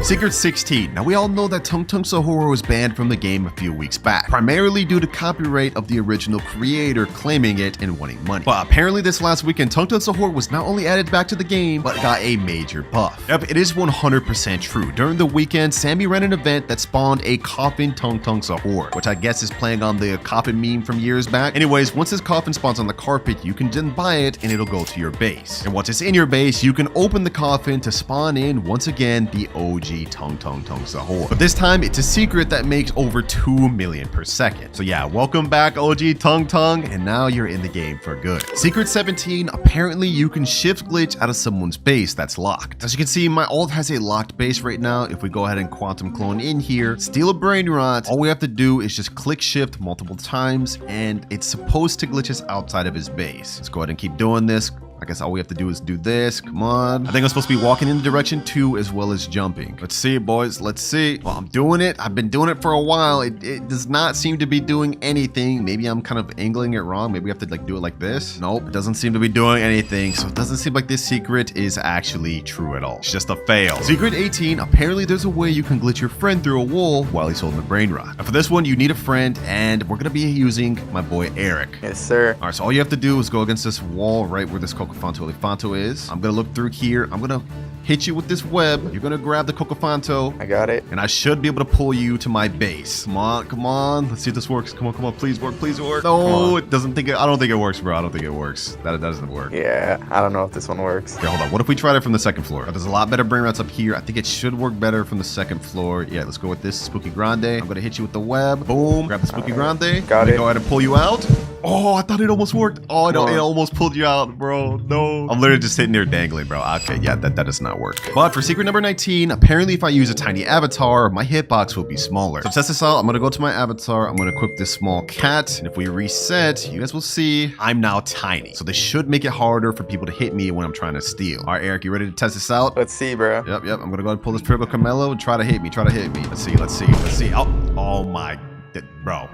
Secret 16. Now we all know that Tung Tung Sahura was banned from the game a few weeks back, primarily due to copyright of the original creator claiming it and wanting money. But apparently this last weekend, Tung Tung Sahura was not only added back to the game, but got a major buff. Yep, it is 100% true. During the weekend, Sammy ran an event that spawned a coffin Tung Tung Sahura, which I guess is playing on the coffin meme from years back. Anyways, once this coffin spawns on the carpet, you can then buy it and it'll go to your base. And once it's in your base, you can open the coffin to spawn in, once again, the OG Tung Tung Sahura. But this time, it's a secret that makes over 2 million per second. So yeah, welcome back OG Tung Tung, and now you're in the game for good. Secret 17, apparently you can shift glitch out of someone's base that's locked. As you can see, my ult has a locked base right now. If we go ahead and quantum clone in here, steal a Brainrot, all we have to do is just click shift multiple times, and it's supposed to glitch us outside of his base. Let's go ahead and keep doing this. I guess all we have to do is do this. Come on. I think I'm supposed to be walking in the direction 2 as well as jumping. Let's see, boys. Let's see. Well, I'm doing it. I've been doing it for a while. It does not seem to be doing anything. Maybe I'm kind of angling it wrong. Maybe we have to like do it like this. Nope. It doesn't seem to be doing anything. So it doesn't seem like this secret is actually true at all. It's just a fail. Secret 18. Apparently there's a way you can glitch your friend through a wall while he's holding the Brainrot. Now for this one, you need a friend, and we're going to be using my boy Eric. Yes, sir. All right. So all you have to do is go against this wall right where this Cocofanto Elefanto is. I'm gonna look through here. I'm gonna hit you with this web. You're gonna grab the Cocofanto. I got it. And I should be able to pull you to my base. Come on, come on. Let's see if this works. Come on, please work, please work. No, it doesn't think I don't think it works, bro. I don't think it works. That doesn't work. Yeah, I don't know if this one works. Okay, hold on. What if we tried it from the second floor? There's a lot better Brainrots up here. I think it should work better from the second floor. Yeah, let's go with this Spooky Grande. I'm gonna hit you with the web. Boom. Grab the Spooky Grande. Got it. Go ahead and pull you out. Oh, I thought it almost worked. Oh, no, it almost pulled you out, bro. No. I'm literally just sitting there dangling, bro. Okay, yeah, that does not work. But for secret number 19, apparently if I use a tiny avatar, my hitbox will be smaller. So to test this out, I'm gonna go to my avatar. I'm gonna equip this small cat. And if we reset, you guys will see I'm now tiny. So this should make it harder for people to hit me when I'm trying to steal. All right, Eric, you ready to test this out? Let's see, bro. Yep. I'm gonna go ahead and pull this Turbo Camelo and try to hit me. Let's see. Oh my, bro.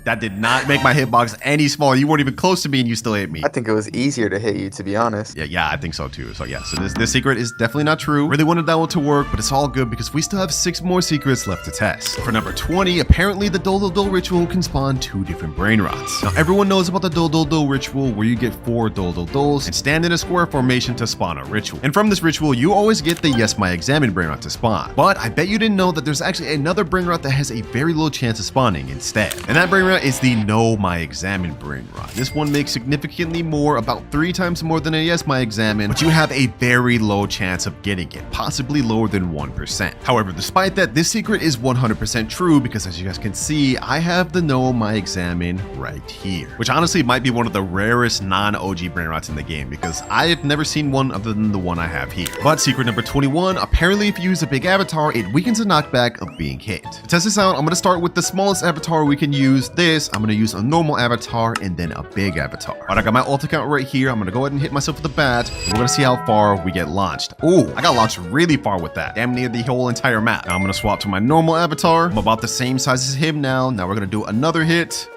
That did not make my hitbox any smaller. You weren't even close to me and you still hit me. I think it was easier to hit you, to be honest. Yeah, I think so too. So yeah, so this secret is definitely not true. Really wanted that one to work, but it's all good because we still have 6 more secrets left to test. For number 20, apparently the Dole Do ritual can spawn 2 different Brainrots. Now everyone knows about the Dole Do ritual where you get 4 Dole Dos and stand in a square formation to spawn a ritual. And from this ritual, you always get the Yes My Examine Brainrot to spawn. But I bet you didn't know that there's actually another Brainrot that has a very low chance of spawning instead. And that Brainrot Brainrot is the No My Examine Brainrot. This one makes significantly more, about 3 times more than a Yes My Examine, but you have a very low chance of getting it, possibly lower than 1%. However, despite that, this secret is 100% true because as you guys can see, I have the No My Examine right here, which honestly might be one of the rarest non-OG Brainrots in the game because I have never seen one other than the one I have here. But secret number 21, apparently if you use a big avatar, it weakens the knockback of being hit. To test this out, I'm going to start with the smallest avatar we can use. I'm going to use a normal avatar and then a big avatar. All right, I got my ult account right here. I'm going to go ahead and hit myself with the bat. We're going to see how far we get launched. Oh, I got launched really far with that. Damn near the whole entire map. Now I'm going to swap to my normal avatar. I'm about the same size as him now. Now we're going to do another hit.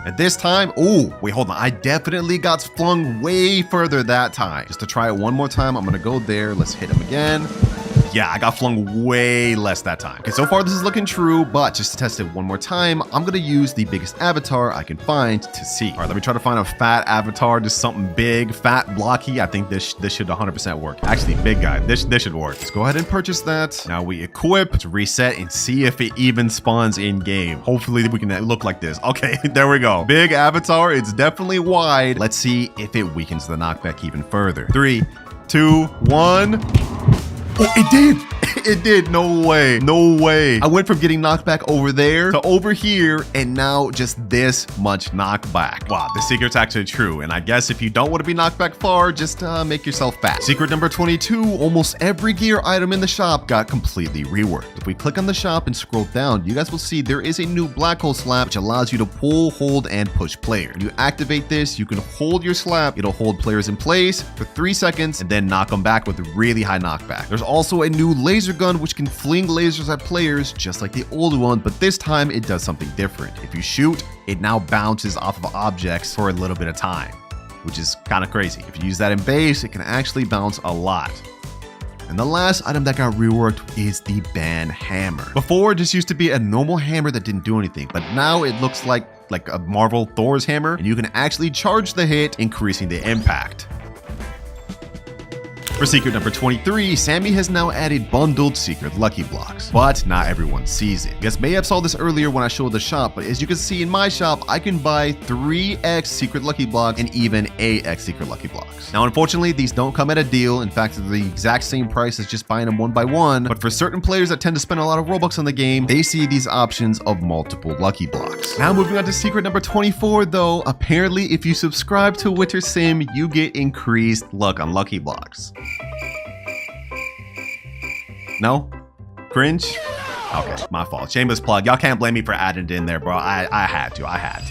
And this time, oh, wait, hold on. I definitely got flung way further that time. Just to try it one more time, I'm going to go there. Let's hit him again. Yeah, I got flung way less that time. Okay, so far this is looking true, but just to test it one more time, I'm gonna use the biggest avatar I can find to see. All right, let me try to find a fat avatar, just something big, fat, blocky. I think this should 100% work. Actually, big guy, this should work. Let's go ahead and purchase that. Now we equip to reset and see if it even spawns in game. Hopefully we can look like this. Okay, there we go. Big avatar, it's definitely wide. Let's see if it weakens the knockback even further. 3, 2, 1. Oh, it did. It did. No way. No way. I went from getting knocked back over there to over here and now just this much knockback. Wow, the secret's actually true. And I guess if you don't want to be knocked back far, just make yourself fat. Secret number 22, almost every gear item in the shop got completely reworked. If we click on the shop and scroll down, you guys will see there is a new black hole slap which allows you to pull, hold, and push players. When you activate this, you can hold your slap. It'll hold players in place for 3 seconds and then knock them back with a really high knockback. There's also a new laser gun which can fling lasers at players just like the old one, but this time it does something different. If you shoot, it now bounces off of objects for a little bit of time, which is kind of crazy. If you use that in base, it can actually bounce a lot. And the last item that got reworked is the Banhammer. Before, it just used to be a normal hammer that didn't do anything, but now it looks like a Marvel Thor's hammer, and you can actually charge the hit, increasing the impact. For secret number 23, Sammy has now added bundled secret lucky blocks, but not everyone sees it. You guys may have saw this earlier when I showed the shop, but as you can see in my shop, I can buy 3x secret lucky block and even 8x secret lucky blocks. Now, unfortunately, these don't come at a deal. In fact, they're the exact same price as just buying them one by one, but for certain players that tend to spend a lot of Robux on the game, they see these options of multiple lucky blocks. Now, moving on to secret number 24, though, apparently if you subscribe to Winter Sim, you get increased luck on lucky blocks. No? Cringe? Okay, my fault. Shameless plug. Y'all can't blame me for adding it in there, bro. I had to.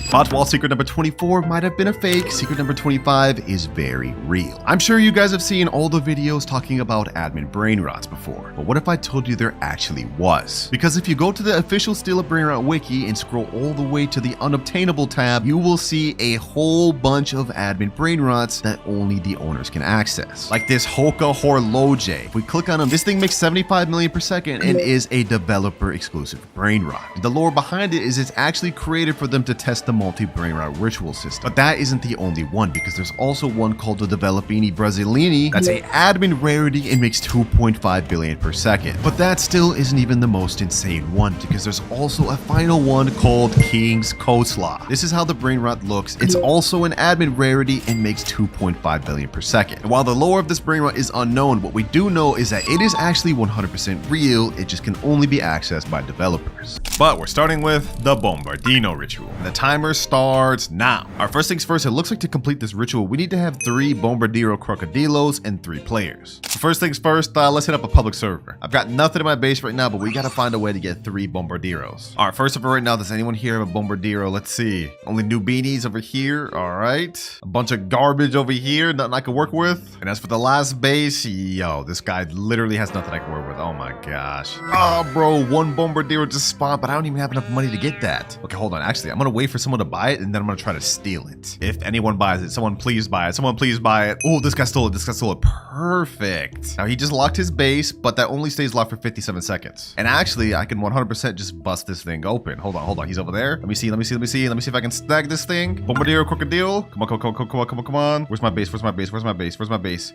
But while secret number 24 might have been a fake, secret number 25 is very real. I'm sure you guys have seen all the videos talking about admin Brainrots before, but what if I told you there actually was? Because if you go to the official Steal a Brainrot wiki and scroll all the way to the unobtainable tab, you will see a whole bunch of admin Brainrots that only the owners can access. Like this Hoka Horloge. If we click on them, this thing makes 75 million per second and is a developer exclusive Brainrot. The lore behind it is it's actually created for them to test the multi-Brainrot ritual system. But that isn't the only one, because there's also one called the Developini Brasilini that's a admin rarity and makes 2.5 billion per second. But that still isn't even the most insane one, because there's also a final one called King's Coleslaw. This is how the Brainrot looks. It's also an admin rarity and makes 2.5 billion per second. And while the lore of this Brainrot is unknown, what we do know is that it is actually 100% real. It just can only be accessed by developers. But we're starting with the Bombardino ritual. The timer starts now. Our first things first, it looks like to complete this ritual, we need to have 3 Bombardiro Crocodilos and 3 players. So first things first, let's hit up a public server. I've got nothing in my base right now, but we gotta find a way to get 3 Bombardiros. All right, first of all, right now, does anyone here have a Bombardiro? Let's see. Only new beanies over here. All right. A bunch of garbage over here, nothing I can work with. And as for the last base, yo, this guy literally has nothing I can work with. Oh my gosh. Oh, bro, 1 Bombardiro just spawned, but I don't even have enough money to get that. Okay, hold on. Actually, I'm gonna wait for someone to buy it, and then I'm gonna try to steal it. If anyone buys it, someone please buy it. Someone please buy it. Oh, this guy stole it. This guy stole it. Perfect. Now, he just locked his base, but that only stays locked for 57 seconds. And actually, I can 100% just bust this thing open. Hold on. He's over there. Let me see if I can snag this thing. Bombardiro Crocodile. Come on. Where's my base?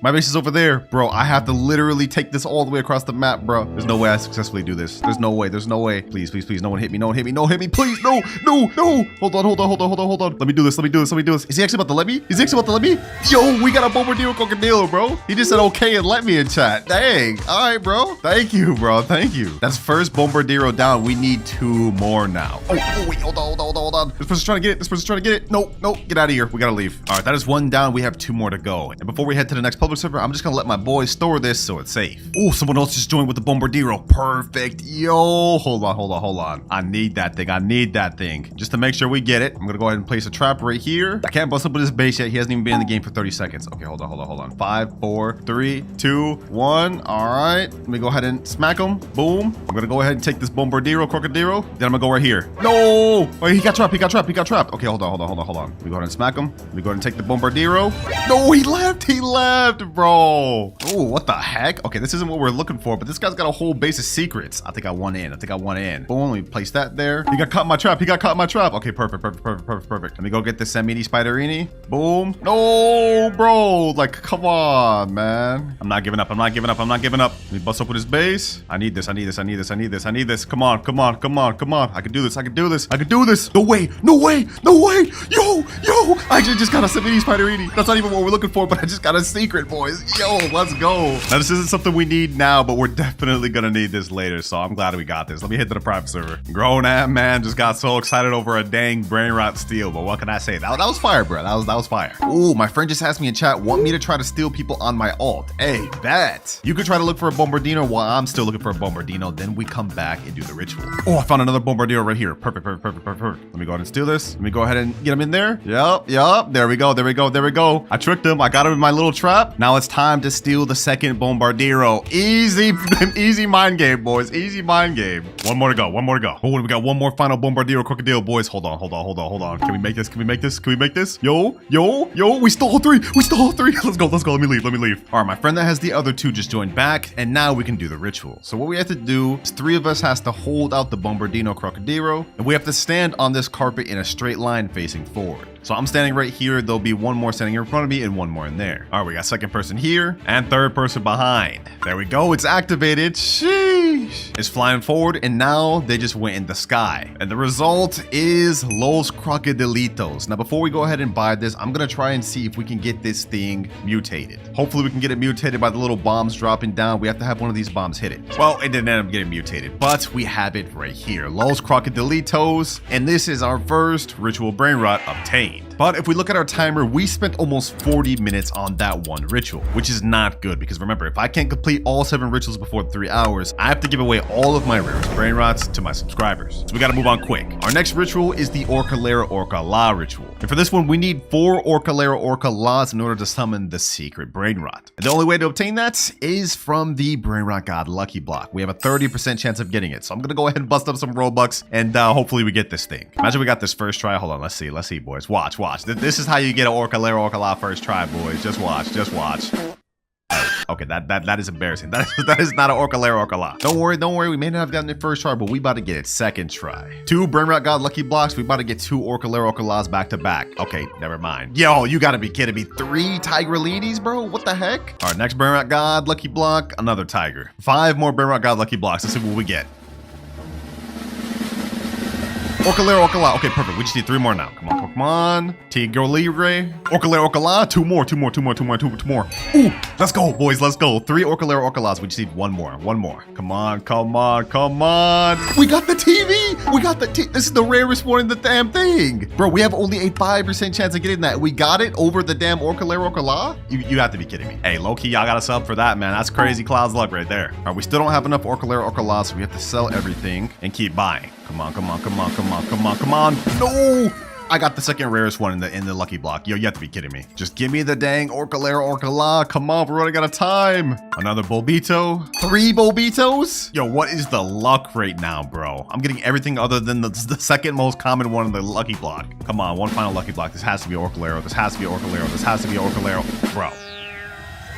My base is over there. Bro, I have to literally take this all the way across the map, bro. There's no way I successfully do this. There's There's no way. There's no way. Please, please, please. No one hit me. No one hit me. No one hit me. Please. No, no, no. Hold on, hold on, hold on, hold on, hold on. Let me do this. Let me do this. Let me do this. Is he actually about to let me? Is he actually about to let me? Yo, we got a Bombardier crocodile, bro. He just said okay and let me in chat. Dang. All right, bro. Thank you, bro. Thank you. That's first Bombardier down. We need 2 more now. Oh, wait. Hold on, hold on, hold on, hold on. This person's trying to get it. This person's trying to get it. No, no. Get out of here. We gotta leave. All right, that is 1 down. We have 2 more to go. And before we head to the next public server, I'm just gonna let my boys store this so it's safe. Oh, someone else just joined with the Bombardier. Perfect. Yo, hold on, hold on, hold on. I need that thing. I need that thing. Just to make sure we get it, I'm gonna go ahead and place a trap right here. I can't bust up with his base yet. He hasn't even been in the game for 30 seconds. Okay, hold on, hold on, hold on. 5, 4, 3, 2, 1. All right. Let me go ahead and smack him. Boom. I'm gonna go ahead and take this Bombardier crocodile. Then I'm gonna go right here. No! Wait, he got trapped. He got trapped. He got trapped. Okay, hold on, hold on, hold on, hold on. Let me go ahead and smack him. Let me go ahead and take the Bombardier. No, he left. He left, bro. Oh, what the heck? Okay, this isn't what we're looking for, but this guy's got a whole base of secrets. I think I won in. I think I won in. Boom, let me place that there. He got caught in my trap. He got caught in my trap. Okay, perfect, perfect, perfect, perfect, perfect. Let me go get this Samini Spiderini. Boom. No, bro. Like, come on, man. I'm not giving up. I'm not giving up. I'm not giving up. Let me bust up with his base. I need this. I need this. I need this. I need this. I need this. Come on, come on, come on, come on. I can do this. I can do this. I can do this. No way. No way. No way. Yo, yo. I actually just got a Samini Spiderini. That's not even what we're looking for, but I just got a secret, boys. Yo, let's go. Now, this isn't something we need now, but we're definitely gonna need this later, so I'm glad we got this. Let me hit to the private server. Grown-ass man just got so excited over a dang Brainrot steal, but what can I say? That was fire, bro. That was fire. Ooh, my friend just asked me in chat, want me to try to steal people on my alt? Hey, bet. You could try to look for a Bombardino while I'm still looking for a Bombardino, then we come back and do the ritual. Oh, I found another Bombardier right here. Perfect, perfect, perfect, perfect, perfect. Let me go ahead and steal this. Let me go ahead and get him in there. Yup, yup. There we go, there we go, there we go. I tricked him. I got him in my little trap. Now it's time to steal the second Bombardiero. Easy, easy mind game, boys. Easy mind game. One more to go. One more to go. Oh, we got one more final Bombardier crocodile, boys. Hold on, hold on, hold on, hold on. Can we make this? Can we make this? Can we make this? Yo, yo, yo. We stole 3. We stole 3. Let's go. Let's go. Let me leave. Let me leave. All right, my friend that has the other 2 just joined back, and now we can do the ritual. So what we have to do is 3 of us has to hold out the Bombardino crocodile, and we have to stand on this carpet in a straight line facing forward. So I'm standing right here. There'll be 1 more standing in front of me and 1 more in there. All right, we got second person here and third person behind. There we go. It's activated. Sheesh. It's flying forward, and now they just went in the sky. And the result is Los Crocodilitos. Now, before we go ahead and buy this, I'm going to try and see if we can get this thing mutated. Hopefully, we can get it mutated by the little bombs dropping down. We have to have one of these bombs hit it. Well, it didn't end up getting mutated, but we have it right here. Los Crocodilitos. And this is our first ritual Brainrot obtained. But if we look at our timer, we spent almost 40 minutes on that one ritual, which is not good because remember, if I can't complete all 7 rituals before 3 hours, I have to give away all of my rarest Brainrots to my subscribers. So we gotta move on quick. Our next ritual is the Orcalera Orcala ritual. And for this one, we need 4 Orcalera Orcalas in order to summon the secret Brainrot. And the only way to obtain that is from the Brainrot God Lucky Block. We have a 30% chance of getting it. So I'm gonna go ahead and bust up some Robux and hopefully we get this thing. Imagine we got this first try. Hold on, let's see, boys. Watch. This is how you get an Orcalera Orcala first try, boys. Just watch. Okay, that is embarrassing. That is not an Orcalera Orcala. Don't worry. We may not have gotten it first try, but we about to get it second try. 2 Brainrot God Lucky Blocks. We about to get 2 Orcalera Orcalas back to back. Okay, never mind. Yo, you gotta be kidding me. 3 Tigrelides, bro? What the heck? All right, next Brainrot God Lucky Block, another Tiger. 5 more Brainrot God Lucky Blocks. Let's see what we get. Orcalera Orcala. Okay, perfect. We just need 3 more now. Come on. Tigro Libre. Orcalera Orcala. 2 more. Ooh, let's go, boys. Let's go. 3 Orcalera Orcalas. We just need 1 more. Come on. We got the TV. We got the This is the rarest one in the damn thing. Bro, we have only a 5% chance of getting that. We got it over the damn Orcalera Orcala? You have to be kidding me. Hey, low-key, y'all got a sub for that, man. That's crazy Cloud's luck right there. All right, we still don't have enough Orcalera Orcalas, so we have to sell everything and keep buying. Come on. No! I got the second rarest one in the lucky block. Yo, you have to be kidding me. Just give me the dang Orcalera Orcala. Come on, we're running out of time. Another Bulbito. 3 Bulbitos? Yo, what is the luck right now, bro? I'm getting everything other than the second most common one in the lucky block. Come on, one final lucky block. This has to be Orcalero. This has to be Orcalero. Bro.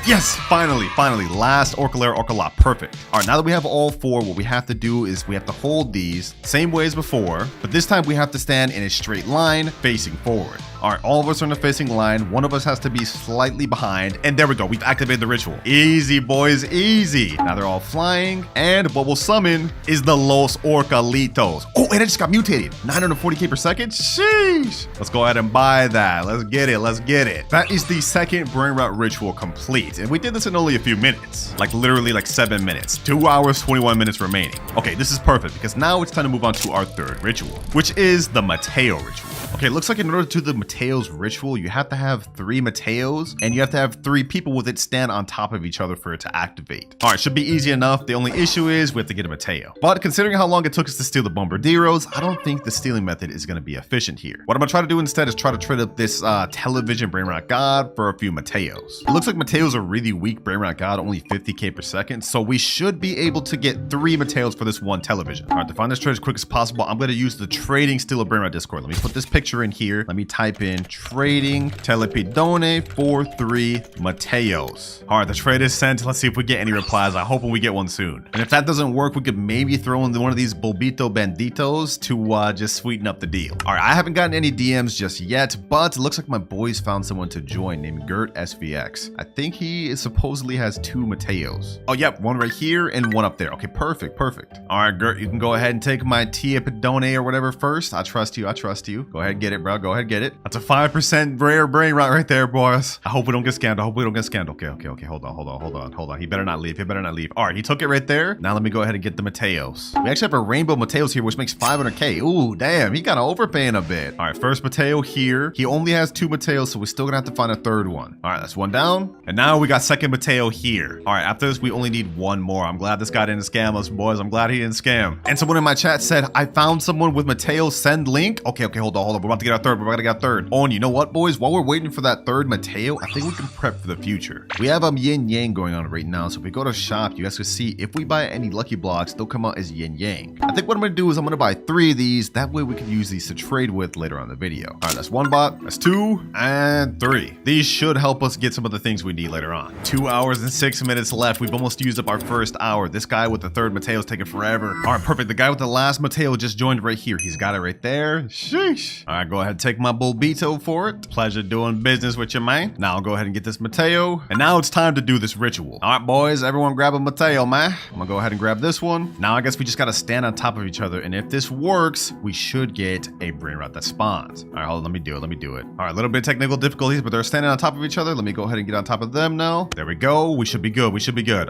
Yes, finally, last Orcalera Orcala, perfect. All right, now that we have all 4, what we have to do is we have to hold these same way as before, but this time we have to stand in a straight line facing forward. All right, all of us are in a facing line. One of us has to be slightly behind. And there we go. We've activated the ritual. Easy, boys, easy. Now they're all flying. And what we'll summon is the Los Orcalitos. Oh, and it just got mutated. 940k per second? Sheesh. Let's go ahead and buy that. Let's get it. Let's get it. That is the second Brainrot ritual complete. And we did this in only a few minutes. Like literally like 7 minutes. 2 hours, 21 minutes remaining. Okay, this is perfect because now it's time to move on to our third ritual, which is the Matteo ritual. Okay, it looks like in order to do the Matteo's ritual, you have to have 3 Matteos and you have to have 3 people with it stand on top of each other for it to activate. All right, should be easy enough. The only issue is we have to get a Matteo. But considering how long it took us to steal the Bombardieros, I don't think the stealing method is going to be efficient here. What I'm going to try to do instead is try to trade up this television Brainrot God for a few Matteos. It looks like Matteo's a really weak Brainrot God, only 50k per second, so we should be able to get 3 Matteos for this one television. All right, to find this trade as quick as possible, I'm going to use the trading steal of Brainrot Discord. Let me put this picture in here. Let me type in trading telepidone for 3 Matteos. All right, the trade is sent. Let's see if we get any replies. I hope we get one soon. And if that doesn't work, we could maybe throw in one of these Bulbito Banditos to just sweeten up the deal. All right, I haven't gotten any DMs just yet, but it looks like my boys found someone to join named Gert SVX. I think he supposedly has 2 Matteos. Oh, yep, one right here and one up there. Okay, perfect, perfect. All right, Gert, you can go ahead and take my Tia Pedone or whatever first. I trust you. I trust you. Go ahead and get it, bro. Go ahead and get it. That's a 5% rare brain rot right there, boys. I hope we don't get scammed. I hope we don't get scammed. Okay. Hold on. He better not leave. All right, he took it right there. Now let me go ahead and get the Matteos. We actually have a rainbow Matteos here, which makes 500k. Ooh, damn. He kind of overpaying a bit. All right, first Matteo here. He only has 2 Matteos, so we're still gonna have to find a third one. All right, that's one down. And now we got second Matteo here. All right, after this, we only need one more. I'm glad this guy didn't scam us, boys. I'm glad he didn't scam. And someone in my chat said, I found someone with Matteo, send link. Okay, hold on. We're about to get our third. We're about to get our third. Oh, and you know what, boys? While we're waiting for that third Matteo, I think we can prep for the future. We have yin yang going on right now. So if we go to shop, you guys can see if we buy any lucky blocks, they'll come out as yin yang. I think what I'm gonna do is I'm gonna buy 3 of these. That way we can use these to trade with later on in the video. All right, that's 1 bot, that's 2, and 3. These should help us get some of the things we need later on. 2 hours and 6 minutes left. We've almost used up our first hour. This guy with the third Matteo's taking forever. All right, perfect. The guy with the last Matteo just joined right here. He's got it right there. Sheesh. All right, go ahead and take my Bulbito for it. Pleasure doing business with you, man. Now I'll go ahead and get this Matteo. And now it's time to do this ritual. All right, boys, everyone grab a Matteo, man. I'm gonna go ahead and grab this one. Now I guess we just gotta stand on top of each other. And if this works, we should get a Brainrot that spawns. All right, hold on, let me do it. All right, a little bit of technical difficulties, but they're standing on top of each other. Let me go ahead and get on top of them now. There we go. We should be good.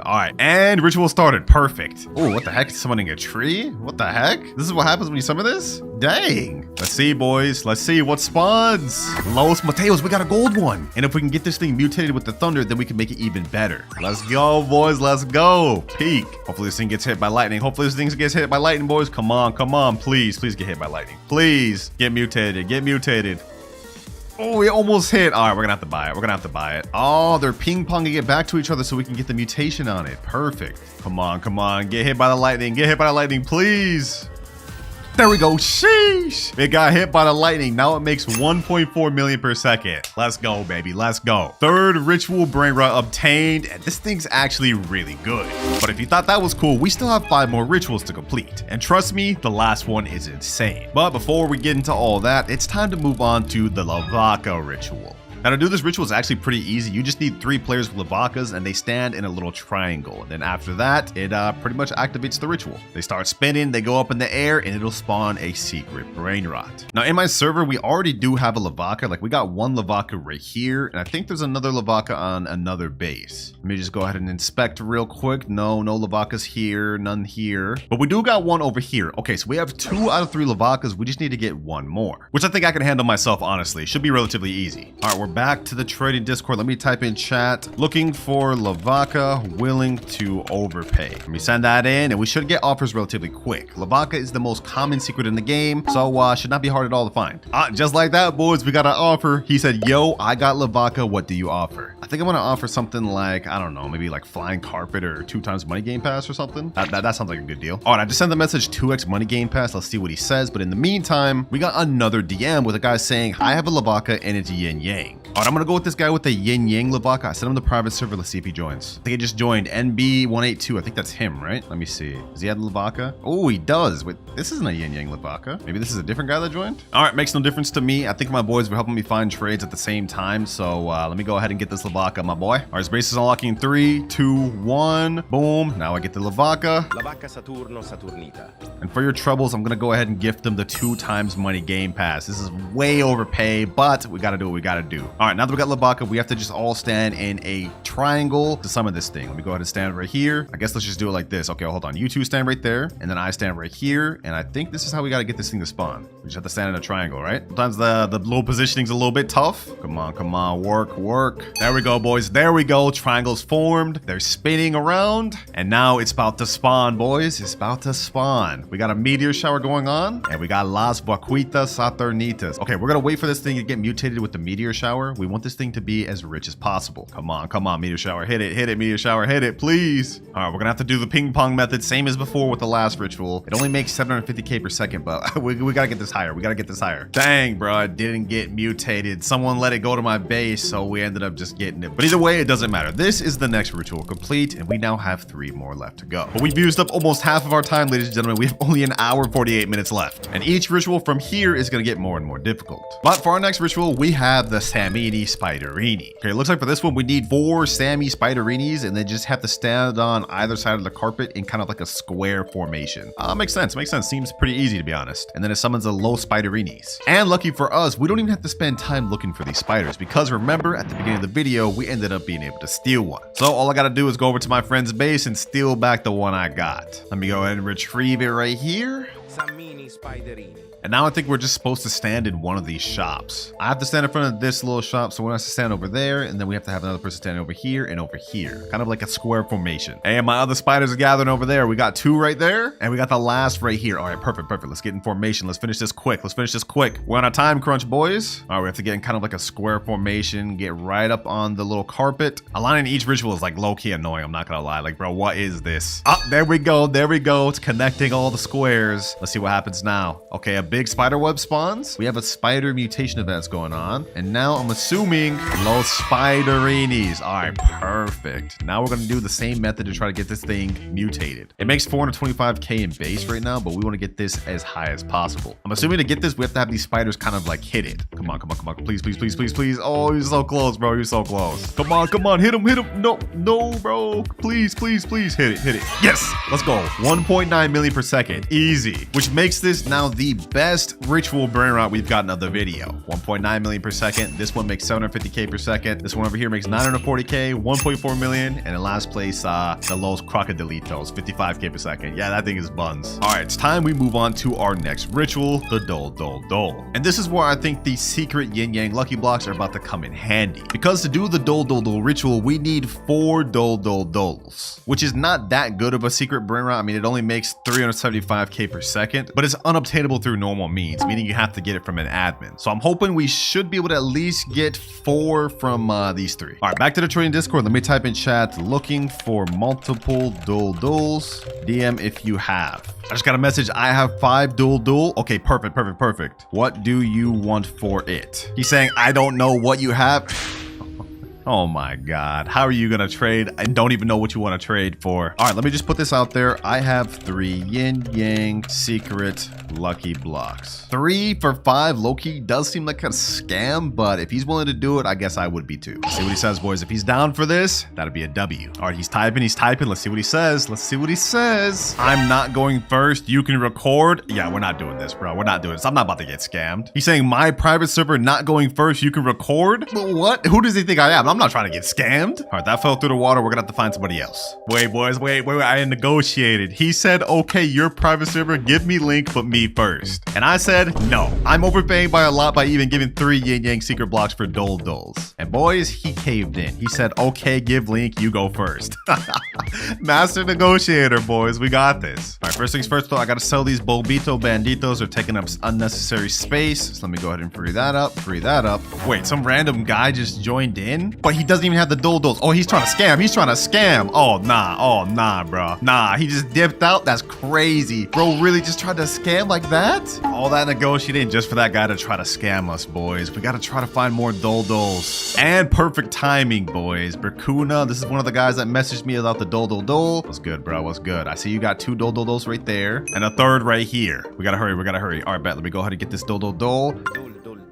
All right, and ritual started. Perfect. Oh, what the heck? Summoning a tree? What the heck? This is what happens when you summon this? Dang. Let's see, boys. Let's see what spawns. Los Matteos, we got a gold one. And if we can get this thing mutated with the thunder, then we can make it even better. Let's go, boys. Let's go. Peak. Hopefully this thing gets hit by lightning. Boys. Come on. Please get hit by lightning. Please get mutated. Oh, we almost hit. All right, we're gonna have to buy it. Oh, they're ping-ponging it back to each other so we can get the mutation on it. Perfect. Come on. Get hit by the lightning, please. There we go. Sheesh. It got hit by the lightning. Now it makes 1.4 million per second. Let's go, baby. Let's go. Third ritual Brainrot obtained. And this thing's actually really good. But if you thought that was cool, we still have 5 more rituals to complete. And trust me, the last one is insane. But before we get into all that, it's time to move on to the Lvaka ritual. Now to do this ritual is actually pretty easy. You just need 3 players with Lvakas and they stand in a little triangle. And then after that, it pretty much activates the ritual. They start spinning, they go up in the air, and it'll spawn a secret Brainrot. Now in my server, we already do have a Lvaka. Like we got 1 Lvaka right here, and I think there's another Lvaka on another base. Let me just go ahead and inspect real quick. No Lvakas here, none here. But we do got 1 over here. Okay, so we have 2 out of 3 Lvakas. We just need to get 1 more, which I think I can handle myself, honestly. It should be relatively easy. All right, we're back to the trading Discord. Let me type in chat. Looking for Lvaka willing to overpay. Let me send that in and we should get offers relatively quick. Lvaka is the most common secret in the game, so should not be hard at all to find. Just like that, boys, we got an offer. He said, yo, I got Lvaka. What do you offer? I think I'm gonna offer something like, I don't know, maybe like flying carpet or 2 times money game pass or something. That sounds like a good deal. All right, I just sent the message 2x money game pass. Let's see what he says. But in the meantime, we got another DM with a guy saying, I have a Lvaka and it's yin yang. All right, I'm gonna go with this guy with the yin yang Lvaka. I sent him the private server. Let's see if he joins. I think he just joined. NB182. I think that's him, right? Let me see. Does he have Lvaka? Oh, he does. Wait, this isn't a yin yang Lvaka. Maybe this is a different guy that joined. All right, makes no difference to me. I think my boys were helping me find trades at the same time. So let me go ahead and get this Lvaka, my boy. All right, his base is unlocking 3, 2, 1. Boom. Now I get the Lvaka. Lvaka Saturno Saturnita. And for your troubles, I'm gonna go ahead and gift them the 2 times money game pass. This is way overpay, but we gotta do what we gotta do. All right, now that we got Lvaka, we have to just all stand in a triangle to summon this thing. Let me go ahead and stand right here. I guess let's just do it like this. Okay, hold on. You two stand right there, and then I stand right here. And I think this is how we gotta get this thing to spawn. We just have to stand in a triangle, right? Sometimes the low positioning's a little bit tough. Come on, work. There we go, boys. There we go. Triangles formed. They're spinning around, and now it's about to spawn, boys. It's about to spawn. We got a meteor shower going on, and we got Las Vaquitas Saturnitas. Okay, we're gonna wait for this thing to get mutated with the meteor shower. We want this thing to be as rich as possible. Come on, meteor shower. Hit it, meteor shower. Hit it, please. All right, we're gonna have to do the ping pong method, same as before with the last ritual. It only makes 750k per second, but we gotta get this higher. We gotta get this higher. Dang, bro, it didn't get mutated. Someone let it go to my base, so we ended up just getting it. But either way, it doesn't matter. This is the next ritual complete, and we now have 3 more left to go. But we've used up almost half of our time, ladies and gentlemen. We have only an hour and 48 minutes left. And each ritual from here is gonna get more and more difficult. But for our next ritual, we have the Samini Spiderini. Okay, it looks like for this one, we need 4 Sammy Spiderinis, and they just have to stand on either side of the carpet in kind of like a square formation. Makes sense. Seems pretty easy, to be honest. And then it summons a low Spiderinis. And lucky for us, we don't even have to spend time looking for these spiders, because remember, at the beginning of the video, we ended up being able to steal one. So all I gotta do is go over to my friend's base and steal back the one I got. Let me go ahead and retrieve it right here. Samini Spiderini. And now I think we're just supposed to stand in one of these shops. I have to stand in front of this little shop, so one has to stand over there, and then we have to have another person standing over here and over here. Kind of like a square formation. And my other spiders are gathering over there. We got 2 right there, and we got the last right here. All right, perfect. Let's get in formation. Let's finish this quick. We're on a time crunch, boys. All right, we have to get in kind of like a square formation, get right up on the little carpet. Aligning each ritual is like low-key annoying, I'm not gonna lie. Like, bro, what is this? Oh, there we go. It's connecting all the squares. Let's see what happens now. Okay, a big spider web spawns. We have a spider mutation events going on. And now I'm assuming low Spiderinis. All right, perfect. Now we're going to do the same method to try to get this thing mutated. It makes 425k in base right now, but we want to get this as high as possible. I'm assuming to get this, we have to have these spiders kind of like hit it. Come on. Please. Oh, you're so close, bro. You're so close. Come on. Hit him. No, bro. Please. Hit it. Yes. Let's go. 1.9 million per second. Easy. Which makes this now the best ritual Brainrot we've gotten of the video. 1.9 million per second. This one makes 750k per second. This one over here makes 940k, 1.4 million. And in last place, the Los Crocodilitos, 55k per second. Yeah, that thing is buns. All right, it's time we move on to our next ritual, the Dole Do. And this is where I think the secret yin yang lucky blocks are about to come in handy. Because to do the Dole Do ritual, we need 4 Dole Doles, which is not that good of a secret Brainrot. I mean, it only makes 375k per second, but it's unobtainable through normal means, meaning you have to get it from an admin. So I'm hoping we should be able to at least get 4 from these 3. All right, back to the trading Discord. Let me type in chat, looking for multiple Doles. DM if you have. I just got a message. I have 5 Dole. Okay, perfect. What do you want for it? He's saying, I don't know what you have. Oh my God. How are you going to trade? I don't even know what you want to trade for. All right, let me just put this out there. I have 3 yin yang secret lucky blocks. 3 for 5 low-key does seem like a scam, but if he's willing to do it, I guess I would be too. Let's see what he says, boys. If he's down for this, that'd be a W. All right, he's typing. Let's see what he says. I'm not going first. You can record. Yeah, we're not doing this, bro. We're not doing this. I'm not about to get scammed. He's saying my private server not going first. You can record. But what? Who does he think I am? I'm not trying to get scammed. All right, that fell through the water. We're gonna have to find somebody else. Wait, boys, wait. I negotiated. He said, okay, your private server, give me link, but me first. And I said, no. I'm overpaying by a lot by even giving 3 yin yang secret blocks for Doles. And boys, he caved in. He said, okay, give link, you go first. Master negotiator, boys. We got this. All right, first things first, though, I gotta sell these Bobito Banditos. They're taking up unnecessary space. So let me go ahead and free that up. Wait, some random guy just joined in? But he doesn't even have the Dole Dos. Oh, he's trying to scam. He's trying to scam. Oh, nah. Oh, nah, bro. Nah, he just dipped out. That's crazy. Bro really just tried to scam like that? All that negotiating just for that guy to try to scam us, boys. We got to try to find more Dole Dos. And perfect timing, boys. Berkuna, this is one of the guys that messaged me about the Dole Do. What's good, bro? What's good? I see you got 2 Dole Dos right there. And a third right here. We got to hurry. We got to hurry. All right, bet. Let me go ahead and get this Dole Do. Dole,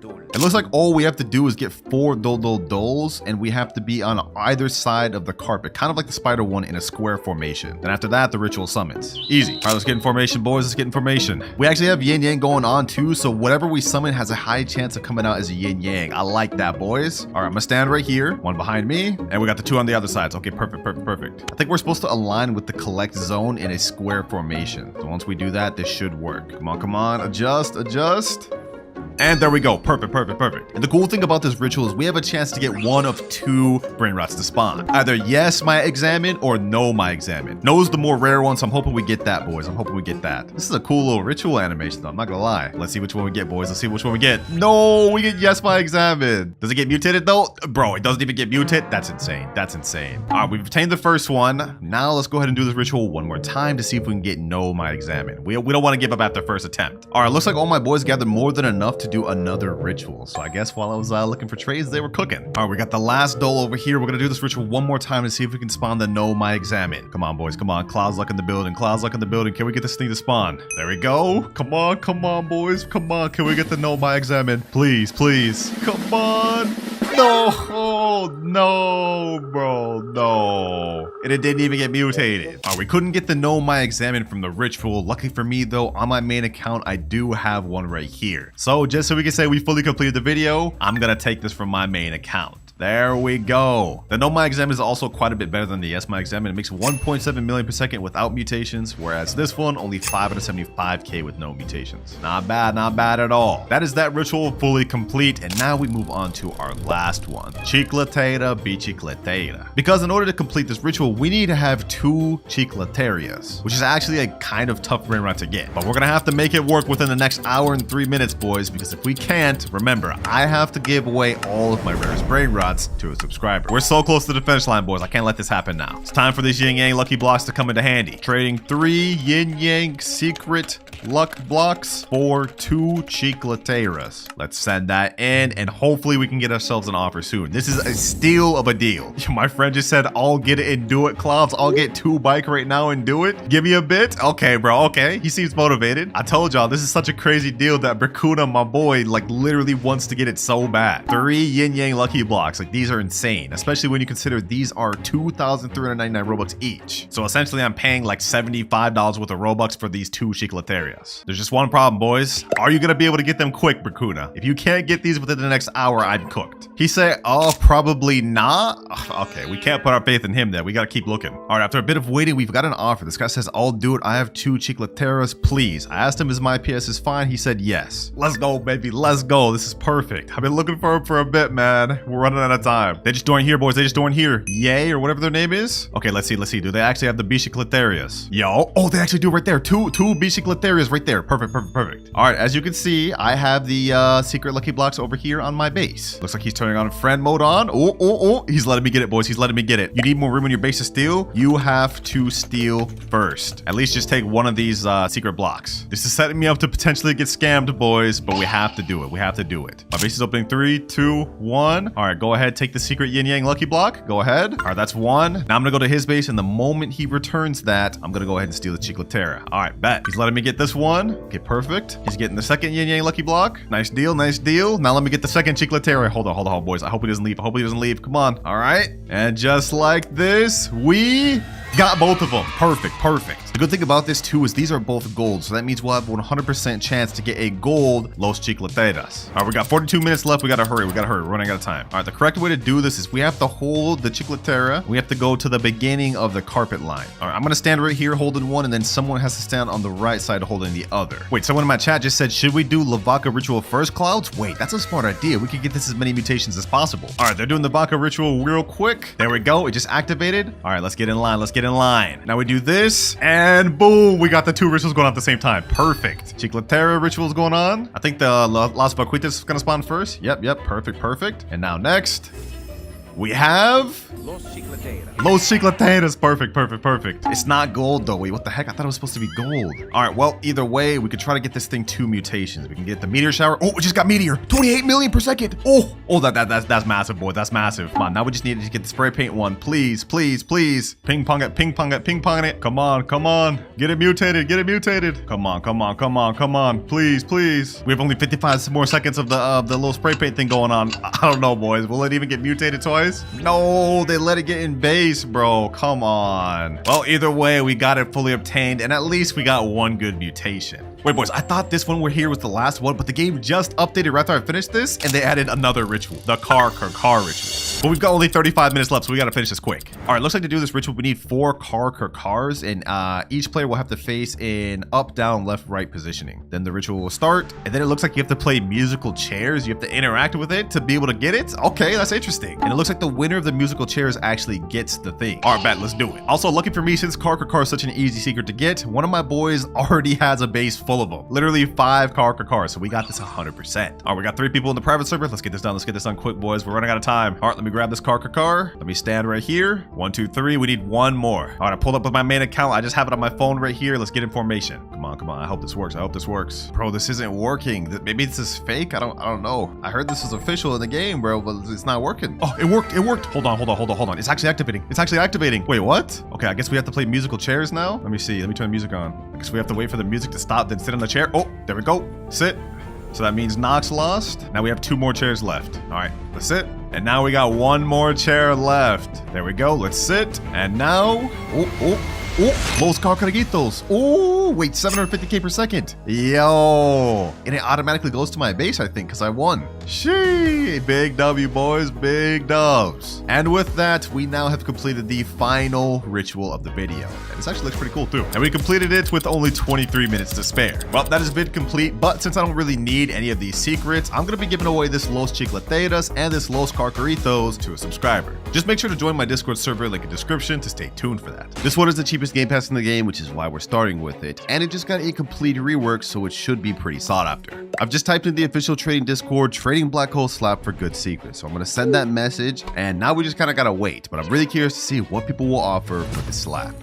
dole. It looks like all we have to do is get 4 Dole Doles, and we have to be on either side of the carpet, kind of like the spider one in a square formation. Then after that, the ritual summons. Easy. All right, let's get in formation, boys. Let's get in formation. We actually have yin yang going on too, so whatever we summon has a high chance of coming out as a yin yang. I like that, boys. All right, I'm gonna stand right here, one behind me, and we got the 2 on the other sides. Okay, perfect. I think we're supposed to align with the collect zone in a square formation. So once we do that, this should work. Come on, adjust. And there we go. Perfect. And the cool thing about this ritual is we have a chance to get one of 2 Brainrots to spawn. Either yes, my examine, or no, my examine. No is the more rare one, so I'm hoping we get that, boys. I'm hoping we get that. This is a cool little ritual animation, though. I'm not gonna lie. Let's see which one we get, boys. Let's see which one we get. No, we get yes, my examine. Does it get mutated, though? Bro, it doesn't even get mutated? That's insane. All right, we've obtained the first one. Now let's go ahead and do this ritual one more time to see if we can get no, my examine. We don't want to give up after first attempt. All right, looks like all my boys gathered more than enough to do another ritual. So I guess while I was looking for trades, they were cooking. All right, we got the last Dole over here. We're gonna do this ritual one more time to see if we can spawn the no, my examine. Come on, boys. Come on. Cloud's luck in the building. Can we get this thing to spawn? There we go. Come on, boys. Come on. Can we get the no, my examine? Please. Come on. No, bro, no. And it didn't even get mutated. All right, we couldn't get the no, my examine from the ritual. Lucky for me, though, on my main account, I do have one right here. So just so we can say we fully completed the video, I'm gonna take this from my main account. There we go. The no, my examine is also quite a bit better than the yes, my examine. It makes 1.7 million per second without mutations, whereas this one only 575k with no mutations. Not bad at all. That is that ritual fully complete, and now we move on to our last one. Chicla bicicleta. Because in order to complete this ritual, we need to have 2 Chiclaterias, which is actually a kind of tough Brainrot to get. But we're gonna have to make it work within the next hour and 3 minutes, boys, because if we can't, remember, I have to give away all of my rarest Brainrots to a subscriber. We're so close to the finish line, boys. I can't let this happen now. It's time for these yin yang lucky blocks to come into handy. Trading 3 yin yang secret luck blocks for 2 Chiclateras. Let's send that in, and hopefully we can get ourselves an offer soon. This is a steal of a deal. My friend just said, I'll get it and do it, Clouds. I'll get 2 bike right now and do it. Give me a bit. Okay, bro. Okay. He seems motivated. I told y'all, this is such a crazy deal that Berkuna, my boy, like literally wants to get it so bad. 3 yin yang lucky blocks. Like, these are insane, especially when you consider these are 2,399 Robux each. So essentially, I'm paying like $75 worth of Robux for these 2 Chiclaterias. There's just one problem, boys. Are you gonna be able to get them quick, Berkuna? If you can't get these within the next hour, I'm cooked. He said, oh, probably not. Okay, we can't put our faith in him then. We gotta keep looking. All right, after a bit of waiting, we've got an offer. This guy says, I'll do it. I have 2 Chiclateras, please. I asked him, is my PS is fine? He said, yes. Let's go, baby. Let's go. This is perfect. I've been looking for him for a bit, man. We're running out of time. They just joined here, boys. They just joined here. Yay, or whatever their name is. Okay, let's see. Do they actually have the Bicicleterias? Yo. Oh, they actually do right there. Two Bicicleterias right there. Perfect. All right, as you can see, I have the secret lucky blocks over here on my base. Looks like he's turning on friend mode on. Oh. He's letting me get it, boys. He's letting me get it. You need more room in your base to steal? You have to steal first. At least just take one of these secret blocks. This is setting me up to potentially get scammed, boys, but we have to do it. My base is opening. 3, 2, 1. All right, go ahead. Take the secret yin yang lucky block. Go ahead. All right, that's 1. Now I'm gonna go to his base, and the moment he returns that, I'm gonna go ahead and steal the Chiclatera. All right, bet. He's letting me get this one. Okay, perfect. He's getting the second yin yang lucky block. Nice deal. Now let me get the second Chiclatera. Hold on, boys. I hope he doesn't leave. Come on. All right. And just like this, we got both of them. Perfect. The good thing about this too is these are both gold, so that means we'll have 100% chance to get a gold Los Chiclateras. All right, we got 42 minutes left. We gotta hurry. We're running out of time. All right, the correct way to do this is we have to hold the Chiclatera. We have to go to the beginning of the carpet line. All right, I'm gonna stand right here holding one, and then someone has to stand on the right side holding the other. Wait, someone in my chat just said, should we do Lvaka ritual first, Clouds? Wait, that's a smart idea. We could get this as many mutations as possible. All right, they're doing the Lvaka ritual real quick. There we go. It just activated. All right, let's get in line. Now we do this, and boom, we got the 2 rituals going on at the same time. Perfect. Chiclatera rituals going on. I think the Las Vaquitas is gonna spawn first. Yep. Perfect. And now next. We have Los Chicletera. Los Chicleteras. Perfect, perfect, perfect. It's not gold though. Wait, what the heck? I thought it was supposed to be gold. All right, well, either way, we could try to get this thing 2 mutations. We can get the meteor shower. Oh, we just got meteor. 28 million per second. Oh, that's massive, boy. That's massive. Come on, now we just need to get the spray paint one. Please, please, please. Ping pong it, ping pong it, ping pong it. Come on, come on. Get it mutated, get it mutated. Come on, come on, come on, come on. Please, please. We have only 55 more seconds of the little spray paint thing going on. I don't know, boys. Will it even get mutated twice? No, they let it get in base, bro. Come on. Well, either way, we got it fully obtained, and at least we got 1 good mutation. Wait, boys, I thought this one here was the last one, but the game just updated right after I finished this, and they added another ritual, the car ritual. But we've got only 35 minutes left, so we gotta finish this quick. All right, looks like to do this ritual, we need 4 cars, and each player will have to face in up, down, left, right positioning. Then the ritual will start, and then it looks like you have to play musical chairs. You have to interact with it to be able to get it. Okay, that's interesting. And it looks like the winner of the musical chairs actually gets the thing. All right, bet, let's do it. Also, lucky for me, since car is such an easy secret to get, one of my boys already has a base full of them. Literally 5 cars, so we got this 100%. All right, we got 3 people in the private server. Let's get this done. Let's get this done quick, boys. We're running out of time. All right, let me grab this car. Let me stand right here. 1, 2, 3. We need 1 more. All right, I pulled up with my main account. I just have it on my phone right here. Let's get in formation. Come on, come on. I hope this works. I hope this works. Bro, this isn't working. Maybe this is fake. I don't know. I heard this was official in the game, bro, but it's not working. Oh, it worked. It worked. Hold on. It's actually activating. It's actually activating. Wait, what? Okay, I guess we have to play musical chairs now. Let me see. Let me turn the music on. I guess we have to wait for the music to stop, then sit on the chair. Oh, there we go. Sit. So that means Nox lost. Now we have 2 more chairs left. All right, let's sit. And now we got 1 more chair left. There we go. Let's sit. And now, Los Carcaraguitos. Oh, wait, 750k per second. Yo. And it automatically goes to my base, I think, because I won. Shee. Big W, boys. Big dubs. And with that, we now have completed the final ritual of the video. And this actually looks pretty cool, too. And we completed it with only 23 minutes to spare. Well, that is vid complete. But since I don't really need any of these secrets, I'm going to be giving away this Los Chicleteras and this Los Carcaritos to a subscriber. Just make sure to join my Discord server, link in description, to stay tuned for that. This one is the cheapest game pass in the game, which is why we're starting with it, and it just got a complete rework, so it should be pretty sought after. I've just typed in the official trading Discord, trading black hole slap for good secrets, so I'm going to send that message, and now we just kind of gotta wait, but I'm really curious to see what people will offer for the slap.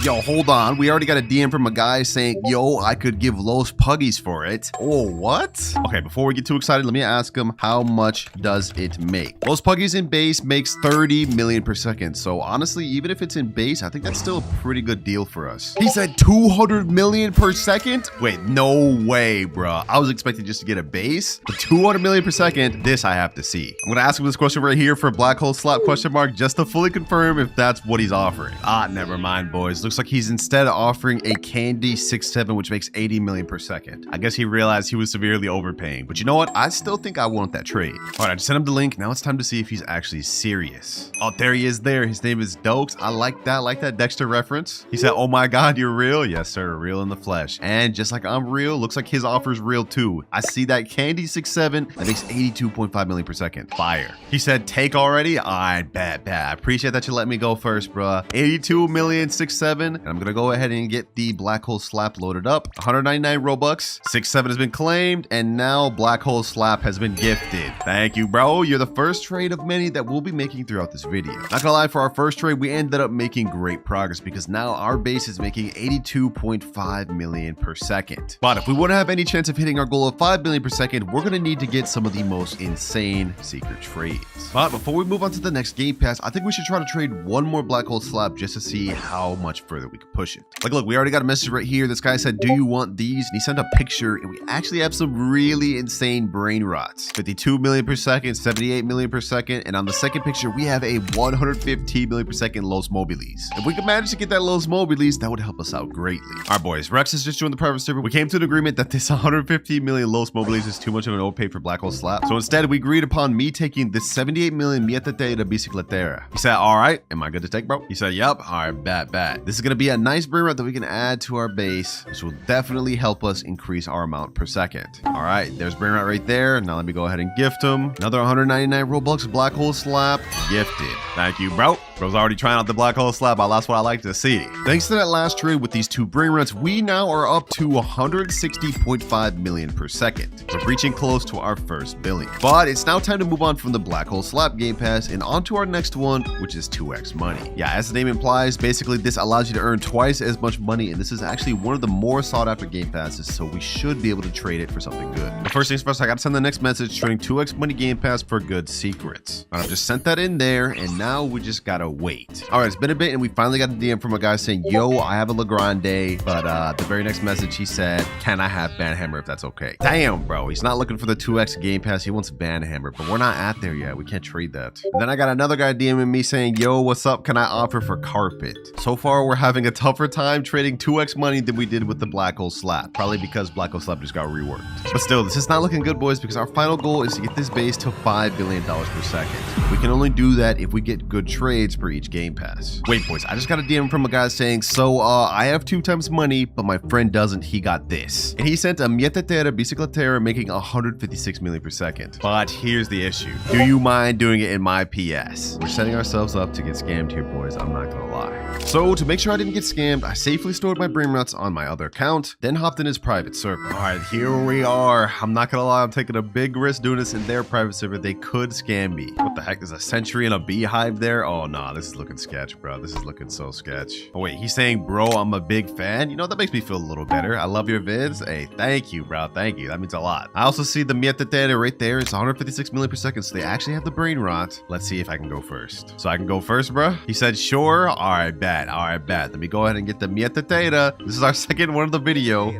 Yo, hold on. We already got a DM from a guy saying, yo, I could give Los Puggies for it. Oh, what? Okay, before we get too excited, let me ask him, how much does it make? Los Puggies in base makes 30 million per second. So honestly, even if it's in base, I think that's still a pretty good deal for us. He said 200 million per second? Wait, no way, bro. I was expecting just to get a base, but 200 million per second, this I have to see. I'm going to ask him this question right here for black hole slap question mark, just to fully confirm if that's what he's offering. Ah, never mind, boys. Looks like he's instead offering a candy 6-7, which makes 80 million per second. I guess he realized he was severely overpaying, but you know what? I still think I want that trade. All right, I just sent him the link. Now it's time to see if he's actually serious. Oh, there he is there. His name is Dokes. I like that Dexter reference. He said, oh my God, you're real? Yes, sir. Real in the flesh. And just like I'm real, looks like his offer is real too. I see that candy 6-7. That makes 82.5 million per second. Fire. He said, take already? I bet. I appreciate that you let me go first, bruh. 82 million 6-7. And I'm gonna go ahead and get the black hole slap loaded up. 199 Robux. 6-7 has been claimed, and now black hole slap has been gifted. Thank you, bro. You're the first trade of many that we'll be making throughout this video. Not gonna lie, for our first trade, we ended up making great progress because now our base is making 82.5 million per second. But if we want to have any chance of hitting our goal of 5 million per second, we're gonna need to get some of the most insane secret trades. But before we move on to the next game pass, I think we should try to trade 1 more black hole slap just to see how much further we can push it. Like, look, we already got a message right here. This guy said, do you want these? And he sent a picture, and we actually have some really insane Brainrots. 52 million per second, 78 million per second, and on the second picture, we have a 115 million per second Los Mobiles. If we could manage to get that Los Mobiles, that would help us out greatly. All right, boys, Rex has just joined the private server. We came to an agreement that this 115 million Los Mobiles is too much of an overpay for black hole slap. So instead, we agreed upon me taking this 78 million Mietete de Bicicletera. He said, all right, am I good to take, bro? He said, yep. All right, bet. This is going to be a nice Brainrot that we can add to our base, which will definitely help us increase our amount per second. All right, there's Brainrot right there. Now let me go ahead and gift him. Another 199 Robux Black Hole Slap. Gifted. Thank you, bro. Bro's already trying out the Black Hole Slap. That's what I like to see. Thanks to that last trade with these 2 Brainrots, we now are up to 160.5 million per second. We're reaching close to our first billion. But it's now time to move on from the Black Hole Slap Game Pass and on to our next one, which is 2x money. Yeah, as the name implies, basically this allows you to earn twice as much money, and this is actually one of the more sought after game passes, so we should be able to trade it for something good. But first things first, I gotta send the next message trading 2x money game pass for good secrets. I've just sent that in there, and now we just gotta wait. All right, it's been a bit, and we finally got a DM from a guy saying, yo, I have a Legrande, but the very next message he said, can I have Banhammer if that's okay? Damn, bro, he's not looking for the 2x game pass, he wants Banhammer, but we're not at there yet. We can't trade that. And then I got another guy DMing me saying, yo, what's up? Can I offer for carpet? So far, we're having a tougher time trading 2x money than we did with the Black Hole Slap, probably because Black Hole Slap just got reworked. But still, this is not looking good, boys, because our final goal is to get this base to $5 billion per second. We can only do that if we get good trades per each game pass. Wait, boys, I just got a DM from a guy saying, so I have 2 times money, but my friend doesn't. He got this. And he sent a Mietetera Bicicletera making 156 million per second. But here's the issue. Do you mind doing it in my PS? We're setting ourselves up to get scammed here, boys. I'm not gonna lie. So to make sure I didn't get scammed, I safely stored my Brainrots on my other account, then hopped in his private server. All right, here we are. I'm not gonna lie, I'm taking a big risk doing this in their private server. They could scam me. What the heck? There's a sentry and a beehive there? Oh, nah, this is looking sketch, bro. This is looking so sketch. Oh, wait, he's saying, bro, I'm a big fan. You know, that makes me feel a little better. I love your vids. Hey, thank you, bro. Thank you. That means a lot. I also see the Mietetera right there. It's 156 million per second, so they actually have the Brainrot. Let's see if I can go first. So I can go first, bro? He said, sure. All right, bet. All right, bet. Let me go ahead and get the Mietetera. This is our second one of the video.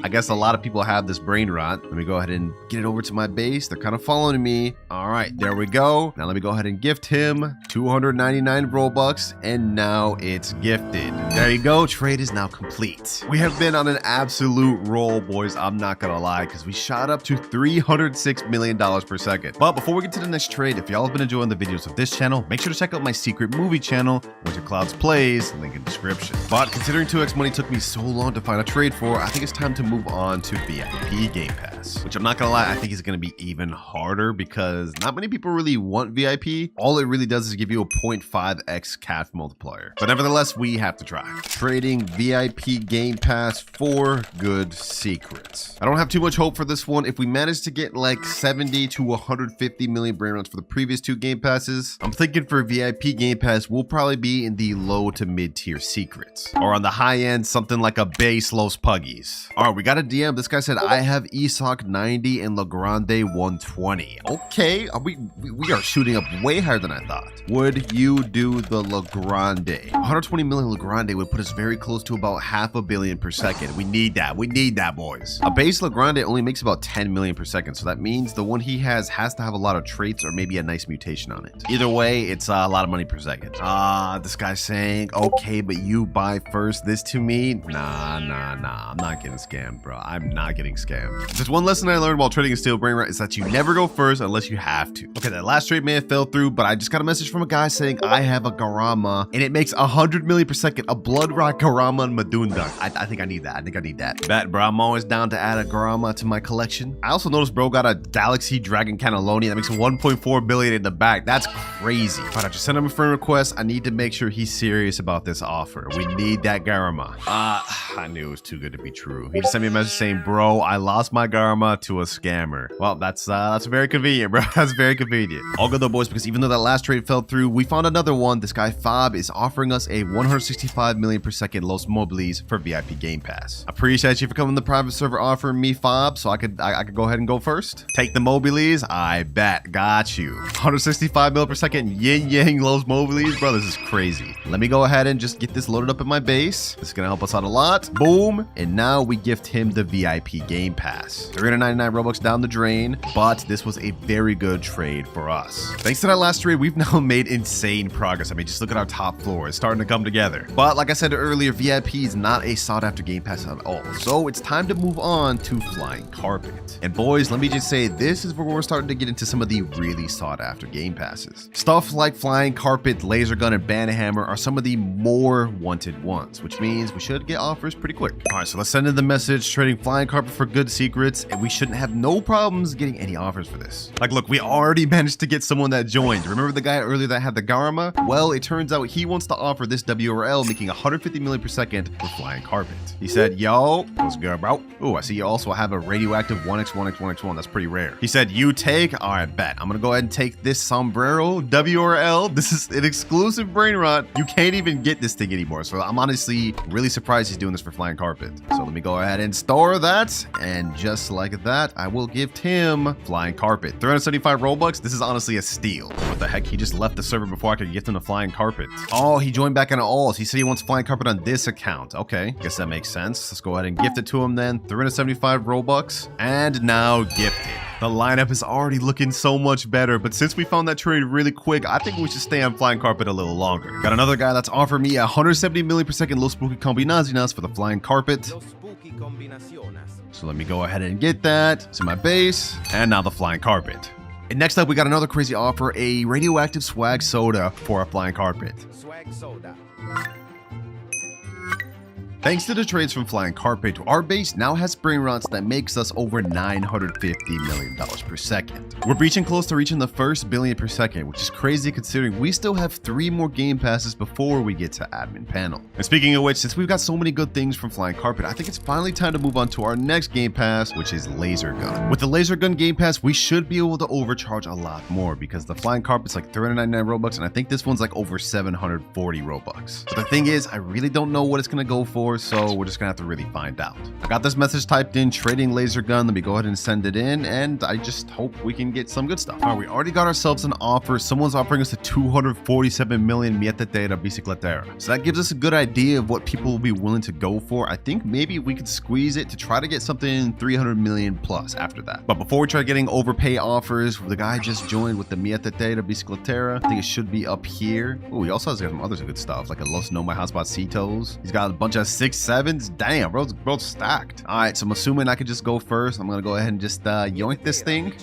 I guess a lot of people have this Brainrot. Let me go ahead and get it over to my base. They're kind of following me. All right, there we go. Now let me go ahead and gift him 299 Robux, and now it's gifted. There you go. Trade is now complete. We have been on an absolute roll, boys. I'm not gonna lie, because we shot up to $306 million per second. But before we get to the next trade, if y'all have been enjoying the videos of this channel, make sure to check out my secret movie channel, WinterKloudz Plays, link in description. But considering 2x money took me so long to find a trade for, I think it's time to move on to VIP Game Pass, which I'm not gonna lie, I think is gonna be even harder because not many people really want VIP. All it really does is give you a 0.5x CAF multiplier. But nevertheless, we have to try. Trading VIP Game Pass for good secrets. I don't have too much hope for this one. If we manage to get like 70 to 150 million Brainrots for the previous 2 Game Passes, I'm thinking for VIP Game Pass, we'll probably be in the low to mid tier secrets. Or on the high end, something like a base Los Puggies. All right, we got a DM. This guy said, I have Isak 90 and Legrande 120. Okay, we are shooting up way higher than I thought. Would you do the Legrande? 120 million Legrande would put us very close to about $500 million per second. We need that. We need that, boys. A base Legrande only makes about 10 million per second, so that means the one he has to have a lot of traits or maybe a nice mutation on it. Either way, it's a lot of money per second. This guy's saying, okay, but you buy first this to me? Nah. I'm not getting scammed, bro. I'm not getting scammed. Just one lesson I learned while trading a steel Brainrot is that you never go first unless you have to. Okay, that last trade may have fell through, but I just got a message from a guy saying I have a Garama and it makes 100 million per second. A Blood Rock Garama and Madunda. I think I need that. I think I need that. Bet, bro. I'm always down to add a Garama to my collection. I also noticed bro got a Galaxy Dragon Cannelloni that makes 1.4 billion in the back. That's crazy. But I just sent him a friend request. I need to make sure he's serious about this offer. We need that Garama. I knew it was too good to be true. He just sent me a message saying, bro, I lost my Garama to a scammer. Well, that's very convenient, bro. That's very convenient. All good though, boys, because even though that last trade fell through, we found another one. This guy Fob is offering us a 165 million per second Los Mobiles for VIP Game Pass. Appreciate you for coming to the private server offering me Fob, so I could go ahead and go first. Take the Mobiles. I bet. Got you. 165 mil per second yin yang Los Mobiles, bro. This is crazy. Let me go ahead and just get this loaded up in my base. This is gonna help us out a lot. Boom. And now we gift him the VIP Game Pass. 399 Robux down the drain, but this was a very good trade for us. Thanks to that last trade, we've now made insane progress. I mean, just look at our top floor. It's starting to come together. But like I said earlier, VIP is not a sought after game pass at all. So it's time to move on to Flying Carpet. And boys, let me just say, this is where we're starting to get into some of the really sought after game passes. Stuff like Flying Carpet, Laser Gun, and Banhammer are some of the more wanted ones, which means we should get offers pretty quick. All right, so let's send in the message trading Flying Carpet for good secrets, and we shouldn't have no problems getting any offers for this. Like, look, we already managed to get someone that joined. Remember the guy earlier that had the Garma? Well, it turns out he wants to offer this WRL, making 150 million per second for Flying Carpet. He said, yo, what's good, bro? Oh, I see you also have a radioactive 1x1x1x1. That's pretty rare. He said, you take? All right, bet. I'm gonna go ahead and take this sombrero WRL. This is an exclusive brain rot. You can't even get this thing anymore. So I'm honestly really surprised he's doing this for Flying Carpet. So let me go ahead and store that. And just like that, I will gift him Flying Carpet. 375 Robux. This is honestly a steal. What the heck? He just left the server before I could gift him the Flying Carpet. Oh, he joined back on alls. He said he wants Flying Carpet on this account. Okay, guess that makes sense. Let's go ahead and gift it to him then. 375 Robux. And now gifted. The lineup is already looking so much better, but since we found that trade really quick, I think we should stay on Flying Carpet a little longer. Got another guy that's offered me 170 million per second Los Spooky Combinaciones for the Flying Carpet. So let me go ahead and get that. So my base, and now the Flying Carpet. And next up, we got another crazy offer, a radioactive swag soda for a Flying Carpet. Swag soda. Thanks to the trades from Flying Carpet, our base now has Brainrots that makes us over $950 million per second. We're reaching close to reaching the first billion per second, which is crazy considering we still have 3 more game passes before we get to admin panel. And speaking of which, since we've got so many good things from Flying Carpet, I think it's finally time to move on to our next game pass, which is Laser Gun. With the Laser Gun game pass, we should be able to overcharge a lot more because the Flying Carpet's like 399 Robux, and I think this one's like over 740 Robux. But the thing is, I really don't know what it's gonna go for, so we're just gonna have to really find out. I got this message typed in, trading Laser Gun. Let me go ahead and send it in, and I just hope we can get some good stuff. All right, we already got ourselves an offer. Someone's offering us a 247 million Mieta Data Bicicletera. So that gives us a good idea of what people will be willing to go for. I think maybe we could squeeze it to try to get something 300 million plus after that. But before we try getting overpay offers, the guy just joined with the Mieta Data Bicicletera. I think it should be up here. Oh, he also has got some other good stuff, like a Los No My Hotspot Citos. He's got a bunch of 6-7s. Damn, bro's stacked. All right, so I'm assuming I could just go first. I'm gonna go ahead and just yoink this thing.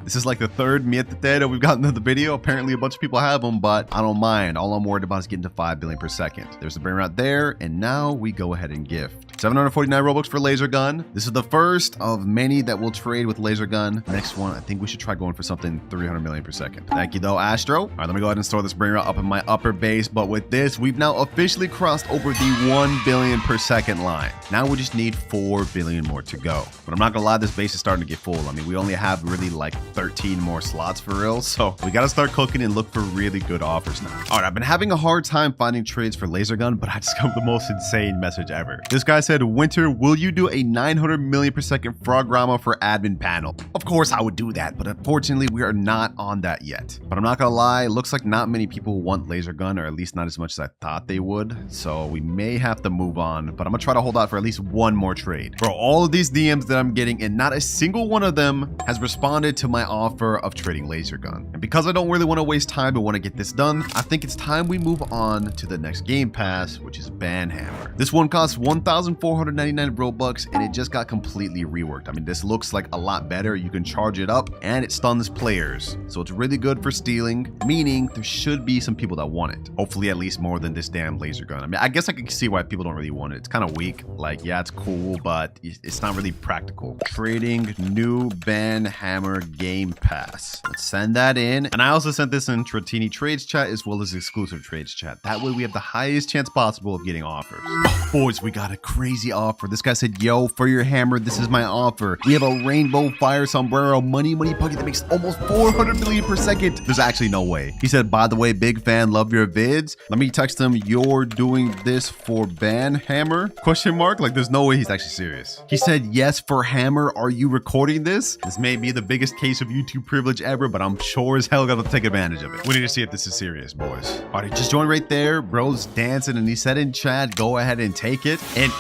This is like the third Mieta Data we've gotten in the video. Apparently a bunch of people have them, but I don't mind. All I'm worried about is getting to 5 billion per second. There's the brain rot there, and now we go ahead and gift 749 Robux for Laser Gun. This is the first of many that we'll trade with Laser Gun. Next one, I think we should try going for something 300 million per second. Thank you though, Astro. All right, let me go ahead and store this brain rot up in my upper base, but with this, we've now officially crossed over the 1 billion per second line. Now we just need 4 billion more to go. But I'm not gonna lie, this base is starting to get full. I mean, we only have really like 13 more slots for real, so we gotta start cooking and look for really good offers now. All right, I've been having a hard time finding trades for Laser Gun, but I just got the most insane message ever. This guy said, Winter, will you do a 900 million per second Frograma for admin panel? Of course I would do that, but unfortunately we are not on that yet. But I'm not gonna lie, it looks like not many people want Laser Gun, or at least not as much as I thought they would. So we may have to move on, but I'm gonna try to hold out for at least one more trade. For all of these DMs that I'm getting, and not a single one of them has responded to my offer of trading Laser Gun. And because I don't really want to waste time and want to get this done, I think it's time we move on to the next game pass, which is Banhammer. This one costs 1,499 Robux, and it just got completely reworked. I mean, this looks like a lot better. You can charge it up, and it stuns players. So it's really good for stealing, meaning there should be some people that want it. Hopefully at least more than this damn Laser Gun. I mean, I guess I can see why people don't really want it. It's kind of weak. Like, yeah, it's cool, but it's not really practical. Trading new Banhammer game pass. Let's send that in. And I also sent this in Tratini Trades chat as well as exclusive Trades chat. That way we have the highest chance possible of getting offers. Oh, boys, we got a crazy offer. This guy said, yo, for your hammer, this is my offer. We have a rainbow fire sombrero money pocket that makes almost 400 million per second. There's actually no way. He said, by the way, big fan, love your vids. Let me text him, you're doing this for Banhammer? Question mark? Like, there's no way he's actually serious. He said, yes, for Hammer, are you recording this? This may be the biggest case of YouTube privilege ever, but I'm sure as hell gonna take advantage of it. We need to see if this is serious, boys. All right, just joined right there. Bro's dancing, and he said in chat, go ahead and take it. And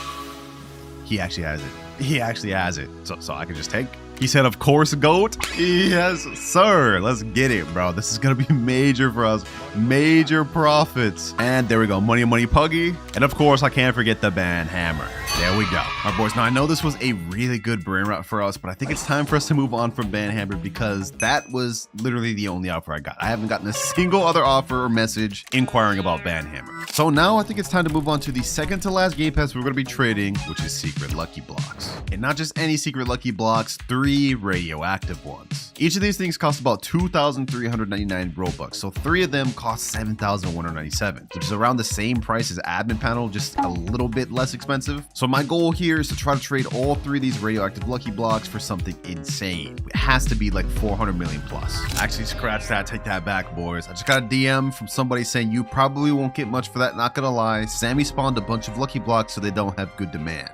he actually has it. he actually has it. So I can just take. He said, of course, GOAT. Yes, sir. Let's get it, bro. This is going to be major for us. Major profits. And there we go. Money, money, puggy. And of course, I can't forget the Banhammer. There we go. All right, boys. Now, I know this was a really good brain rot for us, but I think it's time for us to move on from Banhammer because that was literally the only offer I got. I haven't gotten a single other offer or message inquiring about Banhammer. So now I think it's time to move on to the second to last game pass we're going to be trading, which is secret lucky blocks. And not just any secret lucky blocks, 3 radioactive ones. Each of these things cost about 2,399 Robux, so 3 of them cost 7,197, which is around the same price as admin panel, just a little bit less expensive. So my goal here is to try to trade all 3 of these radioactive lucky blocks for something insane. It has to be like 400 million plus. Actually, scratch that, take that back, boys. I just got a DM from somebody saying you probably won't get much for that, not gonna lie. Sammy spawned a bunch of lucky blocks so they don't have good demand.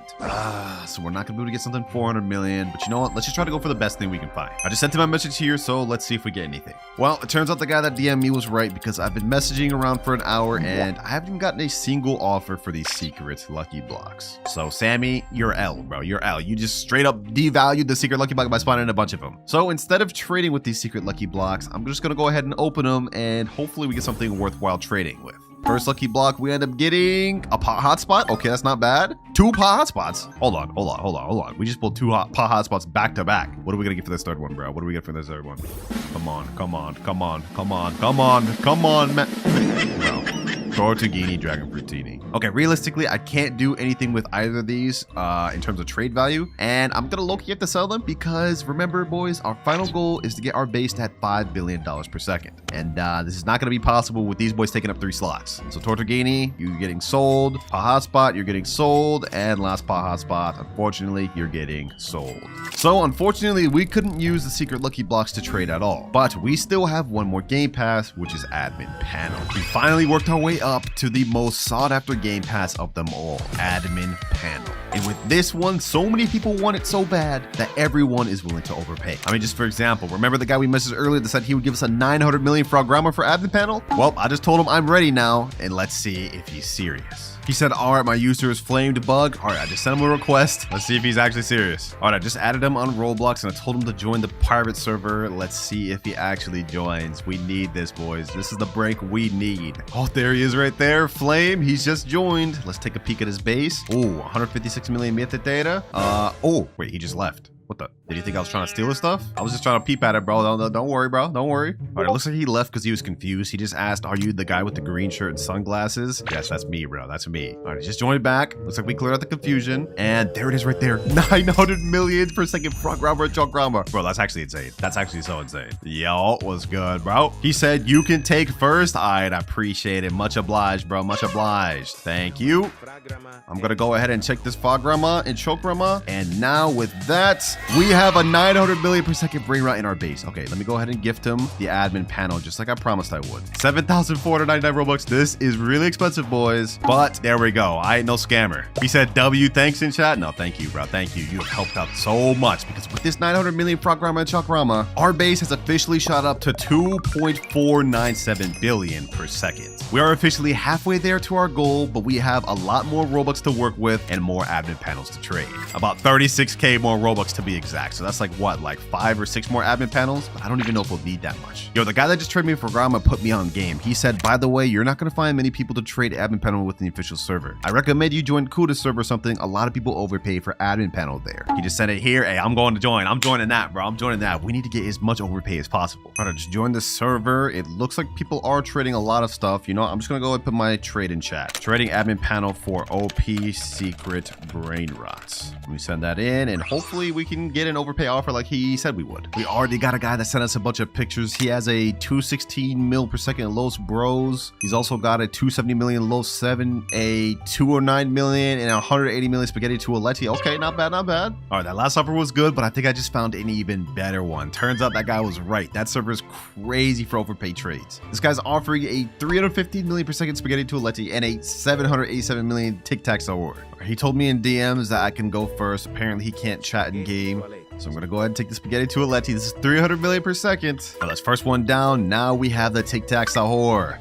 So we're not gonna be able to get something 400 million, but you know what? Let's just try to go for the best thing we can find. I just sent him my message here, so let's see if we get anything. Well, it turns out the guy that DM'd me was right because I've been messaging around for an hour and I haven't even gotten a single offer for these secret lucky blocks. So Sammy, you're L, bro. You're L. You just straight up devalued the secret lucky block by spawning a bunch of them. So instead of trading with these secret lucky blocks, I'm just gonna go ahead and open them and hopefully we get something worthwhile trading with. First lucky block, we end up getting a pot hotspot. Okay, that's not bad. 2 pot hotspots. Hold on. We just pulled 2 pot hotspots back to back. What are we gonna get for this third one, bro? What do we get for this third one? Come on, man. Bro. Tortughini, Dragon Fruitini. Okay, realistically, I can't do anything with either of these in terms of trade value, and I'm gonna low-key have to sell them because remember, boys, our final goal is to get our base to at $5 billion per second, and this is not gonna be possible with these boys taking up 3 slots. So Tortughini, you're getting sold. Pot hotspot, you're getting sold, and last pot hotspot, unfortunately, you're getting sold. So unfortunately, we couldn't use the secret lucky blocks to trade at all, but we still have one more game pass, which is admin panel. We finally worked our way up to the most sought after game pass of them all, admin panel. And with this one, so many people want it so bad that everyone is willing to overpay. I mean, just for example, remember the guy we messaged earlier that said he would give us a 900 million fragramma for admin panel? Well, I just told him I'm ready now, and let's see if he's serious. He said, all right, my user is flamed bug. All right, I just sent him a request. Let's see if he's actually serious. All right, I just added him on Roblox and I told him to join the private server. Let's see if he actually joins. We need this, boys. This is the break we need. Oh, there he is right there. Flame, he's just joined. Let's take a peek at his base. Oh, 156 million metadata. Oh, wait, he just left. What the? Did you think I was trying to steal his stuff? I was just trying to peep at it, bro. Don't worry, bro. Don't worry. All right, it looks like he left because he was confused. He just asked, are you the guy with the green shirt and sunglasses? Yes, that's me, bro. That's me. All right, he just joined back. Looks like we cleared out the confusion. And there it is right there. 900 million per second front grabber and chalk grabber. Bro, that's actually insane. That's actually so insane. Yo, what's good, bro? He said, you can take first. All right, I appreciate it. Much obliged, bro. Much obliged. Thank you. I'm going to go ahead and check this fragramma and chalk grabber. And now with that, we have a 900 million per second brain rot in our base. Okay, let me go ahead and gift him the admin panel just like I promised I would. 7,499 Robux. This is really expensive, boys. But there we go. I ain't no scammer. He said W thanks in chat. No, thank you, bro. Thank you. You have helped out so much because with this 900 million fragramma and chalkrama, our base has officially shot up to 2.497 billion per second. We are officially halfway there to our goal, but we have a lot more Robux to work with and more admin panels to trade. About 36k more Robux to be exact. So that's like what, like 5 or 6 more admin panels? But I don't even know if we'll need that much. Yo, the guy that just traded me for Grama put me on game. He said, by the way, you're not gonna find many people to trade admin panel with the official server. I recommend you join Kuda server or something. A lot of people overpay for admin panel there. He just said it here. Hey, I'm going to join. I'm joining that, bro. I'm joining that. We need to get as much overpay as possible. All right, just join the server. It looks like people are trading a lot of stuff. You know, I'm just gonna go and put my trade in chat. Trading admin panel for OP secret brain rots. Let me send that in and hopefully we can get an overpay offer like he said we would. We already got a guy that sent us a bunch of pictures. He has a 216 mil per second Los Bros. He's also got a 270 million Los 7, a 209 million and 180 million Spaghetti to Aletti. Okay, not bad, not bad. All right, that last offer was good, but I think I just found an even better one. Turns out that guy was right. That server is crazy for overpay trades. This guy's offering a 315 million per second Spaghetti to Aletti and a 787 million Tic Tac award. He told me in DMs that I can go first. Apparently he can't chat in game. So I'm gonna go ahead and take the Spaghetti to Aletti. This is 300 million per second. Well, that's first one down. Now we have the Tic Tac Sahur.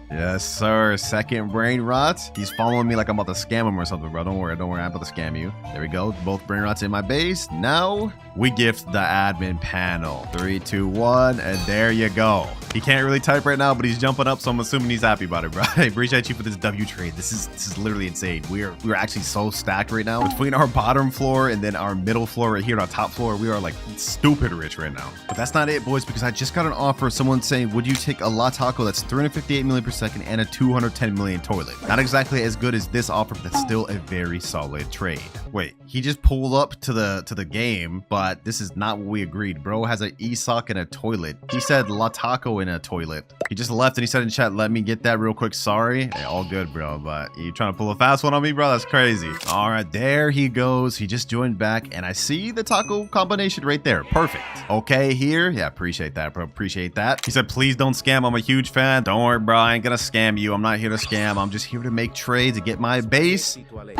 Yes, sir. Second Brainrots. He's following me like I'm about to scam him or something, bro. Don't worry. I'm about to scam you. There we go. Both Brainrots in my base. Now we gift the admin panel. 3, 2, 1, and there you go. He can't really type right now, but he's jumping up, so I'm assuming he's happy about it, bro. I appreciate you for this W trade. This is literally insane. We're actually so stacked right now. Between our bottom floor and then our middle floor right here on our top floor, we are like stupid rich right now. But that's not it, boys, because I just got an offer. Someone saying, would you take a Lvaka that's 358 million per second and a 210 million toilet? Not exactly as good as this offer, but that's still a very solid trade. Wait, he just pulled up to the game, but this is not what we agreed. Bro has an e-sock and a toilet. He said Lvaka in a toilet. He just left and he said in chat, let me get that real quick. Sorry. Hey, all good, bro, but you trying to pull a fast one on me, bro? That's crazy. All right, there he goes. He just joined back and I see the taco combination right there. Perfect. Okay, here. Yeah, appreciate that, bro. Appreciate that. He said, please don't scam. I'm a huge fan. Don't worry, bro. I ain't gonna scam you. I'm not here to scam. I'm just here to make trades to get my base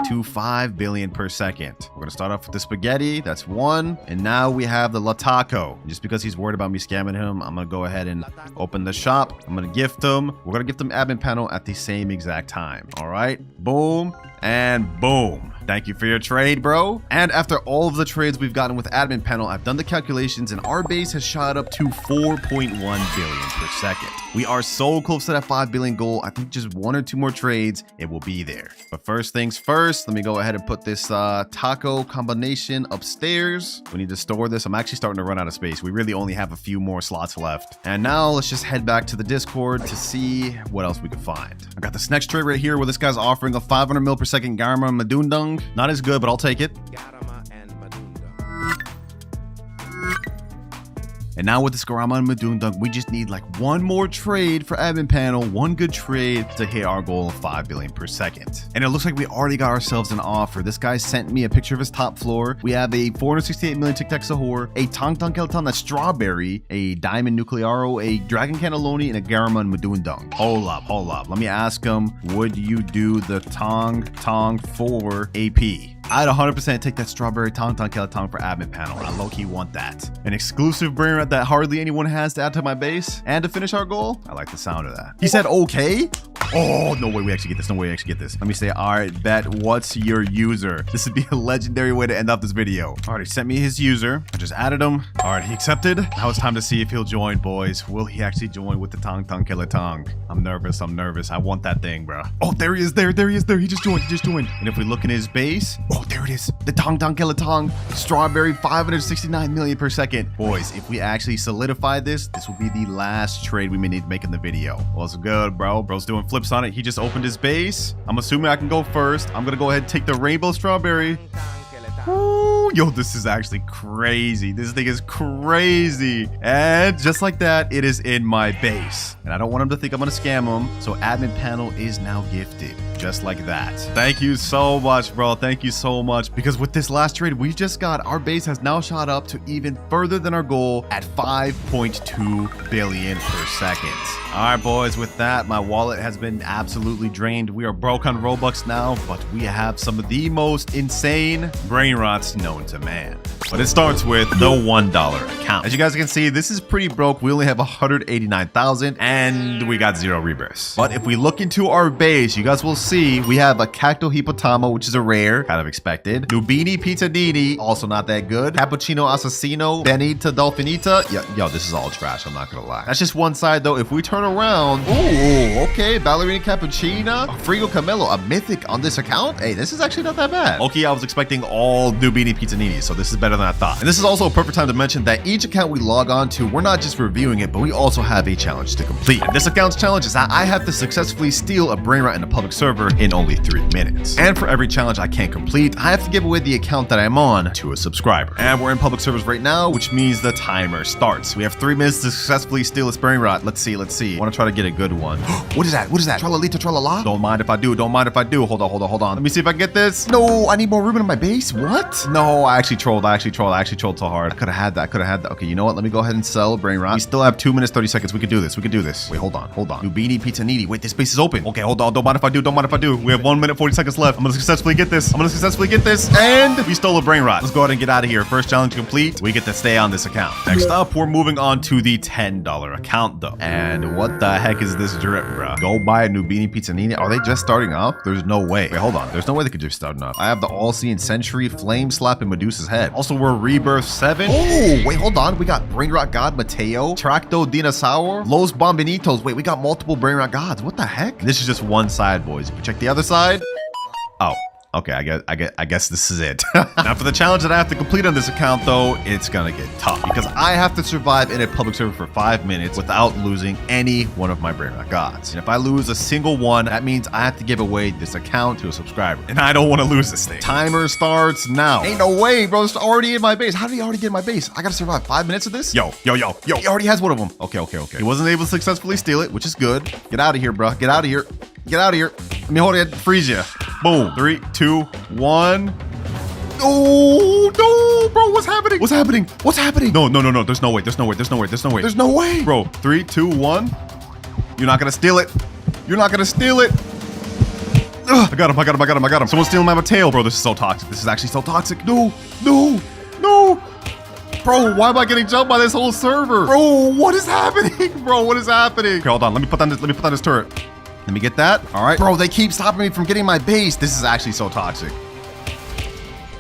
to 5 billion per second. We're gonna start off with the spaghetti. That's 1. And now we have the Lvaka. Just because he's worried about me scamming him, I'm gonna go ahead and open the shop. I'm gonna gift him. We're gonna gift him admin panel at the same exact time. All right. Boom and boom. Thank you for your trade, bro. And after all of the trades we've gotten with admin panel, I've done the calculations and our base has shot up to 4.1 billion per second. We are so close to that 5 billion goal. I think just 1 or 2 more trades, it will be there. But first things first, let me go ahead and put this taco combination upstairs. We need to store this. I'm actually starting to run out of space. We really only have a few more slots left. And now let's just head back to the Discord to see what else we can find. I got this next trade right here where this guy's offering a 500 mil per second Garma Madundung. Not as good, but I'll take it. And now with this Garama and Madundung, we just need like 1 more trade for admin panel, 1 good trade to hit our goal of 5 billion per second. And it looks like we already got ourselves an offer. This guy sent me a picture of his top floor. We have a 468 million Tic Tac Sahur, a Tong Tong Kelton that's strawberry, a Diamond Nuclearo, a Dragon Cannelloni, and a Garama and Madundung. Hold up. Let me ask him, would you do the Tong Tong for AP? I'd 100% take that strawberry Tong Tong Kelton for admin panel. I low-key want that. An exclusive Brainrot that hardly anyone has to add to my base and to finish our goal. I like the sound of that. He said, okay. Oh, no way we actually get this. No way we actually get this. Let me say, all right, bet, what's your user? This would be a legendary way to end up this video. All right, he sent me his user. I just added him. All right, he accepted. Now it's time to see if he'll join, boys. Will he actually join with the Tong Tong Kelton? I'm nervous. I want that thing, bro. Oh, there he is. There he is. He just joined. And if we look in his base, oh, there it is. The Tong Tong Kelton strawberry 569 million per second. Boys, if we actually solidify this, this will be the last trade we may need to make in the video. Well, it's good, bro. Bro's doing flips on it. He just opened his base. I'm assuming I can go first. I'm gonna go ahead and take the rainbow strawberry. Ooh, yo, this is actually crazy. This thing is crazy. And just like that, it is in my base. And I don't want him to think I'm gonna scam him. So admin panel is now gifted. Just like that. Thank you so much, bro. Thank you so much. Because with this last trade we just got, our base has now shot up to even further than our goal at 5.2 billion per second. All right, boys, with that, my wallet has been absolutely drained. We are broke on Robux now, but we have some of the most insane Brainrots known to man. But it starts with the $1 account. As you guys can see, this is pretty broke. We only have 189,000 and we got 0 rebirths. But if we look into our base, you guys will see we have a Cacto Hippotamo, which is a rare, kind of expected. Nubini Pizzadini, also not that good. Cappuccino Assassino, Benita Dolfinita. Yo, this is all trash, I'm not gonna lie. That's just one side though. If we turn around, ooh, okay, Ballerina Cappuccina, Frigo Camelo, a mythic on this account. Hey, this is actually not that bad. Okay, I was expecting all Nubini Pizzanini, so this is better than I thought. And this is also a perfect time to mention that each account we log on to, we're not just reviewing it, but we also have a challenge to complete. And this account's challenge is that I have to successfully steal a Brainrot in a public server in only 3 minutes. And for every challenge I can't complete, I have to give away the account that I'm on to a subscriber. And we're in public servers right now, which means the timer starts. We have 3 minutes to successfully steal this Brainrot. Let's see. I want to try to get a good one. What is that? Tralalita tralala? Don't mind if I do. Hold on. Let me see if I can get this. No, I need more room in my base. What? No, I actually trolled. actually trolled so hard. I could have had that. Okay, you know what? Let me go ahead and sell Brainrot. We still have 2 minutes, 30 seconds. We could do this. Wait, hold on. Nubini Pizza Needy. Wait, this space is open. Okay, hold on. Don't mind if I do. We have 1 minute, 40 seconds left. I'm gonna successfully get this. And we stole a Brainrot. Let's go ahead and get out of here. First challenge complete. We get to stay on this account. Next up, we're moving on to the $10 account though. And what the heck is this drip, bro? Go buy a Nubini Pizza Needy. Are they just starting off? There's no way. Wait, hold on. There's no way they could just start off. I have the All-Seeing Sentry, Flame Slap, and Medusa's Head. Also, we're Rebirth 7. Oh, wait, hold on. We got Brainrot God Matteo, Tracto Dinosaur, Los Bombinitos. Wait, we got multiple Brainrot Gods. What the heck? This is just one side, boys. If we check the other side. Oh. Okay, I guess this is it. Now for the challenge that I have to complete on this account though, it's gonna get tough because I have to survive in a public server for 5 minutes without losing any one of my Brainrot Gods. And if I lose a single one, that means I have to give away this account to a subscriber. And I don't want to lose this thing. Timer starts now. Ain't no way, bro. It's already in my base. How did he already get in my base? I gotta survive 5 minutes of this? Yo. He already has one of them. Okay. He wasn't able to successfully steal it, which is good. Get out of here, bro. Get out of here. Let me hold it, freeze you. Boom. 3, 2, 1. Oh, no, bro. What's happening? No. There's no way. Bro, 3, 2, 1. You're not going to steal it. Ugh, I got him. Someone's stealing my Matteo. Bro, this is so toxic. This is actually so toxic. No. Bro, why am I getting jumped by this whole server? Bro, what is happening? Okay, hold on. Let me put down this turret. Let me get that. All right. Bro, they keep stopping me from getting my base. This is actually so toxic.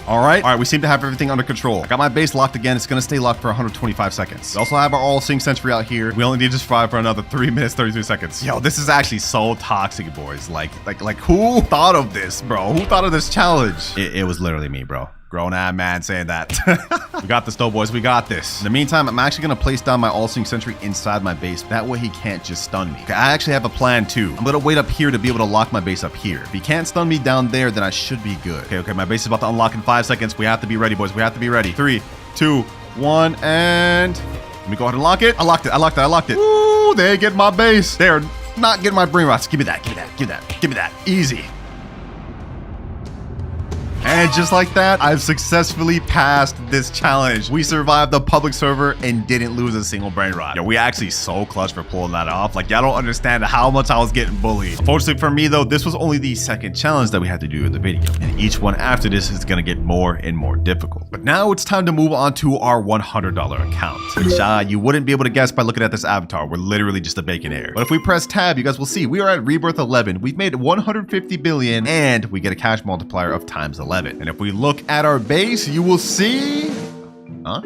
All right, we seem to have everything under control. I got my base locked again. It's gonna stay locked for 125 seconds. We also have our All-Seeing Sentry out here. We only need to survive for another 3 minutes, 33 seconds. Yo, this is actually so toxic, boys. Like who thought of this, bro? Who thought of this challenge? It was literally me, bro. Grown-ass man saying that. We got this though, boys. We got this. In the meantime, I'm actually gonna place down my All-Seeing Sentry inside my base. That way he can't just stun me. Okay, I actually have a plan too. I'm gonna wait up here to be able to lock my base up here. If he can't stun me down there, then I should be good. Okay, my base is about to unlock in 5 seconds. We have to be ready, boys. 3, 2, 1, and let me go ahead and lock it. I locked it. Ooh, they get my base. They're not getting my Brainrots. Give me that. Easy. And just like that, I've successfully passed this challenge. We survived the public server and didn't lose a single Brainrot. Yo, we actually so clutch for pulling that off. Like, y'all don't understand how much I was getting bullied. Unfortunately for me though, this was only the second challenge that we had to do in the video. And each one after this is gonna get more and more difficult. But now it's time to move on to our $100 account, which you wouldn't be able to guess by looking at this avatar. We're literally just a bacon hair. But if we press tab, you guys will see we are at Rebirth 11. We've made 150 billion and we get a cash multiplier of times 11. And if we look at our base, you will see... Huh?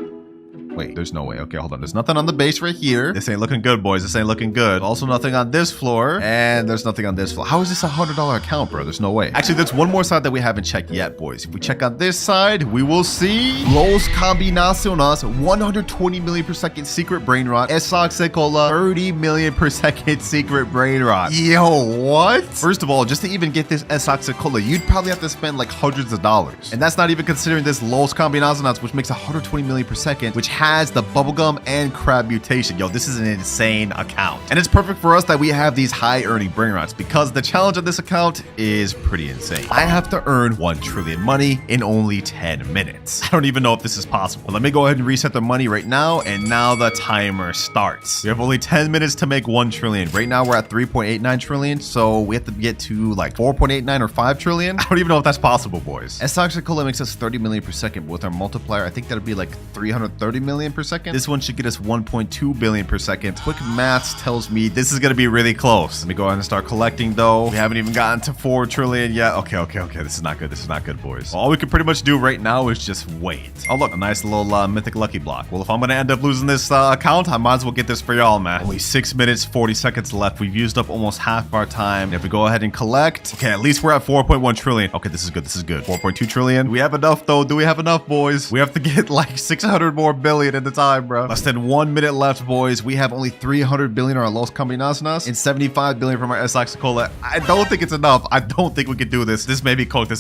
Wait, there's no way. Okay, hold on. There's nothing on the base right here. This ain't looking good, boys. This ain't looking good. Also nothing on this floor. And there's nothing on this floor. How is this a $100 account, bro? There's no way. Actually, there's one more side that we haven't checked yet, boys. If we check on this side, we will see Los Combinaciones, 120 million per second secret Brainrot. Esoxicola, 30 million per second secret Brainrot. Yo, what? First of all, just to even get this Esoxicola, you'd probably have to spend like hundreds of dollars. And that's not even considering this Los Combinaciones, which makes 120 million per second, which has the bubblegum and crab mutation. Yo, this is an insane account. And it's perfect for us that we have these high earning Brainrots because the challenge on this account is pretty insane. I have to earn 1 trillion money in only 10 minutes. I don't even know if this is possible. But let me go ahead and reset the money right now. And now the timer starts. We have only 10 minutes to make 1 trillion. Right now we're at 3.89 trillion. So we have to get to like 4.89 or 5 trillion. I don't even know if that's possible, boys. Esoxicola makes us 30 million per second. But with our multiplier, I think that'll be like 330 million per second. This one should get us 1.2 billion per second. Quick maths tells me this is going to be really close. Let me go ahead and start collecting though. We haven't even gotten to 4 trillion yet. Okay. This is not good, boys. All we can pretty much do right now is just wait. Oh, look, a nice little mythic lucky block. Well, if I'm going to end up losing this account, I might as well get this for y'all, man. Only 6 minutes, 40 seconds left. We've used up almost half of our time. And if we go ahead and collect, okay, at least we're at 4.1 trillion. Okay, this is good. 4.2 trillion. Do we have enough though? Do we have enough, boys? We have to get like 600 more billion at the time, bro. Less than 1 minute left, boys. We have only 300 billion on our Los Combinaciones and 75 billion from our Esoxicola. I don't think it's enough. I don't think we can do this. This may be cooked.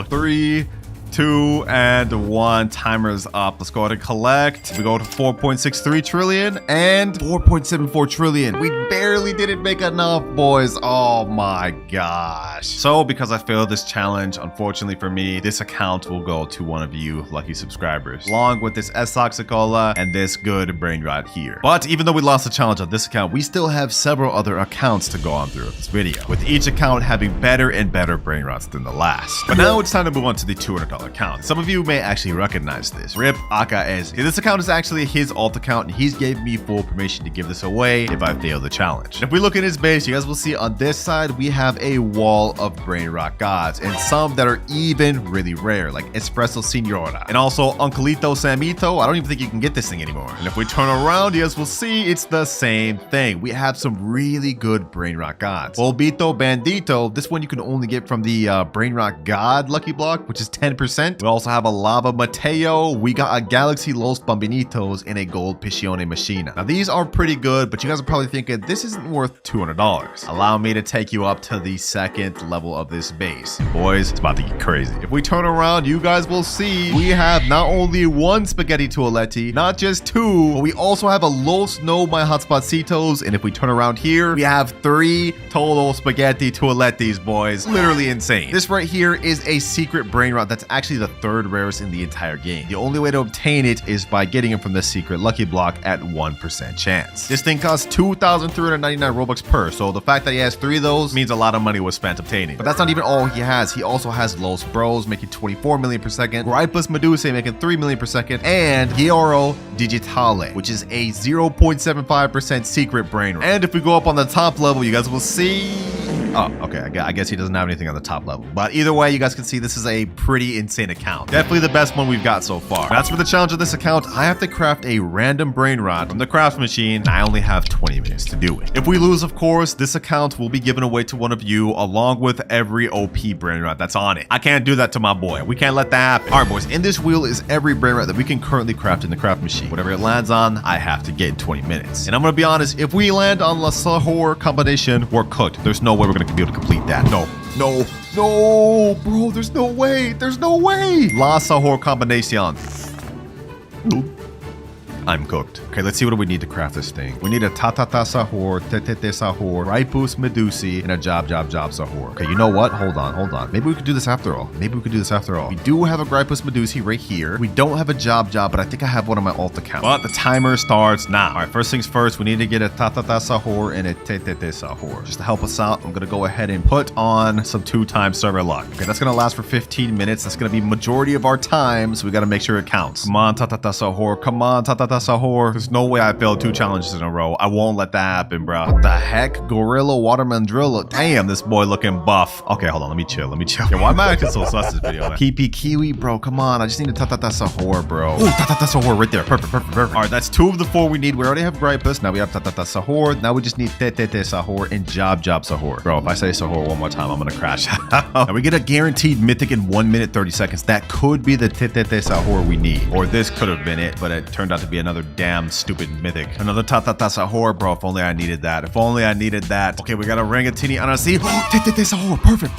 3, 2, and 1. Timer's up. Let's go ahead and collect. We go to 4.63 trillion and 4.74 trillion. We barely didn't make enough, boys. Oh my gosh. So because I failed this challenge, unfortunately for me, this account will go to one of you lucky subscribers, along with this S-Toxicola and this good Brainrot here. But even though we lost the challenge on this account, we still have several other accounts to go on through this video, with each account having better and better Brainrots than the last. But now it's time to move on to the $200 account. Some of you may actually recognize this. Rip Akaezi. This account is actually his alt account, and he's gave me full permission to give this away if I fail the challenge. And if we look at his base, you guys will see on this side, we have a wall of Brainrot gods, and some that are even really rare, like Espresso Signora, and also Uncleito Samito. I don't even think you can get this thing anymore. And if we turn around, you guys will see it's the same thing. We have some really good Brainrot gods. Polbito Bandito, this one you can only get from the Brainrot God lucky block, which is 10%. We also have a Lava Matteo. We got a Galaxy Los Bombinitos and a Gold Piscione Machina. Now these are pretty good, but you guys are probably thinking this isn't worth $200. Allow me to take you up to the second level of this base. Boys, it's about to get crazy. If we turn around, you guys will see we have not only one Spaghetti Toaletti, not just two, but we also have a Los No My Hotspotcitos. And if we turn around here, we have 3 total Spaghetti Toalettis, boys. Literally insane. This right here is a secret Brainrot that's actually the 3rd rarest in the entire game. The only way to obtain it is by getting it from the secret lucky block at 1% chance. This thing costs 2,399 Robux per, so the fact that he has 3 of those means a lot of money was spent obtaining. But that's not even all he has. He also has Los Bros making 24 million per second, Gripus Medusa making 3 million per second, and Gioro Digitale, which is a 0.75% secret Brainrot. And if we go up on the top level, you guys will see... Oh, okay. I guess he doesn't have anything on the top level. But either way, you guys can see this is a pretty insane account. Definitely the best one we've got so far. That's for the challenge of this account. I have to craft a random Brainrot from the craft machine. I only have 20 minutes to do it. If we lose, of course, this account will be given away to one of you along with every OP Brainrot that's on it. I can't do that to my boy. We can't let that happen. All right, boys. In this wheel is every Brainrot that we can currently craft in the craft machine. Whatever it lands on, I have to get in 20 minutes. And I'm going to be honest, if we land on La Sahor combination, we're cooked. There's no way we're going to be able to complete that. No, bro, there's no way. La Sahor combination. I'm cooked. Okay, let's see what do we need to craft this thing. We need a Tatata Sahor, Tetete Sahor, Ripus Medusi, and a Job Sahor. Okay, you know what? Hold on. Maybe we could do this after all. We do have a Ripus Medusi right here. We don't have a Job, but I think I have one on my alt account. But the timer starts now. All right, first things first, we need to get a Tatata Sahor and a Tetete Sahor. Just to help us out, I'm gonna go ahead and put on some 2-time server luck. Okay, that's gonna last for 15 minutes. That's gonna be majority of our time, so we gotta make sure it counts. Come on, Tatata Sahor. Come on, Tatata Sahor. There's no way I failed 2 challenges in a row. I won't let that happen, bro. What the heck? Gorilla Waterman Drill. Damn, this boy looking buff. Okay, hold on. Let me chill. Yeah, why am I acting so sus this video, man? PP Kiwi, bro. Come on. I just need a Tatata Sahor, bro. Oh, Tatata Sahor right there. Perfect. All right, that's 2 of the 4 we need. We already have Gripus. Now we have Tatata Sahor. Now we just need Tetete Sahor and Job Sahor. Bro, if I say Sahor one more time, I'm gonna crash. Now we get a guaranteed mythic in 1 minute 30 seconds. That could be the Tetete Sahor we need. Or this could have been it, but it turned out to be another damn stupid mythic. Another Tatata Sahor, bro. If only I needed that. Okay, we got a Rangatini Anasi. Tetete Sahor. Perfect.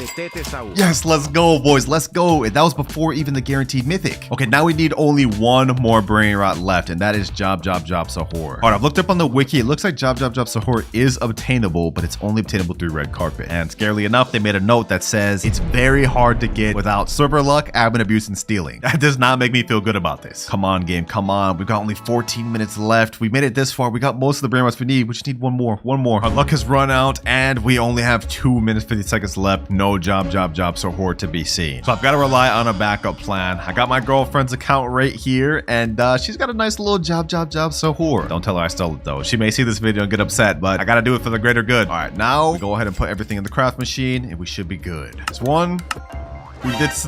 Yes, let's go, boys. Let's go. And that was before even the guaranteed mythic. Okay, now we need only 1 more Brainrot left, and that is Job Sahor. All right, I've looked up on the wiki. It looks like Job Sahor is obtainable, but it's only obtainable through red carpet. And scarily enough, they made a note that says it's very hard to get without server luck, admin abuse, and stealing. That does not make me feel good about this. Come on, game. Come on. We've got only 14 minutes left. We made it this far. We got most of the Brainrots we need. We just need one more. Our luck has run out, and we only have 2 minutes 50 seconds left. No Job Sahor to be seen. So I've got to rely on a backup plan. I got my girlfriend's account right here, and she's got a nice little Job Sahor. Don't tell her I stole it though. She may see this video and get upset, but I gotta do it for the greater good. All right, now we go ahead and put everything in the craft machine, and we should be good. There's 1. Can we get this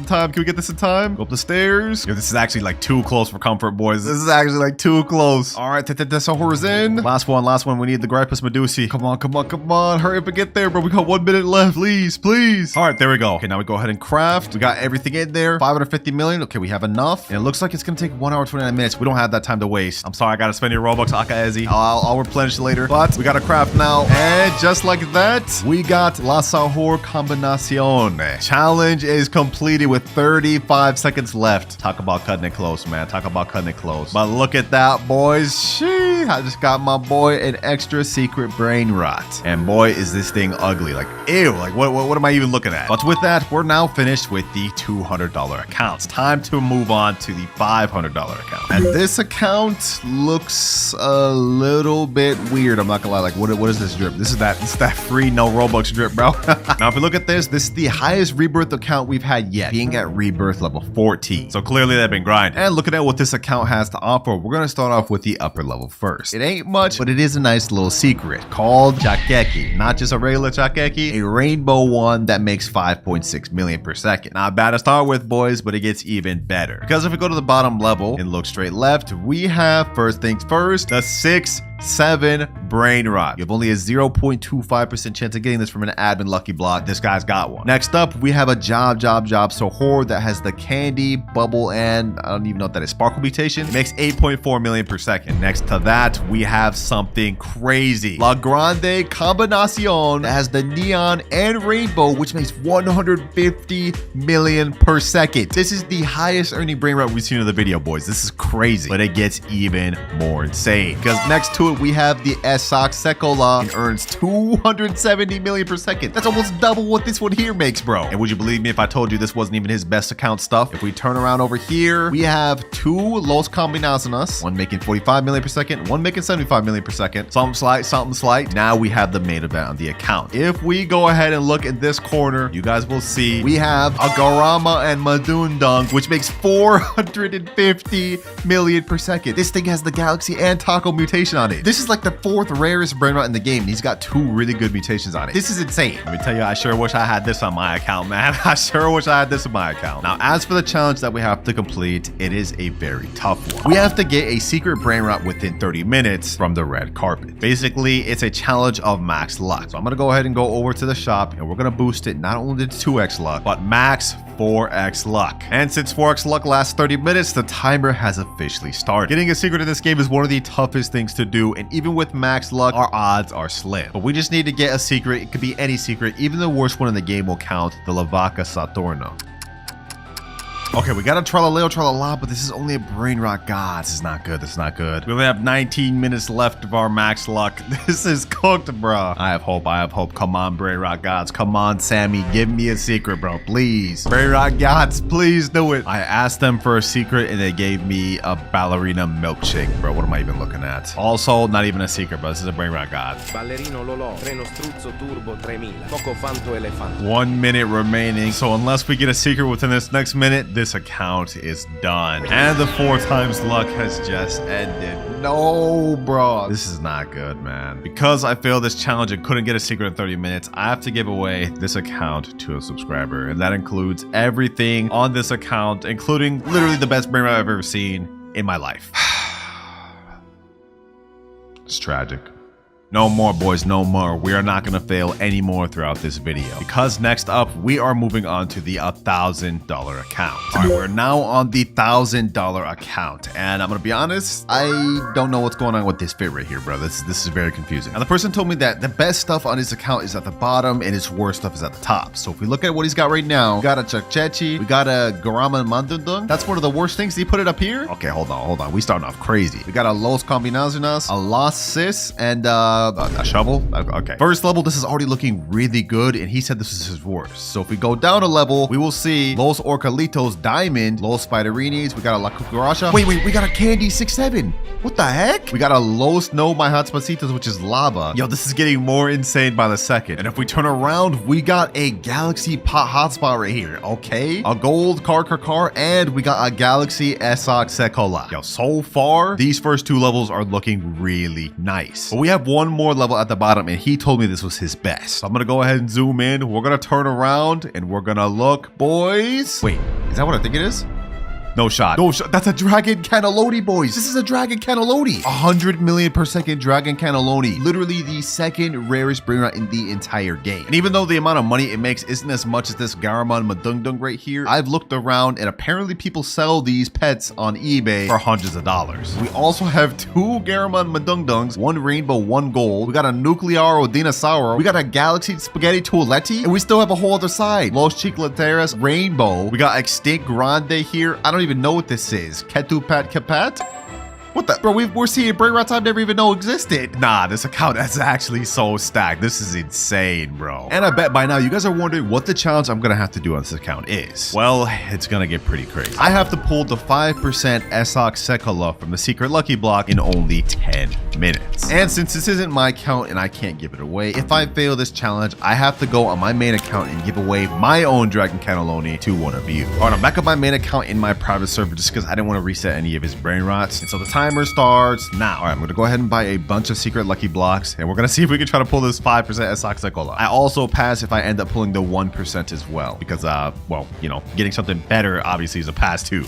in time? Go up the stairs. Yo, this is actually like too close for comfort, boys. This is actually like too close. All right, Sahor's in. Last one. We need the Gripus Medusi. Come on. Hurry up and get there, bro. We got 1 minute left. Please. All right, there we go. Okay, now we go ahead and craft. We got everything in there. 550 million. Okay, we have enough. And it looks like it's going to take 1 hour, 29 minutes. We don't have that time to waste. I'm sorry, I got to spend your Robux, Akaezi. I'll replenish later. But we got to craft now. And just like that, we got La Sahor Combinacion. Challenge is complete. completed with 35 seconds left. Talk about cutting it close, man. Talk about cutting it close. But look at that, boys. Shee, I just got my boy an extra secret brain rot. And boy, is this thing ugly. Like, ew. Like, what am I even looking at? But with that, we're now finished with the $200 accounts. Time to move on to the $500 account. And this account looks a little bit weird. I'm not gonna lie. Like, what is this drip? This is that free no Robux drip, bro. Now, if you look at this is the highest Rebirth account we've had yet, being at Rebirth level 14. So clearly they've been grinding. And looking at what this account has to offer, we're gonna start off with the upper level first. It ain't much, but it is a nice little secret called Chakeki. Not just a regular Chakeki, a rainbow one that makes 5.6 million per second. Not bad to start with, boys, but it gets even better. Because if we go to the bottom level and look straight left, we have, first things first, the 6-7 brain rot. You have only a 0.25% chance of getting this from an admin lucky block. This guy's got one. Next up, we have a job so horde that has the candy, bubble, and I don't even know what that is, sparkle mutation. It makes 8.4 million per second. Next to that, we have something crazy. La Grande Combinacion that has the neon and rainbow, which makes 150 million per second. This is the highest earning brain rot we've seen in the video, boys. This is crazy, but it gets even more insane because next to it, we have the Esak Sekola and earns 270 million per second. That's almost double what this one here makes, bro. And would you believe me if I told you this wasn't even his best account stuff? If we turn around over here, we have two Los Combinaciones, one making 45 million per second, one making 75 million per second. Something slight. Now we have the main event on the account. If we go ahead and look in this corner, you guys will see we have a Garama and Madundung, which makes 450 million per second. This thing has the Galaxy and Taco mutation on it. This is like the 4th rarest brain rot in the game, and he's got 2 really good mutations on it. This is insane. Let me tell you, I sure wish I had this on my account, man. I sure wish I had this on my account. Now, as for the challenge that we have to complete, it is a very tough one. We have to get a secret brain rot within 30 minutes from the red carpet. Basically, it's a challenge of max luck. So I'm gonna go ahead and go over to the shop, and we're gonna boost it not only to 2x luck, but max 4x luck. And since 4x luck lasts 30 minutes, the timer has officially started. Getting a secret in this game is one of the toughest things to do, and even with max luck, our odds are slim. But we just need to get a secret. It could be any secret. Even the worst one in the game will count, the Lvaka Saturno. Okay, we got a Tralala, but this is only a brain rot. God, this is not good. This is not good. We only have 19 minutes left of our max luck. This is cooked, bro. I have hope. I have hope. Come on, brain rot gods. Come on, Sammy. Give me a secret, bro. Please. Brain rot gods, please do it. I asked them for a secret, and they gave me a ballerina milkshake, bro. What am I even looking at? Also, not even a secret, bro. This is a brain rot god. Ballerino Lolo, Treno Struzzo Turbo 3000, Coco Fanto Elefante. 1 minute remaining. So unless we get a secret within this next minute, this account is done. And the 4 times luck has just ended. No, bro. This is not good, man. Because I failed this challenge and couldn't get a secret in 30 minutes, I have to give away this account to a subscriber. And that includes everything on this account, including literally the best brain rot I've ever seen in my life. It's tragic. No more, boys, no more. We are not going to fail anymore throughout this video. Because next up, we are moving on to the $1,000 account. All right, we're now on the $1,000 account. And I'm going to be honest, I don't know what's going on with this fit right here, bro. This is very confusing. And the person told me that the best stuff on his account is at the bottom and his worst stuff is at the top. So if we look at what he's got right now, we got a Chakchechi, we got a Garama Mandundung. That's one of the worst things. He put it up here. Okay, hold on. We starting off crazy. We got a Los Combinaciones, a Los Sis, and a shovel. Okay. First level, this is already looking really good, and he said this is his worst. So if we go down a level, we will see Los Orcalitos Diamond, Los Spiderinis. We got a La Cucaracha. Wait, we got a Candy 6-7. What the heck? We got a Los No My Hot Spacitos, which is lava. Yo, this is getting more insane by the second. And if we turn around, we got a Galaxy Pot Hotspot right here. Okay. A Gold Car, and we got a Galaxy Esak Sekola. Yo, so far, these first 2 levels are looking really nice. But we have one more level at the bottom, and he told me this was his best. So I'm gonna go ahead and zoom in. We're gonna turn around, and we're gonna look, boys. Wait, is that what I think it is? No shot. No shot. That's a dragon cannelloni, boys. This is a dragon cannelloni. 100 million per second dragon cannelloni. Literally the second rarest Brainrot in the entire game. And even though the amount of money it makes isn't as much as this Garamon Madungdung right here, I've looked around and apparently people sell these pets on eBay for hundreds of dollars. We also have 2 Garamon Madungdungs, 1 rainbow, 1 gold. We got a Nuclearo Dinosauro. We got a Galaxy Spaghetti Toiletti. And we still have a whole other side. Los Chiclateras Rainbow. We got Extinct Grande here. I don't even know what this is. Ketupat Kapat? What the? Bro, we're seeing Brainrots I've never even know existed. Nah, this account is actually so stacked. This is insane, bro. And I bet by now you guys are wondering what the challenge I'm gonna have to do on this account is. Well, it's gonna get pretty crazy. I have to pull the 5% Esok Sekola from the secret lucky block in only 10 minutes. And since this isn't my account and I can't give it away, if I fail this challenge, I have to go on my main account and give away my own Dragon Cannelloni to one of you. All right, I'm back on my main account in my private server just because I didn't want to reset any of his Brainrots. And so the timer starts now. All right, I'm gonna go ahead and buy a bunch of secret lucky blocks and we're gonna see if we can try to pull this 5% Esok Sekola. I also pass if I end up pulling the 1% as well because, well, you know, getting something better obviously is a pass too.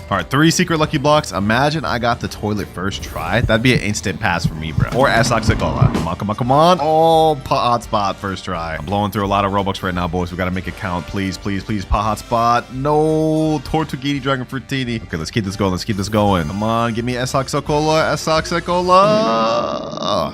All right, 3 secret lucky blocks. Imagine I got the toilet first try. That'd be an instant pass for me, bro. Or Esok Sekola. Come on, come on, come on. Oh, pot hotspot first try. I'm blowing through a lot of Robux right now, boys. We gotta make it count. Please, please, please. Pot hotspot. No. Tortuguini Dragon Fruitini. Okay, let's keep this going. Let's keep this going. Come on, give me Esok Sekola. Esok Sekola.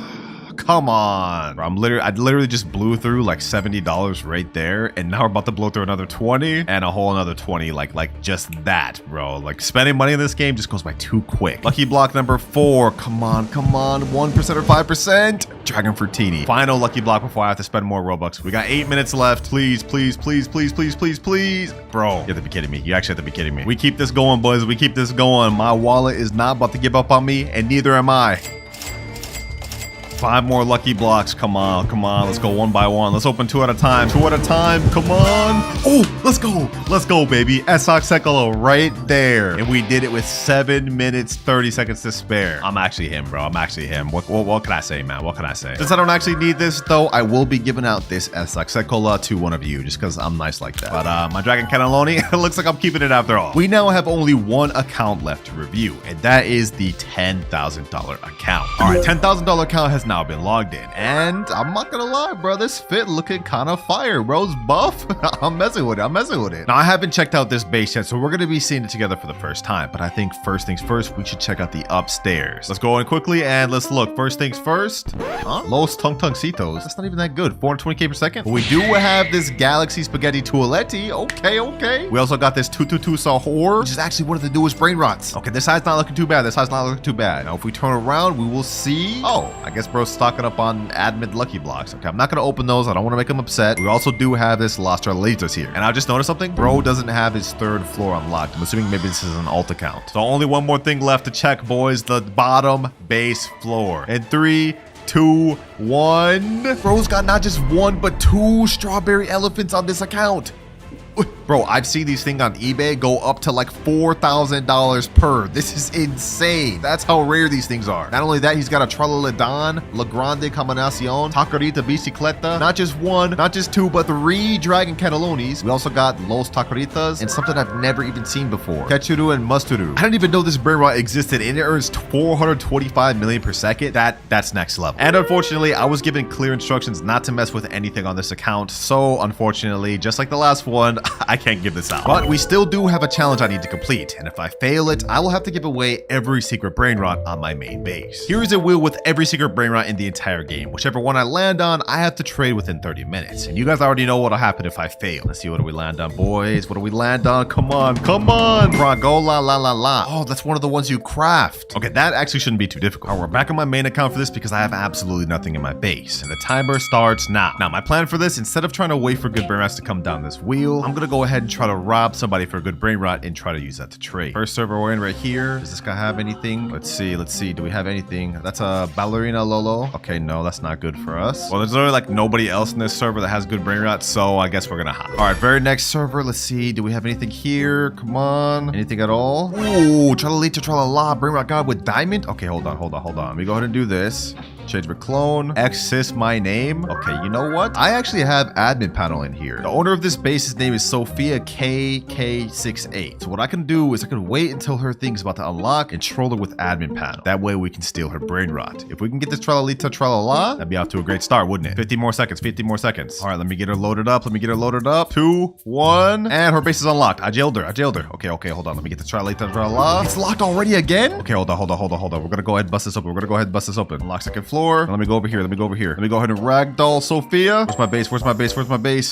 Come on. Bro, I literally just blew through like $70 right there. And now we're about to blow through another 20 and a whole another 20. Like just that, bro. Like spending money in this game just goes by too quick. Lucky block number 4. Come on, come on. 1% or 5%. Dragon Fruitini. Final lucky block before I have to spend more Robux. We got 8 minutes left. Please, please, please, please, please, please, please. Bro, you have to be kidding me. You actually have to be kidding me. We keep this going, boys. We keep this going. My wallet is not about to give up on me and neither am I. 5 more lucky blocks. Come on, come on. Let's go one by one. Let's open 2 at a time. 2 at a time. Come on. Oh, let's go. Let's go, baby. Esok Sekola right there. And we did it with 7 minutes, 30 seconds to spare. I'm actually him, bro. I'm actually him. What can I say, man? What can I say? Since I don't actually need this, though, I will be giving out this Esok Sekola to one of you just because I'm nice like that. But my Dragon Cannelloni, it looks like I'm keeping it after all. We now have only 1 account left to review, and that is the $10,000 account. All right, $10,000 account has now been logged in, and I'm not gonna lie, bro, this fit looking kind of fire. Bro's buff. I'm messing with it. I'm messing with it. Now I haven't checked out this base yet, so we're gonna be seeing it together for the first time. But I think first things first, we should check out the upstairs. Let's go in quickly and let's look. First things first. Huh? Los Tungtungcitos. That's not even that good. 420k per second. But we do have this Galaxy Spaghetti Toiletti. Okay, okay. We also got this 222 Sahur, which is actually one of the newest Brainrots. Okay, this side's not looking too bad. This side's not looking too bad. Now if we turn around, we will see. Oh, I guess bro's stocking up on admin lucky blocks. Okay, I'm not gonna open those. I don't want to make him upset. We also do have this Las Tralitas here. And I just noticed something. Bro doesn't have his 3rd floor unlocked. I'm assuming maybe this is an alt account. So only one more thing left to check, boys. The bottom base floor. In 3, 2, 1. Bro's got not just 1, but 2 strawberry elephants on this account. Bro, I've seen these things on eBay go up to like $4,000 per. This is insane. That's how rare these things are. Not only that, he's got a Tralaledon, La Grande Combinacion, Tacarita Bicicleta. Not just 1, not just 2, but 3 Dragon Cannellonis. We also got Los Tacaritas and something I've never even seen before. Ketchuru and Musturu. I didn't even know this Brainrot existed and it earns 425 million per second. That's next level. And unfortunately, I was given clear instructions not to mess with anything on this account. So unfortunately, just like the last one, I can't give this out. But we still do have a challenge I need to complete, and if I fail it, I will have to give away every secret Brainrot on my main base. Here is a wheel with every secret Brainrot in the entire game. Whichever one I land on, I have to trade within 30 minutes. And you guys already know what'll happen if I fail. Let's see, what do we land on, boys? What do we land on? Come on, come on! Bragola la la la. Oh, that's one of the ones you craft. Okay, that actually shouldn't be too difficult. All right, we're back on my main account for this because I have absolutely nothing in my base. And the timer starts now. Now, my plan for this, instead of trying to wait for good Brainrots to come down this wheel, I'm gonna go ahead and try to rob somebody for a good Brainrot and try to use that to trade. First server we're in right here. Does this guy have anything? Let's see. Do we have anything? That's a Ballerina Lolo. Okay, no, that's not good for us. Well, there's literally like nobody else in this server that has good Brainrots, so I guess we're gonna hop. All right, very next server. Let's see. Do we have anything here? Come on. Anything at all? Ooh, Tralalita Tralala. Brainrot God with diamond. Okay, hold on. Let me go ahead and do this. Change my clone. Access my name. Okay, you know what? I actually have admin panel in here. The owner of this base's name is Sophia KK68. So what I can do is I can wait until her thing's about to unlock and troll her with admin panel. That way we can steal her brain rot. If we can get this tralalita tralala, that'd be off to a great start, wouldn't it? 50 more seconds, 50 more seconds. All right, let me get her loaded up. Let me get her loaded up. 2, 1, and her base is unlocked. I jailed her. Okay, hold on. Let me get the tralalita tralala. It's locked already again? Okay, hold on. We're gonna go ahead and bust this open. Unlock second floor. Let me go over here. Let me go ahead and ragdoll Sophia. Where's my base?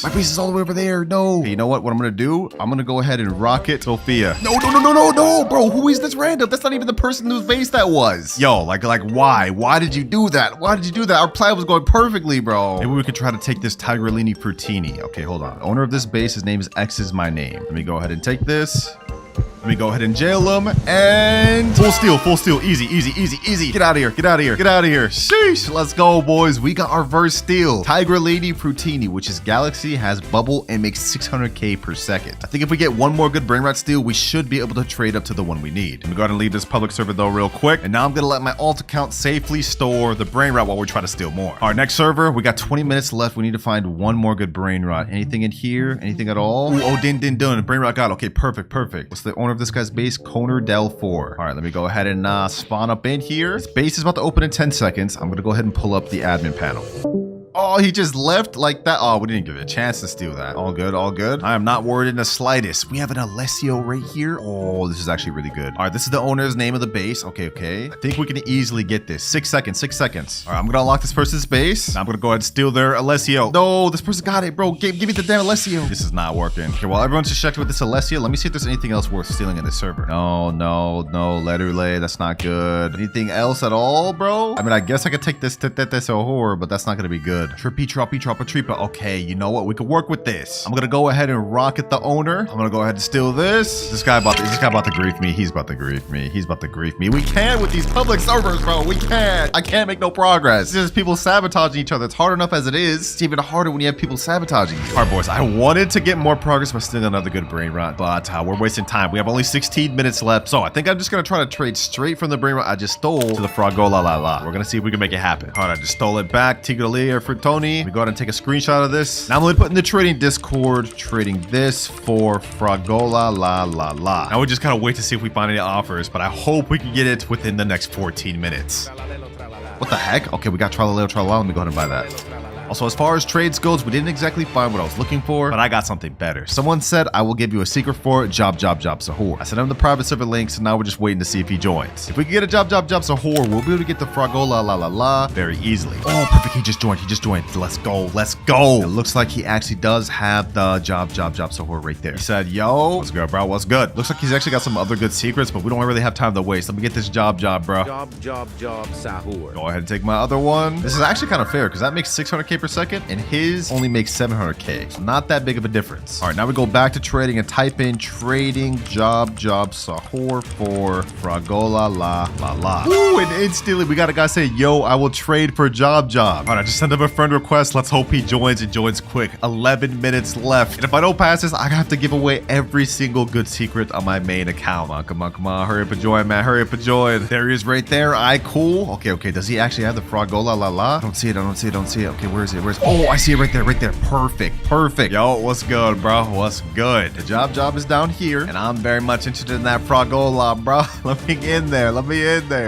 My base is all the way over there. No. Okay, you know what? What I'm gonna do? I'm gonna go ahead and rocket Sophia. No, bro. Who is this random? That's not even the person whose base that was. Yo, like why? Why did you do that? Our plan was going perfectly, bro. Maybe we could try to take this Tigrellini Frutini. Okay, hold on. The owner of this base, his name is X is my name. Let me go ahead and take this. Let me go ahead and jail him, and full steal, easy. Get out of here. Sheesh, let's go, boys. We got our first steal. Tigrellini Frutini, which is Galaxy, has bubble, and makes 600k per second. I think if we get one more good brain rot steal, we should be able to trade up to the one we need. Let me go ahead and leave this public server though real quick, and now I'm gonna let my alt account safely store the brain rot while we try to steal more. Our next server, we got 20 minutes left. We need to find one more good brain rot. Anything in here? Anything at all? Ooh, oh, din. Brain rot got. Okay, perfect. What's the owner of this guy's base? Conor Del 4. All right, let me go ahead and spawn up in here. His base is about to open in 10 seconds. I'm gonna go ahead and pull up the admin panel. Oh, he just left like that. Oh, we didn't give it a chance to steal that. All good. I am not worried in the slightest. We have an Alessio right here. Oh, this is actually really good. All right, this is the owner's name of the base. Okay. I think we can easily get this. 6 seconds. All right, I'm gonna unlock this person's base. Now I'm gonna go ahead and steal their Alessio. No, this person got it, bro. Give me the damn Alessio. This is not working. Okay, while everyone's just checked with this Alessio, let me see if there's anything else worth stealing in this server. No. Letterlay, that's not good. Anything else at all, bro? I mean, I guess I could take this horror, but that's not gonna be good. Trippy Tripa. Okay, you know what? We could work with this. I'm gonna go ahead and rocket the owner. I'm gonna go ahead and steal this. This guy about to grief me. He's about to grief me. We can't with these public servers, bro. We can't. I can't make no progress. It's just people sabotaging each other. It's hard enough as it is. It's even harder when you have people sabotaging you. All right, boys. I wanted to get more progress by stealing another good brain rot, but we're wasting time. We have only 16 minutes left, so I think I'm just gonna try to trade straight from the brain rot I just stole to the Fragola la. We're gonna see if we can make it happen. All right, I just stole it back. Tigrellini Frutoni. Let me go ahead and take a screenshot of this. Now I'm gonna put in the trading Discord, trading this for Fragola la. Now we just gotta wait to see if we find any offers, but I hope we can get it within the next 14 minutes. What the heck? Okay, we got Tralalero tralala. Let me go ahead and buy that. Also, as far as trades goes, we didn't exactly find what I was looking for, but I got something better. Someone said I will give you a secret for it, job Sahur. I sent him the private server link, so now we're just waiting to see if he joins. If we can get a job Sahur, we'll be able to get the Fragola la very easily. Oh, perfect. He just joined. Let's go. It looks like he actually does have the job Sahur right there. He said, yo, what's good, bro? What's good? Looks like he's actually got some other good secrets, but we don't really have time to waste. Let me get this job, bro. Job Sahur. Go ahead and take my other one. This is actually kind of fair because that makes 600k per second and his only makes 700k, so not that big of a difference. All right, now we go back to trading and type in trading job Sahur for Fragola la. Ooh, and instantly we got a guy say, yo, I will trade for job. All right, I just sent him a friend request. Let's hope he joins and joins quick. 11 minutes left, and if I don't pass this, I have to give away every single good secret on my main account. Come on, hurry up and join, man. There he is right there. Cool. Okay, does he actually have the Fragola la? I don't see it. Okay, where is it? Oh, I see it right there. Perfect. Yo, what's good, bro? What's good? The job is down here, and I'm very much interested in that Fragola, bro. Let me in there,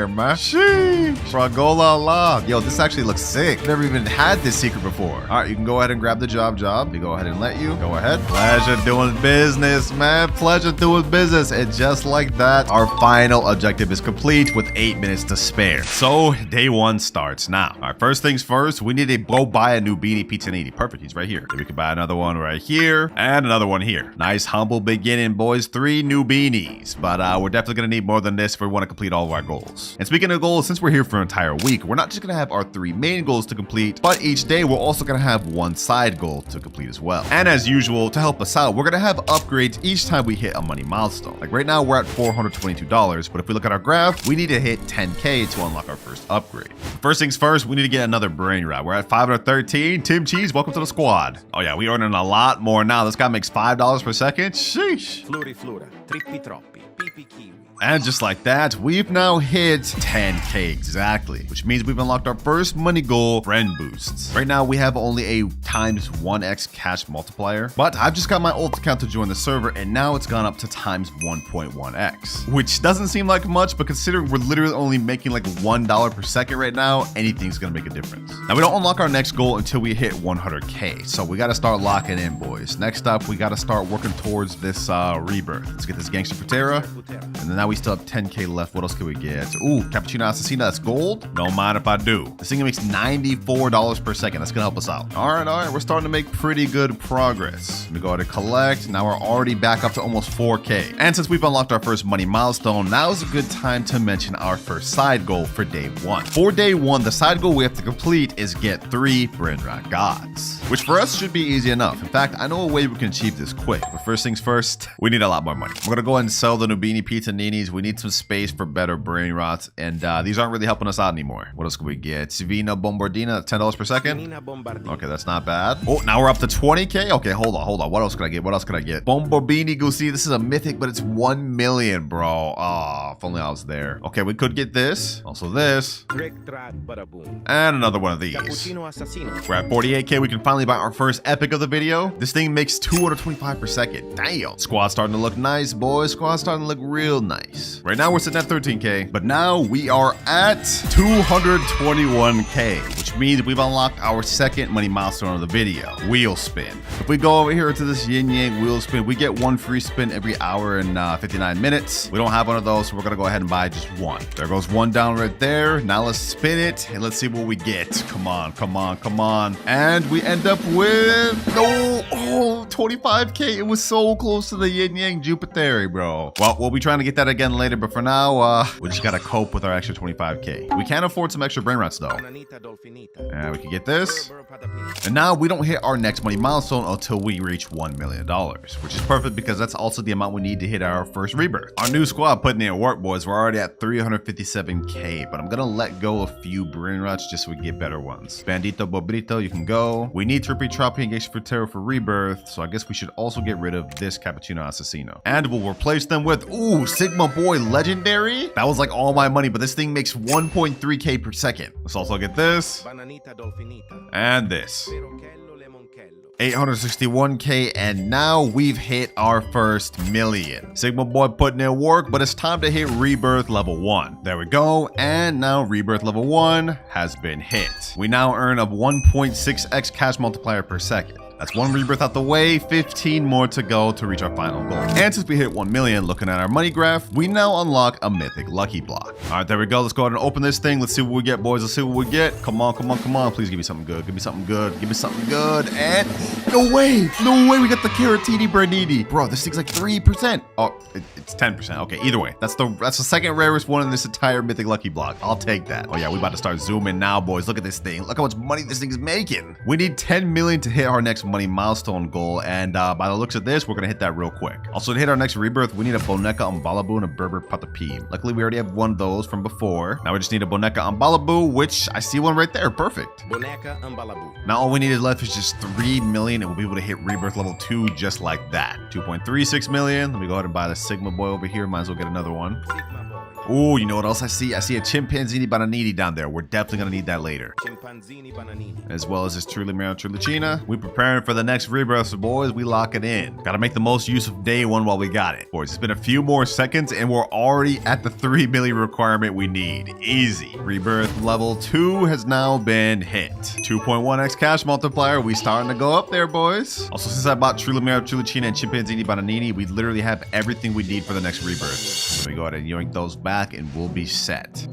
man. Sheesh. Fragola la. Yo, this actually looks sick. Never even had this secret before. All right, you can go ahead and grab the job. We go ahead and let you. Go ahead. Pleasure doing business, man. And just like that, our final objective is complete with 8 minutes to spare. So day one starts now. All right, first things first, we need to go buy a new beanie pizza 80. Perfect, he's right here. Then we can buy another one right here and another one here. Nice humble beginning, boys. 3 new beanies, but we're definitely gonna need more than this if we want to complete all of our goals. And speaking of goals, since we're here for an entire week, we're not just gonna have our 3 main goals to complete, but each day we're also gonna have 1 side goal to complete as well. And as usual, to help us out, we're gonna have upgrades each time we hit a money milestone. Like right now we're at $422, but if we look at our graph, we need to hit 10k to unlock our first upgrade. First things first, we need to get another brain rot. We're at 513. Tim Cheese, welcome to the squad. Oh yeah, we earning a lot more now. This guy makes $5 per second. Sheesh. Flura, trippi troppi, pipi kiwi. And just like that, we've now hit 10k exactly, which means we've unlocked our first money goal, friend boosts. Right now, we have only a times 1x cash multiplier, but I've just got my ult account to join the server, and now it's gone up to times 1.1x, which doesn't seem like much, but considering we're literally only making like $1 per second right now, anything's gonna make a difference. Now, we don't unlock our next goal until we hit 100k, so we gotta start locking in, boys. Next up, we gotta start working towards this rebirth. Let's get this gangster Patera, and then now we still have 10k left. What else can we get? Ooh, Cappuccino Assassina, that's gold. Don't mind if I do. This thing makes $94 per second. That's gonna help us out. All right, we're starting to make pretty good progress. Let me go ahead and collect. Now we're already back up to almost 4k. And since we've unlocked our first money milestone, now is a good time to mention our first side goal for day one. For day one, the side goal we have to complete is get 3 Brainrot gods, which for us should be easy enough. In fact, I know a way we can achieve this quick. But first things first, we need a lot more money. We're gonna go ahead and sell the Nubini Pizza Ninis. We need some space for better Brainrots, and these aren't really helping us out anymore. What else can we get? Sivina Bombardina, $10 per second. Okay, that's not bad. Oh, now we're up to 20k. Okay, hold on. What else can I get? Bombardini Goosey. This is a mythic, but it's 1 million, bro. Oh, if only I was there. Okay, we could get this. Also this. And another one of these. We're at 48k. We can finally buy our first epic of the video. This thing makes 225 per second. Damn. Squad's starting to look nice, boys. Squad's starting to look real nice. Right now, we're sitting at 13k, but now we are at 221k, which means we've unlocked our second money milestone of the video, wheel spin. If we go over here to this yin yang wheel spin, we get 1 free spin every hour and 59 minutes. We don't have one of those, so we're gonna go ahead and buy just 1. There goes 1 down right there. Now let's spin it and let's see what we get. Come on. And we end up with 25k. It was so close to the yin yang Jupiter, bro. Well, we'll be trying to get that again later, but for now, we just gotta cope with our extra 25k. We can afford some extra Brainrots though. And we can get this. And now we don't hit our next money milestone until we reach $1 million, which is perfect because that's also the amount we need to hit our first rebirth. Our new squad putting in work, boys. We're already at 357k, but I'm gonna let go a few Brainrots just so we get better ones. Bandito Bobrito, you can go. We need Trippy Troppy and Gangster Terror for rebirth, so I guess we should also get rid of this Cappuccino Assassino. And we'll replace them with, ooh, Sigma Boy Legendary. That was like all my money, but this thing makes 1.3k per second. Let's also get this. And this. 861k, and now we've hit our first million. Sigma Boy putting in work, but it's time to hit Rebirth level 1. There we go, and now Rebirth level 1 has been hit. We now earn a 1.6x cash multiplier per second. That's 1 rebirth out the way, 15 more to go to reach our final goal. And since we hit 1 million, looking at our money graph, we now unlock a mythic lucky block. All right, there we go. Let's go ahead and open this thing. Let's see what we get, boys. Let's see what we get. Come on. Please give me something good. Give me something good. And no way. We got the Caratini Branini. Bro, this thing's like 3%. Oh, it's 10%. Okay, either way. That's the second rarest one in this entire mythic lucky block. I'll take that. Oh yeah, we about to start zooming now, boys. Look at this thing. Look how much money this thing is making. We need 10 million to hit our next money milestone goal, and by the looks of this, we're gonna hit that real quick. Also, to hit our next rebirth, we need a Boneca Ambalabu and a Berber Patapim. Luckily, we already have one of those from before. Now we just need a Boneca Ambalabu, which I see one right there. Perfect. Boneca Ambalabu. Now all we needed left is just 3 million, and we'll be able to hit rebirth level 2 just like that. 2.36 million. Let me go ahead and buy the Sigma Boy over here. Might as well get another one. Oh, you know what else I see? I see a Chimpanzini Bananini down there. We're definitely going to need that later. Chimpanzini Bananini. As well as this Trulimero Trulicina. We're preparing for the next rebirth, so boys, we lock it in. Got to make the most use of day 1 while we got it. Boys, it's been a few more seconds, and we're already at the 3 million requirement we need. Easy. Rebirth level 2 has now been hit. 2.1x cash multiplier. We starting to go up there, boys. Also, since I bought Trulimero Trulicina and Chimpanzini Bananini, we literally have everything we need for the next rebirth. So we go ahead and yoink those back, and we'll be set.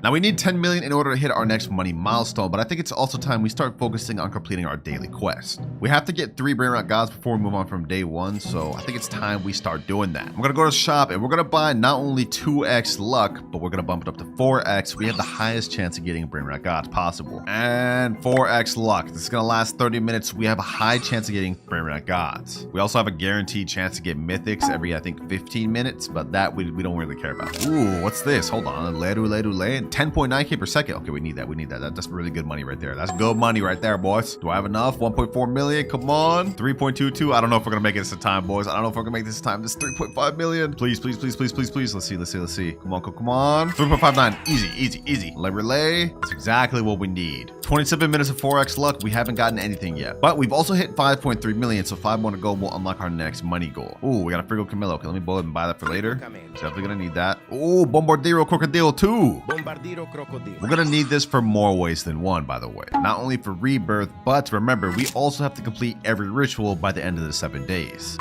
Now we need 10 million in order to hit our next money milestone, but I think it's also time we start focusing on completing our daily quest. We have to get 3 Brainrot gods before we move on from day 1, so I think it's time we start doing that. I'm gonna go to the shop and we're gonna buy not only 2x luck, but we're gonna bump it up to 4x. We have the highest chance of getting Brainrot gods possible. And 4x luck. This is gonna last 30 minutes. We have a high chance of getting Brainrot gods. We also have a guaranteed chance to get mythics every, I think, 15 minutes, but that we don't really care about. Ooh, what's this? Hold on. Leru, and 10.9k per second. Okay, we need that. We need that. That's really good money right there. That's good money right there, boys. Do I have enough? 1.4 million. Come on. 3.22. I don't know if we're gonna make it this time, boys. I don't know if we're gonna make this time. This is 3.5 million. Please, please, please, please, please, please. Let's see. Let's see. Let's see. Come on, come on. 3.59. Easy, easy, easy. Relay. That's exactly what we need. 27 minutes of 4x luck. We haven't gotten anything yet, but we've also hit 5.3 million. So 5 more to go. We'll unlock our next money goal. Ooh, we got a Frigo Camillo. Okay, let me boil it and buy that for later. Definitely gonna need that. Ooh, Bombardier Crocodile too. Bombardiro crocodile. We're gonna need this for more ways than one, by the way. Not only for Rebirth, but remember, we also have to complete every ritual by the end of the 7 days.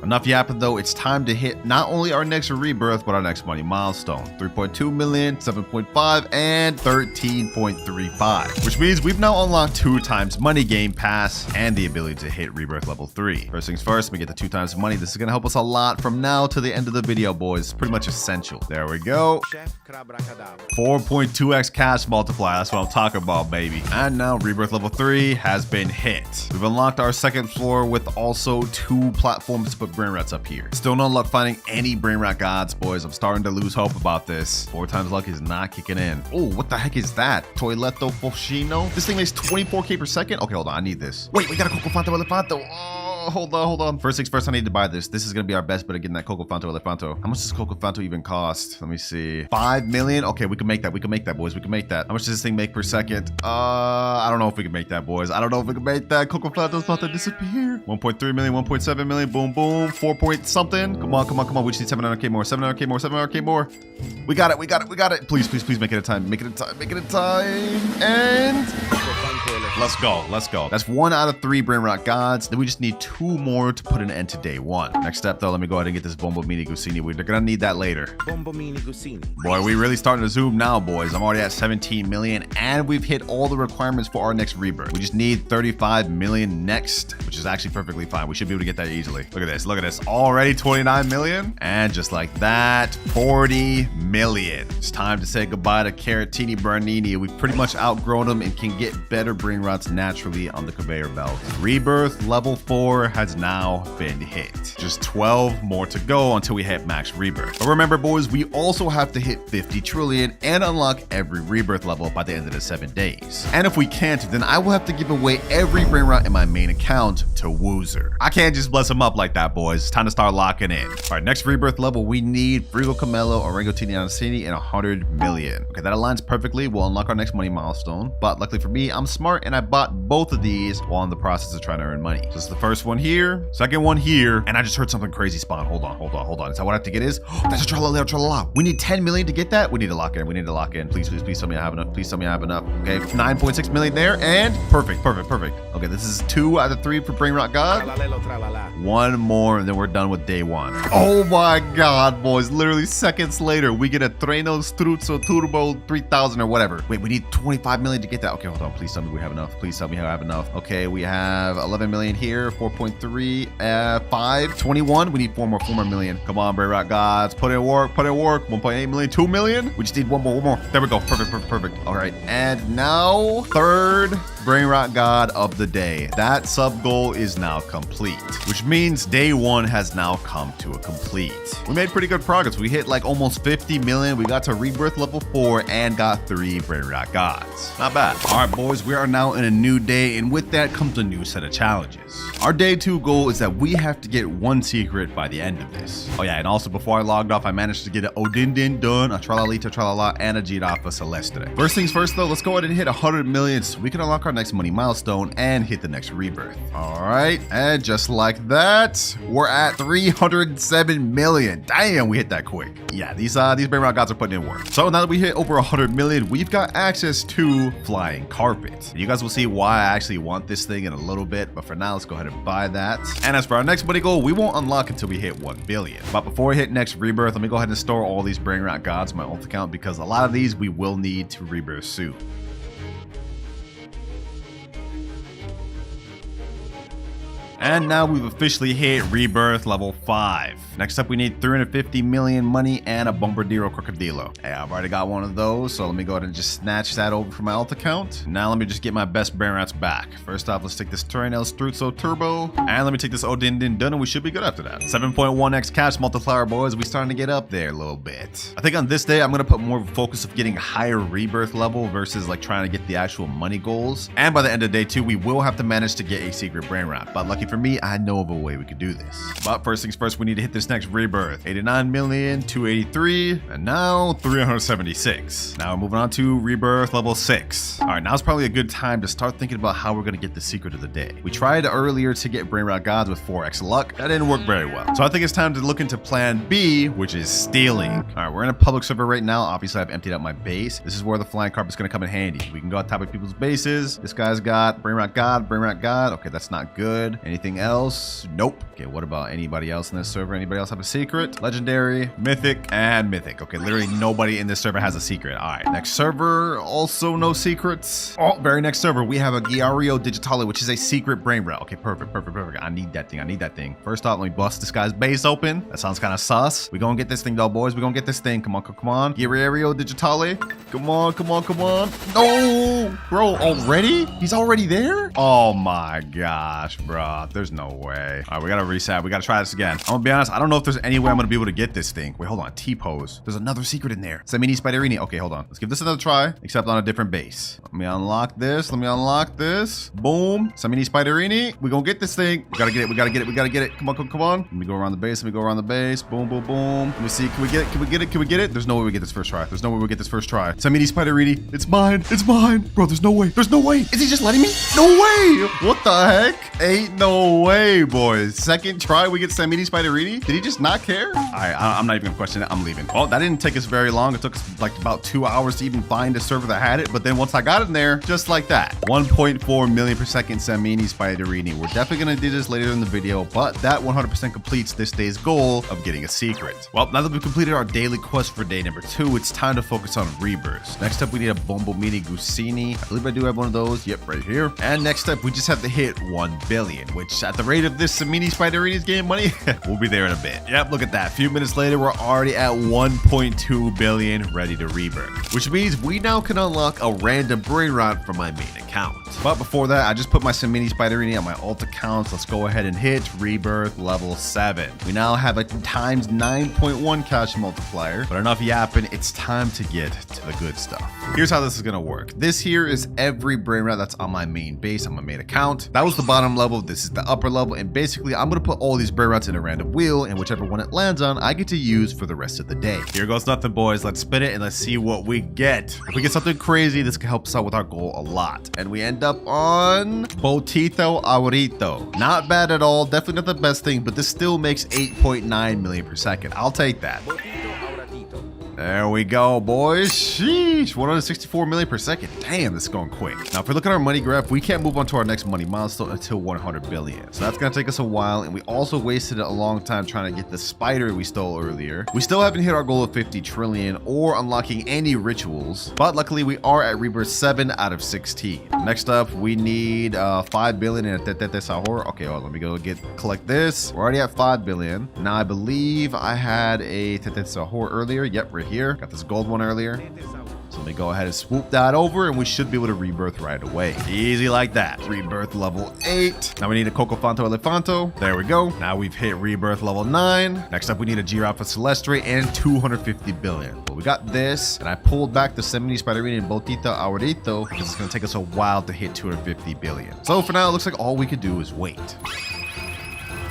Enough yapping though, it's time to hit not only our next Rebirth, but our next money milestone. 3.2 million, 7.5, and 13.35. Which means we've now unlocked 2 times money game pass and the ability to hit Rebirth level 3. First things first, we get the 2 times money. This is gonna help us a lot from now to the end of the video, boys. It's pretty much essential. There we go. 4.2x cash multiplier. That's what I'm talking about, baby. And now Rebirth level 3 has been hit. We've unlocked our second floor with also 2 platforms to put Brainrots up here. Still no luck finding any Brainrot gods, boys. I'm starting to lose hope about this. 4 times luck is not kicking in. Oh, what the heck is that? Toiletto Foschino? This thing makes 24k per second? Okay, hold on. I need this. Wait, we got a Coco Fanto Elefanto. Oh, hold on. First things first, I need to buy this. This is going to be our best bet of getting that Coco Fanto Elefanto. How much does Coco Fanto even cost? Let me see. 5 million? Okay, we can make that. We can make that, boys. We can make that. How much does this thing make per second? I don't know if we can make that, boys. I don't know if we can make that. Coco Fanto's about to disappear. 1.3 million, 1.7 million. Boom, boom. 4 point something. Come on, come on, come on. We just need 700k more. 700k more. 700k more. We got it. We got it. We got it. Please, please, please make it a time. Make it a time. Make it a time. And let's go. Let's go. That's 1 out of 3 Brainrot gods. Then we just need 2 more to put an end to day 1. Next step, though, let me go ahead and get this Bombo Mini Gusini. We're gonna need that later. Bombo Mini Gusini. Boy, we really starting to zoom now, boys. I'm already at 17 million, and we've hit all the requirements for our next Rebirth. We just need 35 million next, which is actually perfectly fine. We should be able to get that easily. Look at this. Look at this. Already 29 million. And just like that, 40 million. It's time to say goodbye to Caratini Bernini. We've pretty much outgrown them and can get better Brainrots naturally on the conveyor belt. Rebirth level 4 has now been hit. Just 12 more to go until we hit max Rebirth. But remember, boys, we also have to hit 50 trillion and unlock every Rebirth level by the end of the 7 days. And if we can't, then I will have to give away every Brainrot in my main account to Woozer. I can't just bless him up like that, boys. It's time to start locking in. All right, next Rebirth level, we need Frigo Camelo, Orango Tinianasini, and 100 million. Okay, that aligns perfectly. We'll unlock our next money milestone. But luckily for me, I'm smart and I bought both of these while in the process of trying to earn money. So this is the first one here, second one here, and I just heard something crazy spawn. Hold on. Is that what I have to get is? Oh, that's a tralala, tralala. We need 10 million to get that. We need to lock in. We need to lock in. Please, please, please tell me I have enough. Please tell me I have enough. Okay, 9.6 million there, and perfect. Okay, this is 2 out of 3 for Brainrot God. 1 more, and then we're done with day 1. Oh my God, boys. Literally seconds later, we get a Treno Struzzo Turbo 3000 or whatever. Wait, we need 25 million to get that. Okay, hold on. Please tell me we have enough. Please tell me I have enough. Okay, we have 11 million here, 4.3, 5, 21. We need 4 more million. Come on, Brainrot gods. Put in work. 1.8 million, 2 million. We just need one more. There we go. Perfect. All right. And now, third Brainrot god of the day. That sub goal is now complete, which means day 1 has now come to a complete. We made pretty good progress. We hit like almost 50 million. We got to Rebirth level 4 and got 3 Brainrot gods. Not bad. All right, boys, we are now in a new day, and with that comes a new set of challenges. Our day 2 goal is that we have to get 1 secret by the end of this. Oh yeah, and also before I logged off, I managed to get an Odindin done, a Tralalita Tralala, and a Girafa Celestre. First things first though, let's go ahead and hit 100 million so we can unlock our next money milestone and hit the next Rebirth. All right, and just like that, we're at 307 million. Damn, we hit that quick. Yeah, these Brainrot gods are putting in work. So now that we hit over 100 million, we've got access to Flying Carpet. You guys will see why I actually want this thing in a little bit, but for now, let's go ahead and buy that. And as for our next money goal, we won't unlock until we hit 1 billion. But before we hit next Rebirth, let me go ahead and store all these Brainrot gods in my ult account because a lot of these we will need to Rebirth soon. And now we've officially hit Rebirth level 5. Next up, we need 350 million money and a Bombardier Crocodilo. Hey, I've already got one of those, so let me go ahead and just snatch that over from my alt account. Now let me just get my best Brainrots back. First off, let's take this Terranel Struzzo Turbo, and let me take this Odin Din Dun, and we should be good after that. 7.1x cash multiplier, boys. We starting to get up there a little bit. I think on this day, I'm gonna put more of a focus of getting a higher Rebirth level versus like trying to get the actual money goals. And by the end of day 2, we will have to manage to get a secret Brainrot. But lucky for me, I know of a way we could do this. But first things first, we need to hit this next Rebirth. 89 million, 283, and now 376. Now we're moving on to Rebirth level 6. All right, now's probably a good time to start thinking about how we're gonna get the secret of the day. We tried earlier to get Brainrot Gods with 4x luck. That didn't work very well. So I think it's time to look into plan B, which is stealing. All right, we're in a public server right now. Obviously, I've emptied out my base. This is where the flying carpet's gonna come in handy. We can go on top of people's bases. This guy's got Brainrot God, Brainrot God. Okay, that's not good. Anything else? Nope. Okay, what about anybody else in this server? Anybody else have a secret? Legendary, mythic, and mythic. Okay, literally nobody in this server has a secret. All right, next server, also no secrets. Oh, very next server, we have a Giario Digitale, which is a secret Brainrot. Okay, perfect. I need that thing. First off, let me bust this guy's base open. That sounds kind of sus. We gonna get this thing though, boys. We gonna get this thing. Come on. Giario Digitale. Come on. No, bro, already? He's already there? Oh my gosh, bro. There's no way. All right, we gotta reset. We gotta try this again. I'm gonna be honest, I don't know if there's any way I'm gonna be able to get this thing. Wait, hold on. T-pose. There's another secret in there. Semini Spiderini. Okay, hold on. Let's give this another try, except on a different base. Let me unlock this. Boom. Semini Spiderini. We gonna get this thing. We gotta get it. Come on. Let me go around the base. Boom. Let me see. Can we get it? There's no way we get this first try. Semini Spiderini. It's mine. Bro, there's no way. Is he just letting me? No way. What the heck? Ain't no way, boys. Second try, we get Semini Spiderini? Did he just not care? All right, I'm not even gonna question it. I'm leaving. Well, that didn't take us very long. It took us like about 2 hours to even find a server that had it. But then once I got in there, just like that, 1.4 million per second Semini Spiderini. We're definitely gonna do this later in the video, but that 100% completes this day's goal of getting a secret. Well, now that we've completed our daily quest for day number 2, it's time to focus on rebirths. Next up, we need a Bombo Mini Gusini. I believe I do have one of those. Yep, right here. And next up, we just have to hit 1 billion, which at the rate of this Semini Spiderini's game money, we'll be there in a bit. Yep, look at that. A few minutes later, we're already at 1.2 billion ready to rebirth, which means we now can unlock a random Brainrot from my main account. But before that, I just put my Semini Spiderini on my alt account. Let's go ahead and hit Rebirth level 7. We now have a times 9.1 cash multiplier, but enough yapping, it's time to get to the good stuff. Here's how this is gonna work. This here is every Brainrot that's on my main base, on my main account. That was the bottom level, this is the upper level, and basically I'm gonna put all these Brainrots in a random wheel, and whichever one it lands on, I get to use for the rest of the day. Here goes nothing, boys. Let's spin it and let's see what we get. If we get something crazy, this can help us out with our goal a lot. And we end up on Botito Aurito. Not bad at all, definitely not the best thing, but this still makes 8.9 million per second. I'll take that. There we go, boys. Sheesh, 164 million per second. Damn, this is going quick. Now, if we look at our money graph, we can't move on to our next money milestone until 100 billion. So that's gonna take us a while, and we also wasted a long time trying to get the spider we stole earlier. We still haven't hit our goal of 50 trillion or unlocking any rituals, but luckily we are at Rebirth 7 out of 16. Next up, we need 5 billion in a Tete Sahur. Okay, well, let me go collect this. We're already at 5 billion. Now, I believe I had a Tete Sahur earlier. Yep, right here. Got this gold one earlier. So let me go ahead and swoop that over, and we should be able to rebirth right away. Easy like that. Rebirth level 8. Now we need a Cocofanto Elefanto. There we go. Now we've hit rebirth level 9. Next up, we need a Giraffa Celestre and 250 billion. Well, we got this, and I pulled back the Semini Spiderini and Botita Aurito because it's going to take us a while to hit 250 billion. So for now, it looks like all we could do is wait.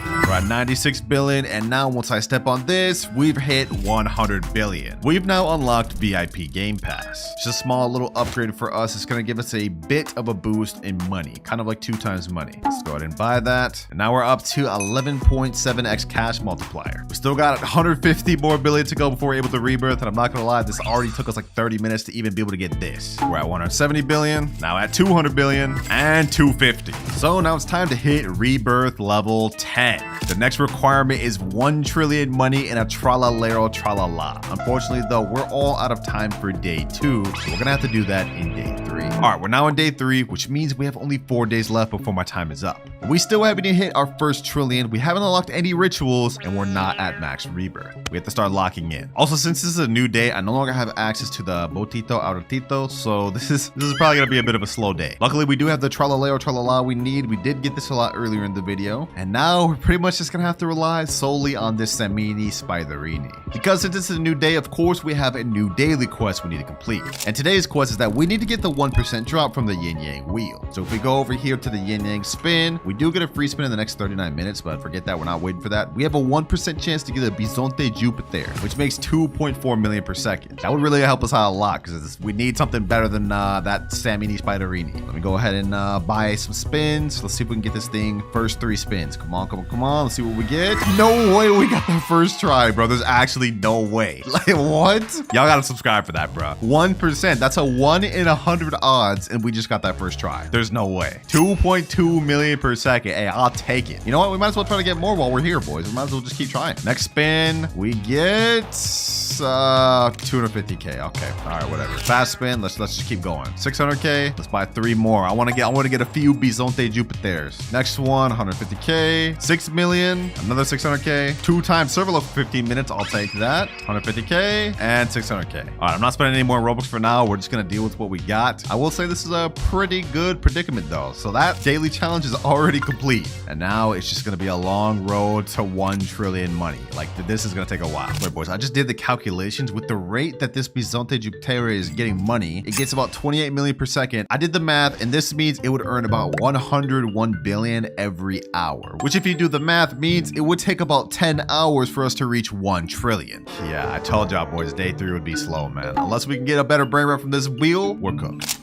We're at 96 billion, and now once I step on this, we've hit 100 billion. We've now unlocked VIP Game Pass. Just a small little upgrade for us. It's gonna give us a bit of a boost in money, kind of like 2 times money. Let's go ahead and buy that. And now we're up to 11.7x cash multiplier. We still got 150 more billion to go before we're able to rebirth, and I'm not gonna lie, this already took us like 30 minutes to even be able to get this. We're at 170 billion, now at 200 billion, and 250. So now it's time to hit rebirth level 10. The next requirement is 1 trillion money in a Orcalero tralala. Unfortunately though, we're all out of time for day 2, so we're gonna have to do that in day 3. All right, we're now in day 3, which means we have only 4 days left before my time is up. We still haven't hit our first trillion, we haven't unlocked any rituals, and we're not at max rebirth. We have to start locking in. Also, since this is a new day, I no longer have access to the Botito Autito, so this is probably gonna be a bit of a slow day. Luckily, we do have the Orcalero tralala we need. We did get this a lot earlier in the video, and now we're pretty much just gonna have to rely solely on this Semini Spiderini. Because since this is a new day, of course, we have a new daily quest we need to complete. And today's quest is that we need to get the 1% drop from the yin yang wheel. So if we go over here to the yin yang spin, we do get a free spin in the next 39 minutes, but forget that, we're not waiting for that. We have a 1% chance to get a Bisonte Jupiter, which makes 2.4 million per second. That would really help us out a lot because we need something better than that Semini Spiderini. Let me go ahead and buy some spins. Let's see if we can get this thing first 3 spins. Come on, come on, come on. Let's see what we get. No way we got the first try, bro. There's actually no way. Like, what? Y'all gotta subscribe for that, bro. 1%. That's a 1 in 100 odds, and we just got that first try. There's no way. 2.2 million per second. Hey, I'll take it. You know what? We might as well try to get more while we're here, boys. We might as well just keep trying. Next spin, we get 250k. Okay, all right, whatever. Fast spin. Let's just keep going. 600k. Let's buy 3 more. I want to get a few Bisonte Jupiters. Next one, 150k. 6 million. Another 600k. 2 times server load for 15 minutes. I'll take that. 150k and 600k. All right, I'm not spending any more Robux for now. We're just gonna deal with what we got. I will say this is a pretty good predicament though. So that daily challenge is already complete, and now it's just gonna be a long road to 1 trillion money. Like, this is gonna take a while. Wait, boys, I just did the calculations. With the rate that this Bisonte Jupiter is getting money, it gets about 28 million per second. I did the math, and this means it would earn about 101 billion every hour, which if you do the math means it would take about 10 hours for us to reach 1 trillion. Yeah, I told y'all boys, day 3 would be slow, man. Unless we can get a better brain rot from this wheel, we're cooked.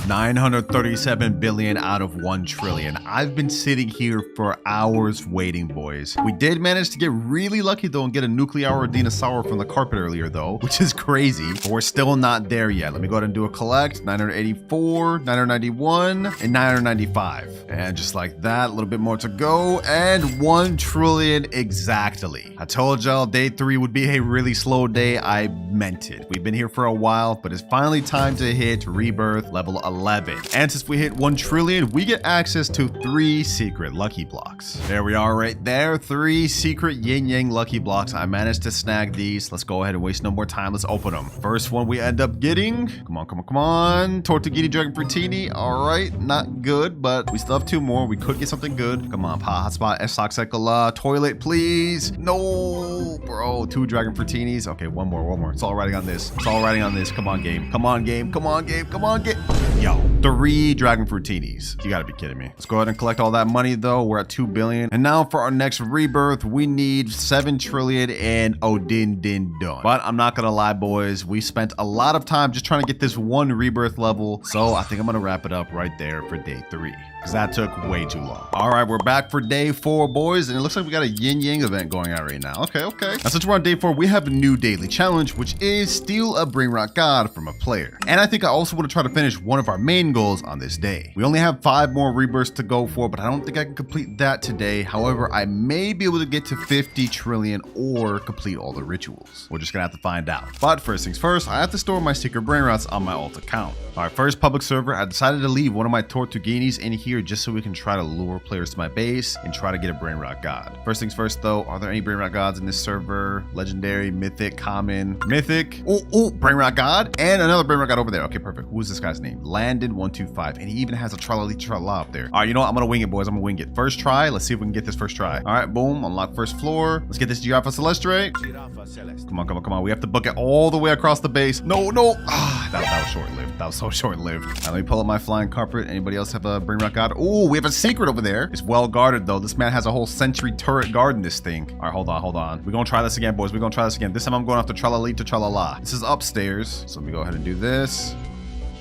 937 billion out of 1 trillion. I've been sitting here for hours waiting, boys. We did manage to get really lucky though and get a nuclear dinosaur from the carpet earlier though, which is crazy, but we're still not there yet. Let me go ahead and do a collect. 984, 991, and 995. And just like that, a little bit more to go, and 1 trillion exactly. I told y'all day 3 would be a really slow day. I meant it. We've been here for a while, but it's finally time to hit Rebirth level 11. And since we hit 1 trillion, we get access to 3 secret lucky blocks. There we are right there. 3 secret yin yang lucky blocks. I managed to snag these. Let's go ahead and waste no more time. Let's open them. First one we end up getting. Come on, come on, come on. Tortuguini Dragon Fruitini. All right, not good, but we still have 2 more. We could get something good. Come on, hotspot, S-Soxecola. Toilet, please. No, bro. 2 Dragon Fruitinis. Okay, one more. It's all riding on this. It's all riding on this. Come on, game. Come on, game. Come on, game. Come on, game. Yo, 3 Dragon Fruitinis. You gotta be kidding me. Let's go ahead and collect all that money though. We're at 2 billion. And now for our next rebirth, we need 7 trillion and Odin Din Dun. But I'm not gonna lie, boys. We spent a lot of time just trying to get this 1 rebirth level. So I think I'm gonna wrap it up right there for day 3. Because that took way too long. All right, we're back for day 4, boys. And it looks like we got a yin yang event going on right now. Okay. Now since we're on day 4, we have a new daily challenge, which is steal a Brainrot God from a player. And I think I also want to try to finish one of our main goals on this day. We only have 5 more rebirths to go for, but I don't think I can complete that today. However, I may be able to get to 50 trillion or complete all the rituals. We're just gonna have to find out. But first things first, I have to store my secret Brainrots on my alt account. Our first public server, I decided to leave one of my Tortuguinis in here just so we can try to lure players to my base and try to get a Brainrot God. First things first though, are there any Brainrot Gods in this server? Legendary, mythic, common, mythic. Oh, Brainrot God, and another Brainrot God over there. Okay, perfect. Who is this guy's name? Landon125, and he even has a Tralala up there. All right, you know what? I'm gonna wing it, boys. I'm gonna wing it. First try. Let's see if we can get this first try. All right, boom. Unlock first floor. Let's get this Giraffa Celestre. Come on. We have to book it all the way across the base. No. Ah, that was short-lived. That was so short-lived. Let me pull up my flying carpet. Anybody else have a Brainrot God? Oh, we have a secret over there. It's well guarded though. This man has a whole sentry turret guarding this thing. All right, hold on. We're gonna try this again, boys. We're gonna try this again. This time I'm going after Tralala to Tralala. This is upstairs. So let me go ahead and do this.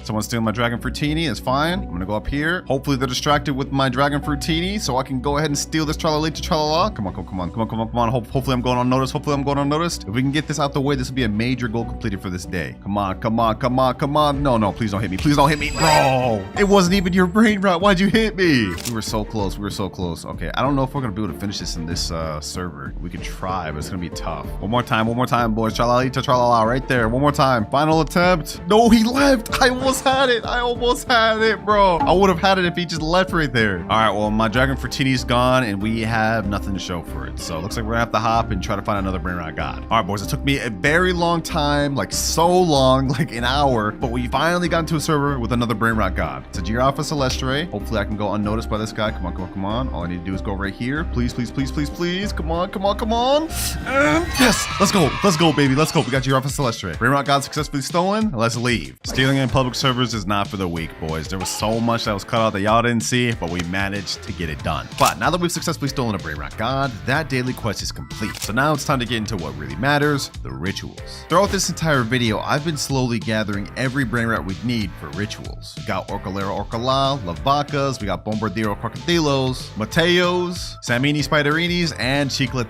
Someone's stealing my dragon fruitini. It's fine. I'm gonna go up here. Hopefully they're distracted with my dragon fruitini, so I can go ahead and steal this tralalita tralala. Come on, come on, come on, come on, come on. Hopefully I'm going unnoticed. Hopefully I'm going unnoticed. If we can get this out the way, this will be a major goal completed for this day. Come on, come on, come on, come on. No, no, please don't hit me. Please don't hit me. Bro, it wasn't even your brain rot. Why'd you hit me? We were so close. We were so close. Okay, I don't know if we're gonna be able to finish this in this server. We could try, but it's gonna be tough. One more time, boys. Tralalita tralala right there. One more time. Final attempt. No, he left. I almost had it. I almost had it, bro. I would have had it if he just left right there. All right, well, my dragon fruitini's gone and we have nothing to show for it. So it looks like we're gonna have to hop and try to find another brain rot god. All right, boys, it took me a very long time, like so long, like an hour, but we finally got into a server with another brain rot god. It's a Giraffa Celestre. Hopefully I can go unnoticed by this guy. Come on, come on, come on. All I need to do is go right here. Please, please, please, please, please. Come on, come on, come on. And yes, let's go, baby. Let's go. We got Giraffa Celestre. Brain rot god successfully stolen. Let's leave. Stealing in public servers is not for the weak, boys. There was so much that was cut out that y'all didn't see, but we managed to get it done. But now that we've successfully stolen a brain rot god, that daily quest is complete. So now it's time to get into what really matters, the rituals. Throughout this entire video, I've been slowly gathering every brain rot we need for rituals. We got Orcalero, Orcala, Lvakas, we got Bombardier, Crocodilos, Matteos, Samini, Spiderinis, and Chicla,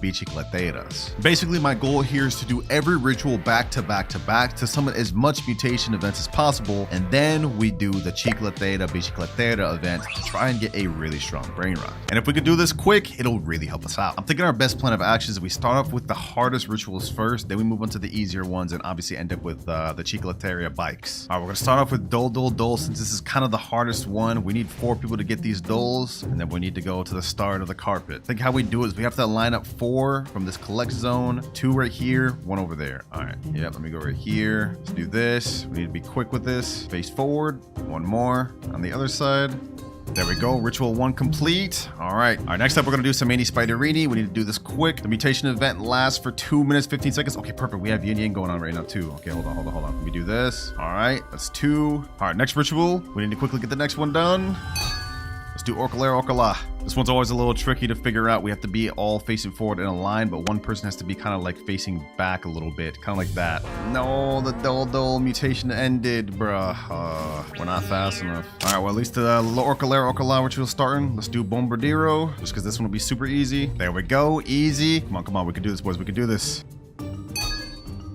Bicicleteras. Basically, my goal here is to do every ritual back to back to back to summon as much mutation events as possible, and then we do the Chicla, Bicicletera event to try and get a really strong brain rot. And if we could do this quick, it'll really help us out. I'm thinking our best plan of action is we start off with the hardest rituals first, then we move on to the easier ones, and obviously end up with the Chicleteria bikes. All right, we're gonna start off with Dole. Since this is kind of the hardest one, we need 4 people to get these doles, and then we need to go to the start of the carpet. I think how we do it is we have to line up 4 from this collect zone, 2 right here, 1 over there. All right, yeah, let me go right here. Let's do this. We need to be quick with this. Face forward, 1 more on the other side. There we go. Ritual 1 complete. All right. All right. Next up, we're going to do some Samini Spiderini. We need to do this quick. The mutation event lasts for 2 minutes, 15 seconds. Okay, perfect. We have yin yang going on right now, too. Okay, hold on. Let me do this. All right. That's 2. All right. Next ritual. We need to quickly get the next one done. Let's do Orcalero, Orcala. This one's always a little tricky to figure out. We have to be all facing forward in a line, but one person has to be kind of like facing back a little bit. Kind of like that. No, the Dole mutation ended, bruh. We're not fast enough. All right, well, at least the Orcalero, Orcala ritual starting. Let's do Bombardiro, just because this one will be super easy. There we go. Easy. Come on. We can do this, boys. We can do this.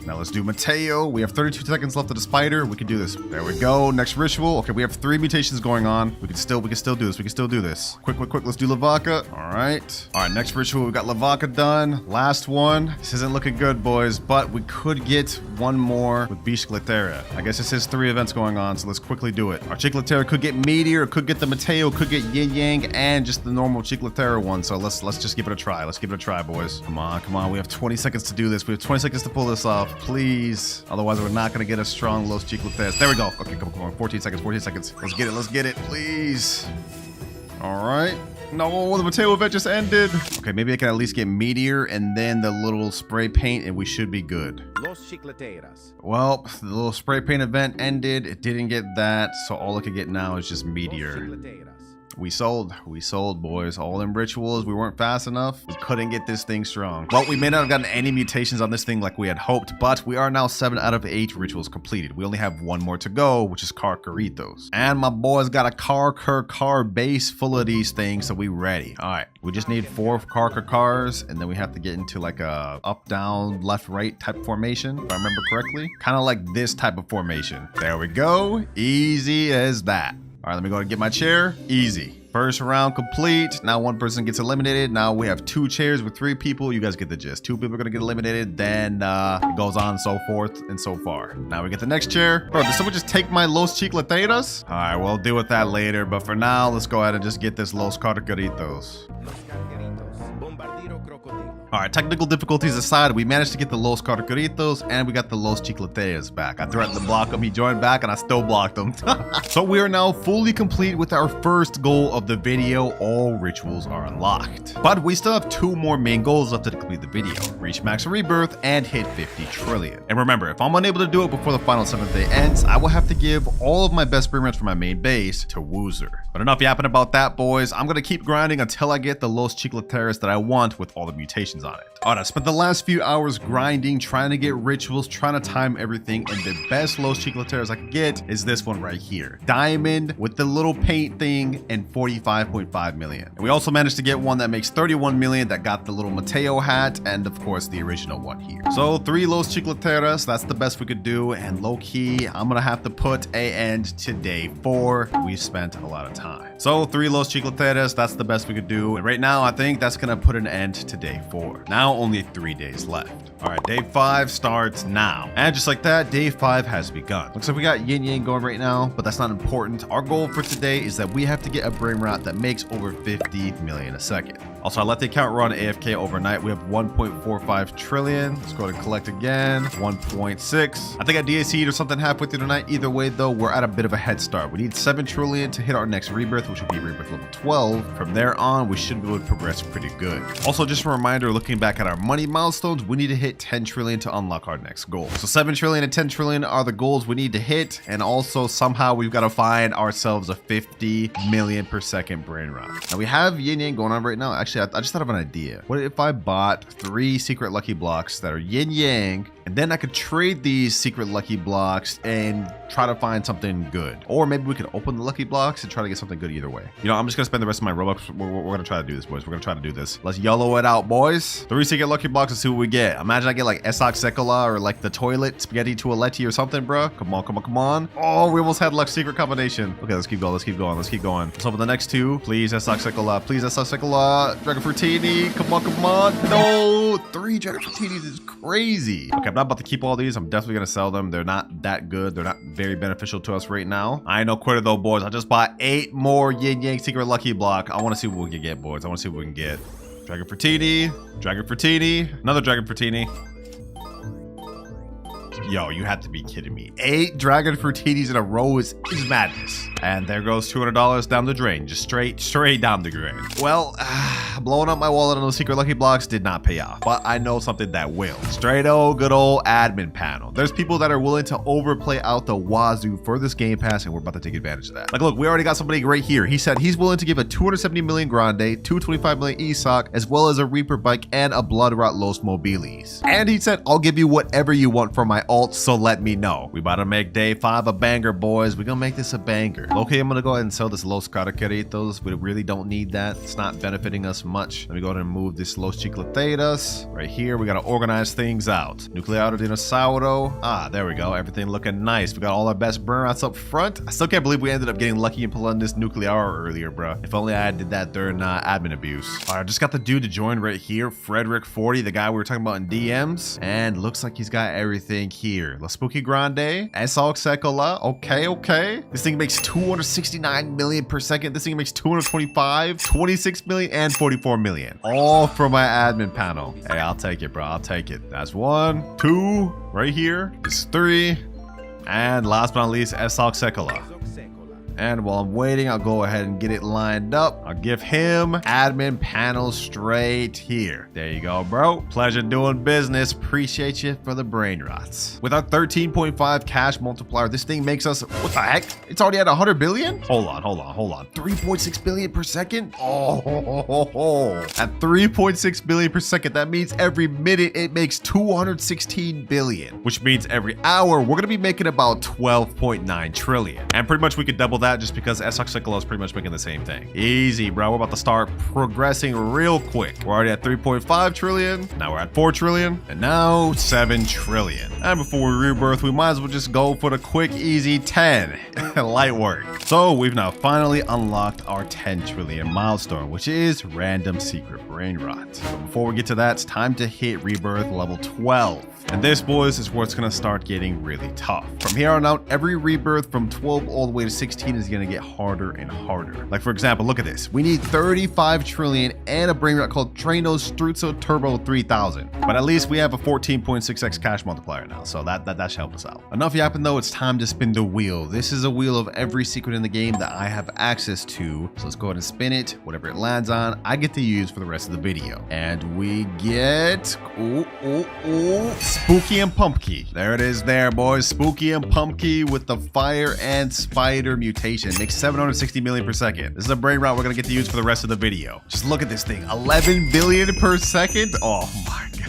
Now let's do Matteo. We have 32 seconds left of the spider. We can do this. There we go. Next ritual. Okay, we have 3 mutations going on. We can still do this. We can still do this. Quick. Let's do Lvaka. All right, next ritual. We got Lvaka done. Last one. This isn't looking good, boys, but we could get 1 more with Bicicletera. I guess it says 3 events going on, so let's quickly do it. Our Chicletera could get Meteor, could get the Matteo, could get Yin Yang, and just the normal Chicletera one. So let's just give it a try. Let's give it a try, boys. Come on. We have 20 seconds to do this. We have 20 seconds to pull this off. Please. Otherwise, we're not going to get a strong Los Chicleteras. There we go. Okay, come on. 14 seconds. Let's get it. Please. All right. No, the Matteo event just ended. Okay, maybe I can at least get Meteor and then the little spray paint, and we should be good. Los Chicleteras. Well, the little spray paint event ended. It didn't get that, so all I could get now is just Meteor. We sold, boys. All them rituals, we weren't fast enough. We couldn't get this thing strong. Well, we may not have gotten any mutations on this thing like we had hoped, but we are now 7 out of 8 rituals completed. We only have 1 more to go, which is Carcaritos. And my boys got a car base full of these things, so we ready. All right, we just need 4 cars, and then we have to get into like a up, down, left, right type formation, if I remember correctly. Kind of like this type of formation. There we go. Easy as that. All right, let me go and get my chair. Easy. First round complete. Now 1 person gets eliminated. Now we have 2 chairs with 3 people. You guys get the gist. 2 people are going to get eliminated. Then it goes on and so forth and so far. Now we get the next chair. Bro, did someone just take my Los Chicleteras? All right, we'll deal with that later. But for now, let's go ahead and just get this Los Carcaritos. All right, technical difficulties aside, we managed to get the Los Carcaritos and we got the Los Chicleteras back. I threatened to block him. He joined back and I still blocked him. So we are now fully complete with our first goal of the video. All rituals are unlocked. But we still have 2 more main goals left to complete the video. Reach max rebirth and hit 50 trillion. And remember, if I'm unable to do it before the final 7th day ends, I will have to give all of my best Brainrots for my main base to Woozer. But enough yapping about that, boys. I'm going to keep grinding until I get the Los Chicleteras that I want with all the mutations on it. Alright, I spent the last few hours grinding, trying to get rituals, trying to time everything, and the best Los Chicleteras I could get is this one right here. Diamond with the little paint thing and 45.5 million. And we also managed to get one that makes 31 million that got the little Matteo hat and of course the original one here. So 3 Los Chicleteras, that's the best we could do, and low-key, I'm gonna have to put an end to day 4. We spent a lot of time. So 3 Los Chicleteras, that's the best we could do. And right now, I think that's gonna put an end to day 4. Now only 3 days left. All right, day 5 starts now. And just like that, day 5 has begun. Looks like we got yin yang going right now, but that's not important. Our goal for today is that we have to get a Brainrot that makes over 50 million a second. Also, I let the account run AFK overnight. We have 1.45 trillion. Let's go ahead and collect again. 1.6. I think I DAC'd or something halfway through the night. Either way, though, we're at a bit of a head start. We need 7 trillion to hit our next rebirth, which would be rebirth level 12. From there on, we should be able to progress pretty good. Also, just a reminder, looking back at our money milestones, we need to hit 10 trillion to unlock our next goal. So 7 trillion and 10 trillion are the goals we need to hit. And also, somehow, we've got to find ourselves a 50 million per second Brainrot. Now, we have yin yang going on right now. Actually, I just thought of an idea. What if I bought 3 secret lucky blocks that are yin yang, and then I could trade these secret lucky blocks and try to find something good? Or maybe we could open the lucky blocks and try to get something good either way. You know, I'm just gonna spend the rest of my Robux. We're gonna try to do this, boys. We're gonna try to do this. Let's YOLO it out, boys. 3 secret lucky blocks and see what we get. Imagine I get like Esoc Sekola or like the toilet spaghetti toiletti or something, bro. Come on, come on, come on. Oh, we almost had luck secret combination. Okay, let's keep going. Let's keep going. Let's keep going. Let's open the next 2. Please, Esoc Sekola. Please, Esoc Sekola. Dragon Fruitini. Come on, come on. No, 3 Dragon Fruitinis is crazy. Okay, I'm not about to keep all these. I'm definitely gonna sell them. They're not that good. They're not very beneficial to us right now. I ain't no quitter though, boys. I just bought 8 more yin yang secret lucky block. I want to see what we can get, boys. I want to see what we can get. Dragon Fruitini, Dragon Fruitini, another Dragon Fruitini. Yo, you have to be kidding me. 8 Dragon Fruitinis in a row is madness. And there goes $200 down the drain. Just straight down the drain. Well, blowing up my wallet on those secret lucky blocks did not pay off. But I know something that will. Straight old good old admin panel. There's people that are willing to overplay out the wazoo for this game pass, and we're about to take advantage of that. Like, look, we already got somebody right here. He said he's willing to give a 270 million Grande, 225 million ESOC, as well as a Reaper bike and a Bloodrot Los Mobilis. And he said, I'll give you whatever you want for my alt, so let me know. We about to make day 5 a banger, boys. We're gonna make this a banger. Okay, I'm gonna go ahead and sell this Los Caracaritos. We really don't need that. It's not benefiting us much. Let me go ahead and move this Los Chicleteras. Right here, we gotta organize things out. Nuclear Dinosauro. Ah, there we go. Everything looking nice. We got all our best Brainrots up front. I still can't believe we ended up getting lucky and pulling this Nuclear earlier, bro. If only I did that during admin abuse. All right, I just got the dude to join right here. Frederick 40, the guy we were talking about in DMs. And looks like he's got everything here. La Spooky Grande. Esoc Sekola. Okay, okay. This thing makes 269 million per second. This thing makes 225, 26 million, and 44 million. All from my admin panel. Hey, I'll take it, bro. I'll take it. That's 1, 2, right here. It's 3. And last but not least, Esoc Sekola. And while I'm waiting, I'll go ahead and get it lined up. I'll give him admin panel straight here. There you go, bro. Pleasure doing business. Appreciate you for the Brainrots. With our 13.5 cash multiplier, this thing makes us, what the heck? It's already at 100 billion? Hold on. 3.6 billion per second? Oh, at 3.6 billion per second, that means every minute it makes 216 billion, which means every hour we're gonna be making about 12.9 trillion. And pretty much we could double that just because Esoc Sekola is pretty much making the same thing. Easy, bro. We're about to start progressing real quick. We're already at 3.5 trillion. Now we're at 4 trillion. And now 7 trillion. And before we rebirth, we might as well just go for the quick, easy 10. Light work. So we've now finally unlocked our 10 trillion milestone, which is random secret Brainrot. But before we get to that, it's time to hit rebirth level 12. And this, boys, is where it's going to start getting really tough. From here on out, every rebirth from 12 all the way to 16 is going to get harder and harder. Like, for example, look at this. We need 35 trillion and a Brainrot called Tranos Struzzo Turbo 3000. But at least we have a 14.6x cash multiplier now, so that should help us out. Enough yapping, though. It's time to spin the wheel. This is a wheel of every secret in the game that I have access to. So let's go ahead and spin it. Whatever it lands on, I get to use for the rest of the video. And we get... Spooky and Pumpkin. There it is there, boys. Spooky and Pumpkin with the fire and spider mutation. Makes 760 million per second. This is a Brainrot we're going to get to use for the rest of the video. Just look at this thing. 11 billion per second. Oh my God.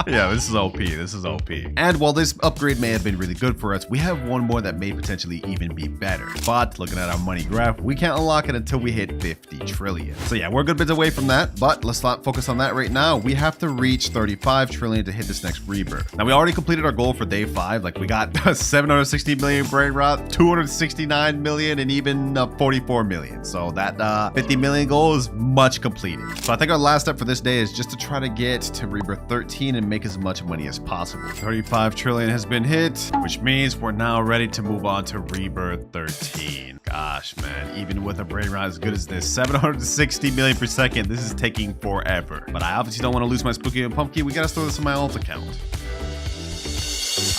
Yeah, this is OP. This is OP. And while this upgrade may have been really good for us, we have one more that may potentially even be better. But looking at our money graph, we can't unlock it until we hit 50 trillion. So yeah, we're a good bit away from that, but let's not focus on that right now. We have to reach 35 trillion to hit this next rebirth. Now, we already completed our goal for day 5. Like, we got 760 million brain rot, 269 million, and even 44 million. So that 50 million goal is much completed. So I think our last step for this day is just to try to get to rebirth 13 and make as much money as possible. 35 trillion has been hit, which means we're now ready to move on to rebirth 13. Gosh, man, even with a brain rot as good as this, 760 million per second, this is taking forever. But I obviously don't want to lose my Spooky and Pumpkin. We gotta store this in my alt account.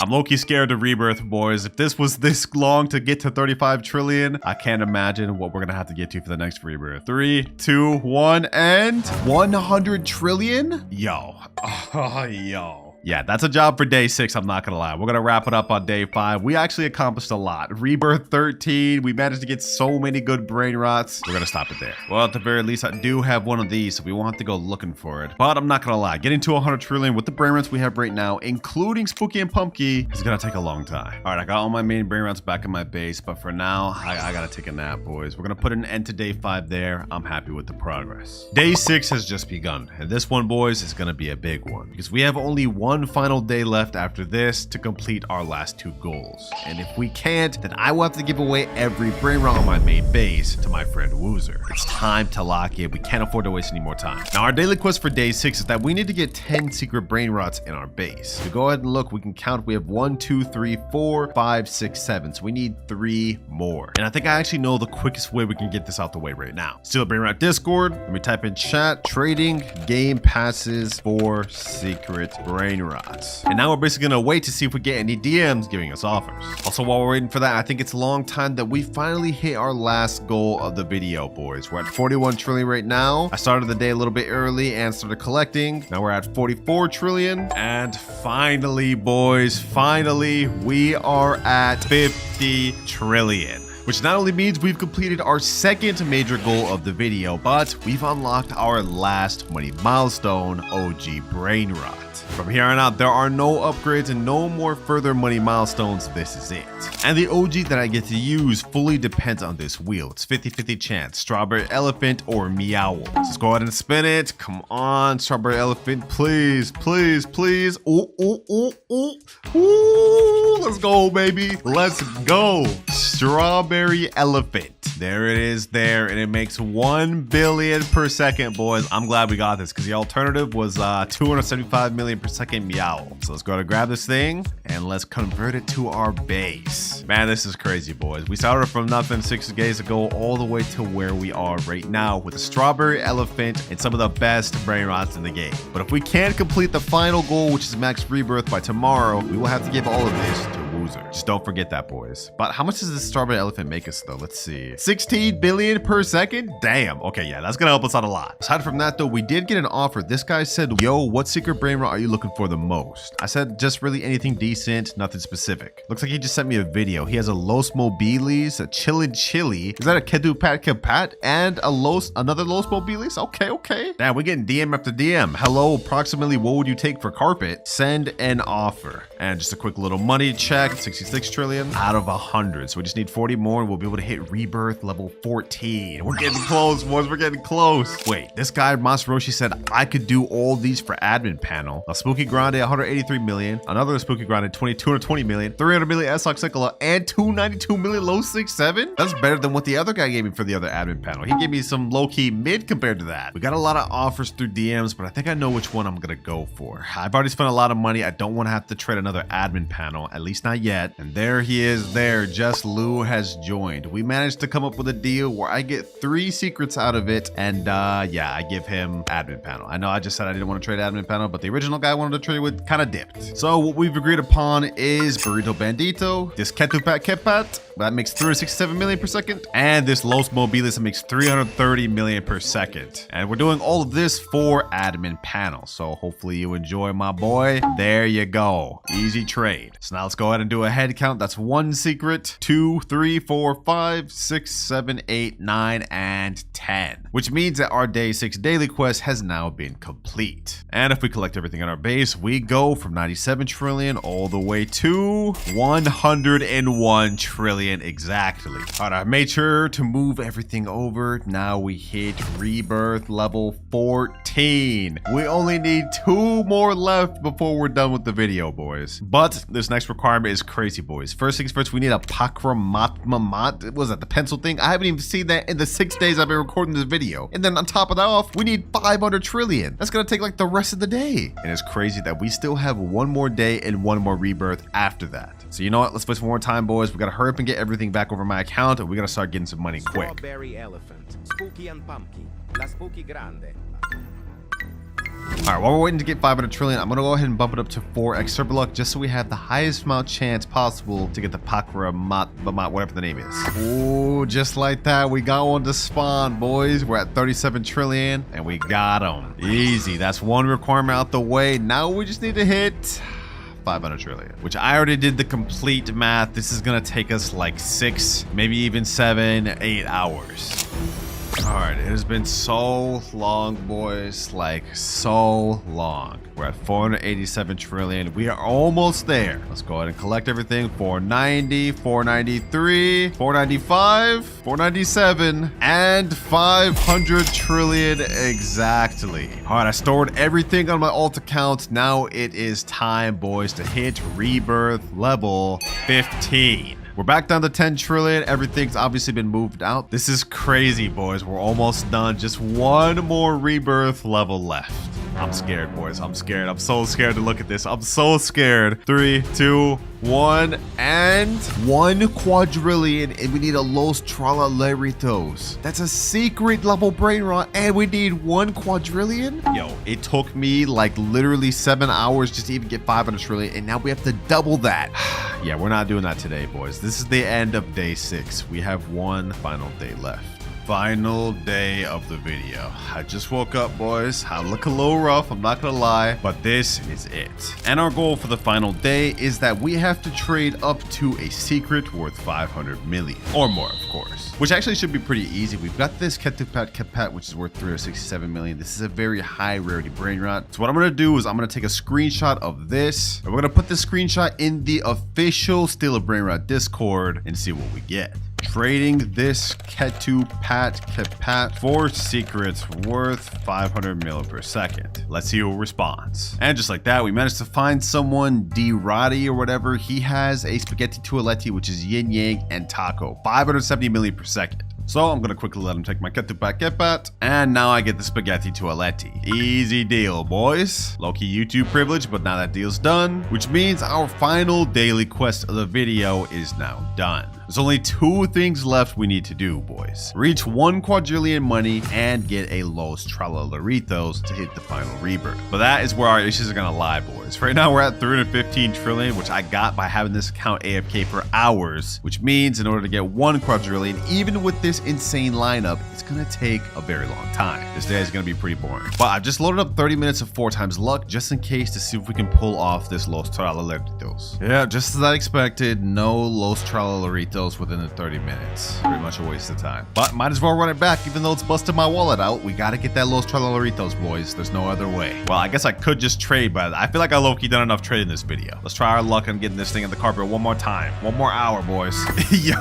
I'm low-key scared of Rebirth, boys. If this was this long to get to 35 trillion, I can't imagine what we're gonna have to get to for the next Rebirth. 3, 2, 1, and 100 trillion? Yo. Oh, yo. Yeah, that's a job for day 6, I'm not gonna lie. We're gonna wrap it up on day 5. We actually accomplished a lot. Rebirth 13, we managed to get so many good brain rots. We're gonna stop it there. Well, at the very least, I do have one of these, so we won't have to go looking for it. But I'm not gonna lie, getting to 100 trillion with the brain rots we have right now, including Spooky and Pumpkin, is gonna take a long time. All right, I got all my main brain rots back in my base, but for now, I gotta take a nap, boys. We're gonna put an end to day 5 there. I'm happy with the progress. Day 6 has just begun, and this one, boys, is gonna be a big one, because we have only one final day left after this to complete our last 2 goals. And if we can't, then I will have to give away every brain rot on my main base to my friend Woozer. It's time to lock it. We can't afford to waste any more time. Now, our daily quest for day 6 is that we need to get 10 secret brain rots in our base. To go ahead and look, we can count. We have 1, 2, 3, 4, 5, 6, 7. So we need 3 more. And I think I actually know the quickest way we can get this out the way right now. Steal a brain rot Discord. Let me type in chat, trading game passes for secret brain rots. And now we're basically gonna wait to see if we get any DMs giving us offers. Also, while we're waiting for that, I think it's a long time that we finally hit our last goal of the video, boys. We're at 41 trillion right now. I started the day a little bit early and started collecting. Now we're at 44 trillion. And finally, boys, finally, we are at 50 trillion. Which not only means we've completed our second major goal of the video, but we've unlocked our last money milestone, OG Brain Rot. From here on out, there are no upgrades and no more further money milestones. This is it. And the OG that I get to use fully depends on this wheel. It's 50-50 chance, Strawberry Elephant or Meow. So let's go ahead and spin it. Come on, Strawberry Elephant, please, please, please. Ooh, ooh, ooh, ooh. Ooh, let's go, baby. Let's go. Strawberry Elephant. There it is there, and it makes 1 billion per second, boys. I'm glad we got this because the alternative was 275 million per second Meow. So let's go ahead and grab this thing and let's convert it to our base. Man, this is crazy, boys. We started from nothing 6 days ago all the way to where we are right now with a Strawberry Elephant and some of the best brain rots in the game. But if we can't complete the final goal, which is max rebirth, by tomorrow, we will have to give all of this to Woozer. Just don't forget that, boys. But how much does this Strawberry Elephant make us, though? Let's see. 16 billion per second? Damn. Okay, yeah, that's gonna help us out a lot. Aside from that, though, we did get an offer. This guy said, yo, what secret brain rot are you looking for the most? I said, just really anything decent, nothing specific. Looks like he just sent me a video. He has a Los Mobilis, a Chillin' Chili. Is that a Kedu Pat Kapat? And another Los Mobilis? Okay, okay. Damn, we're getting DM after DM. Hello, approximately what would you take for carpet? Send an offer. And just a quick little money check. 66 trillion out of 100. So we just need 40 more and we'll be able to hit rebirth level 14. We're getting close, boys. We're getting close. Wait, this guy Masroshi said I could do all these for admin panel. A Spooky Grande 183 million, another Spooky Grande 220 million, 300 million S-Lock Cycla, and 292 million low 6-7. That's better than what the other guy gave me for the other admin panel. He gave me some low-key mid compared to that. We got a lot of offers through DMs, but I think I know which one I'm gonna go for. I've already spent a lot of money. I don't want to have to trade another admin panel, at least not yet. And there he is there. Just Lou has joined. We managed to come up with a deal where I get 3 secrets out of it, and yeah, I give him admin panel. I know I just said I didn't want to trade admin panel, but the original guy I wanted to trade with kind of dipped. So what we've agreed upon is Burrito Bandito, this Ketupat Kepat, that makes 367 million per second, and this Los Mobilis that makes 330 million per second. And we're doing all of this for admin panel. So hopefully you enjoy, my boy. There you go. Easy trade. So now let's go ahead and do do a head count. That's 1 secret, 2, 3, 4, 5, 6, 7, 8, 9, and 10. Which means that our day 6 daily quest has now been complete. And if we collect everything on our base, we go from 97 trillion all the way to 101 trillion exactly. All right, I made sure to move everything over. Now we hit Rebirth level 14. We only need 2 more left before we're done with the video, boys. But this next requirement is crazy, boys. First things first, we need a Pakramatmamat. What was that, the pencil thing? I haven't even seen that in the 6 days I've been recording this video. And then on top of that off, we need 500 trillion. That's gonna take like the rest of the day. And it's crazy that we still have 1 more day and 1 more rebirth after that. So you know what? Let's waste one more time, boys. We gotta hurry up and get everything back over my account, and we gotta start getting some money quick. Strawberry elephant, spooky and pumpkin, la spooky grande. All right, while we're waiting to get 500 trillion, I'm gonna go ahead and bump it up to 4x server luck just so we have the highest amount chance possible to get the Pakramatmamat, whatever the name is. Ooh, just like that, we got one to spawn, boys. We're at 37 trillion, and we got them. Easy, that's 1 requirement out the way. Now we just need to hit 500 trillion, which I already did the complete math. This is gonna take us like 6, maybe even 7, 8 hours. All right, it has been so long, boys, like so long. We're at 487 trillion. We are almost there. Let's go ahead and collect everything. 490, 493, 495, 497, and 500 trillion exactly. All right, I stored everything on my alt account. Now it is time, boys, to hit Rebirth level 15. We're back down to 10 trillion. Everything's obviously been moved out. This is crazy, boys. We're almost done. Just 1 more Rebirth level left. I'm scared, boys. I'm scared. I'm so scared to look at this. I'm so scared. 3, 2, 1, and 1 quadrillion. And we need a Los Trallaleritos. That's a secret level Brainrot. And we need 1 quadrillion. Yo, it took me like literally 7 hours just to even get 500 trillion. And now we have to double that. Yeah, we're not doing that today, boys. This is the end of day 6. We have 1 final day left. Final day of the video. I just woke up, boys. I look a little rough, I'm not gonna lie, but this is it. And our goal for the final day is that we have to trade up to a secret worth 500 million or more, of course, which actually should be pretty easy. We've got this Ketupat, which is worth 367 million. This is a very high rarity Brainrot. So what I'm gonna do is I'm gonna take a screenshot of this, and we're gonna put this screenshot in the official Steal a Brainrot Discord and see what we get. Trading this Ketupat for secrets worth 500 mil per second. Let's see who responds. And just like that, we managed to find someone, D-Roddy or whatever. He has a spaghetti toaletti, which is yin yang and taco, 570 million per second. So I'm gonna quickly let him take my Ketupat, and now I get the spaghetti toaletti. Easy deal, boys. Low-key YouTube privilege, but now that deal's done, which means our final daily quest of the video is now done. There's only 2 things left we need to do, boys. Reach 1 quadrillion money and get a Los Trallaleritos to hit the final rebirth. But that is where our issues are gonna lie, boys. Right now we're at 315 trillion, which I got by having this account AFK for hours, which means in order to get 1 quadrillion, even with this insane lineup, it's gonna take a very long time. This day is gonna be pretty boring. But I've just loaded up 30 minutes of 4 times luck just in case to see if we can pull off this Los Trallaleritos. Yeah, just as I expected, no Los Trallaleritos within the 30 minutes. Pretty much a waste of time. But might as well run it back even though it's busted my wallet out. We gotta get that Los Trallaleritos, boys. There's no other way. Well, I guess I could just trade, but I feel like I low-key done enough trading this video. Let's try our luck on getting this thing in the carpet one more time. 1 more hour, boys. Yo,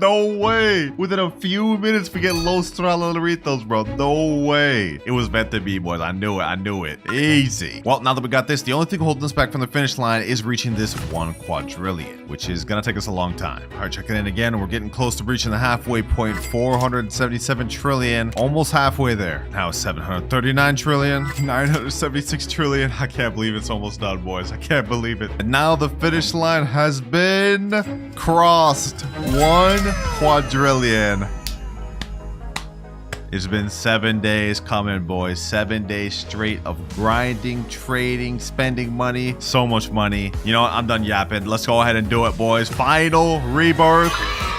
no way. Within a few minutes we get Los Trallaleritos, bro. No way. It was meant to be, boys. I knew it. I knew it. Easy. Well, now that we got this, the only thing holding us back from the finish line is reaching this 1 quadrillion, which is gonna take us a long time. All right, check it in again. We're getting close to reaching the halfway point. 477 trillion. Almost halfway there. Now 739 trillion. 976 trillion. I can't believe it's almost done, boys. I can't believe it. And now the finish line has been crossed. 1 quadrillion. It's been 7 days coming, boys. 7 days straight of grinding, trading, spending money. So much money. You know what? I'm done yapping. Let's go ahead and do it, boys. Final rebirth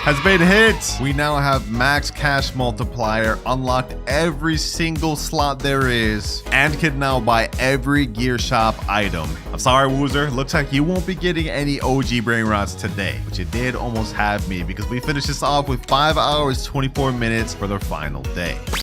has been hit. We now have max cash multiplier, unlocked every single slot there is, and can now buy every gear shop item. I'm sorry, Woozer. Looks like you won't be getting any OG Brainrots today, but you did almost have me because we finished this off with 5 hours, 24 minutes for the final day.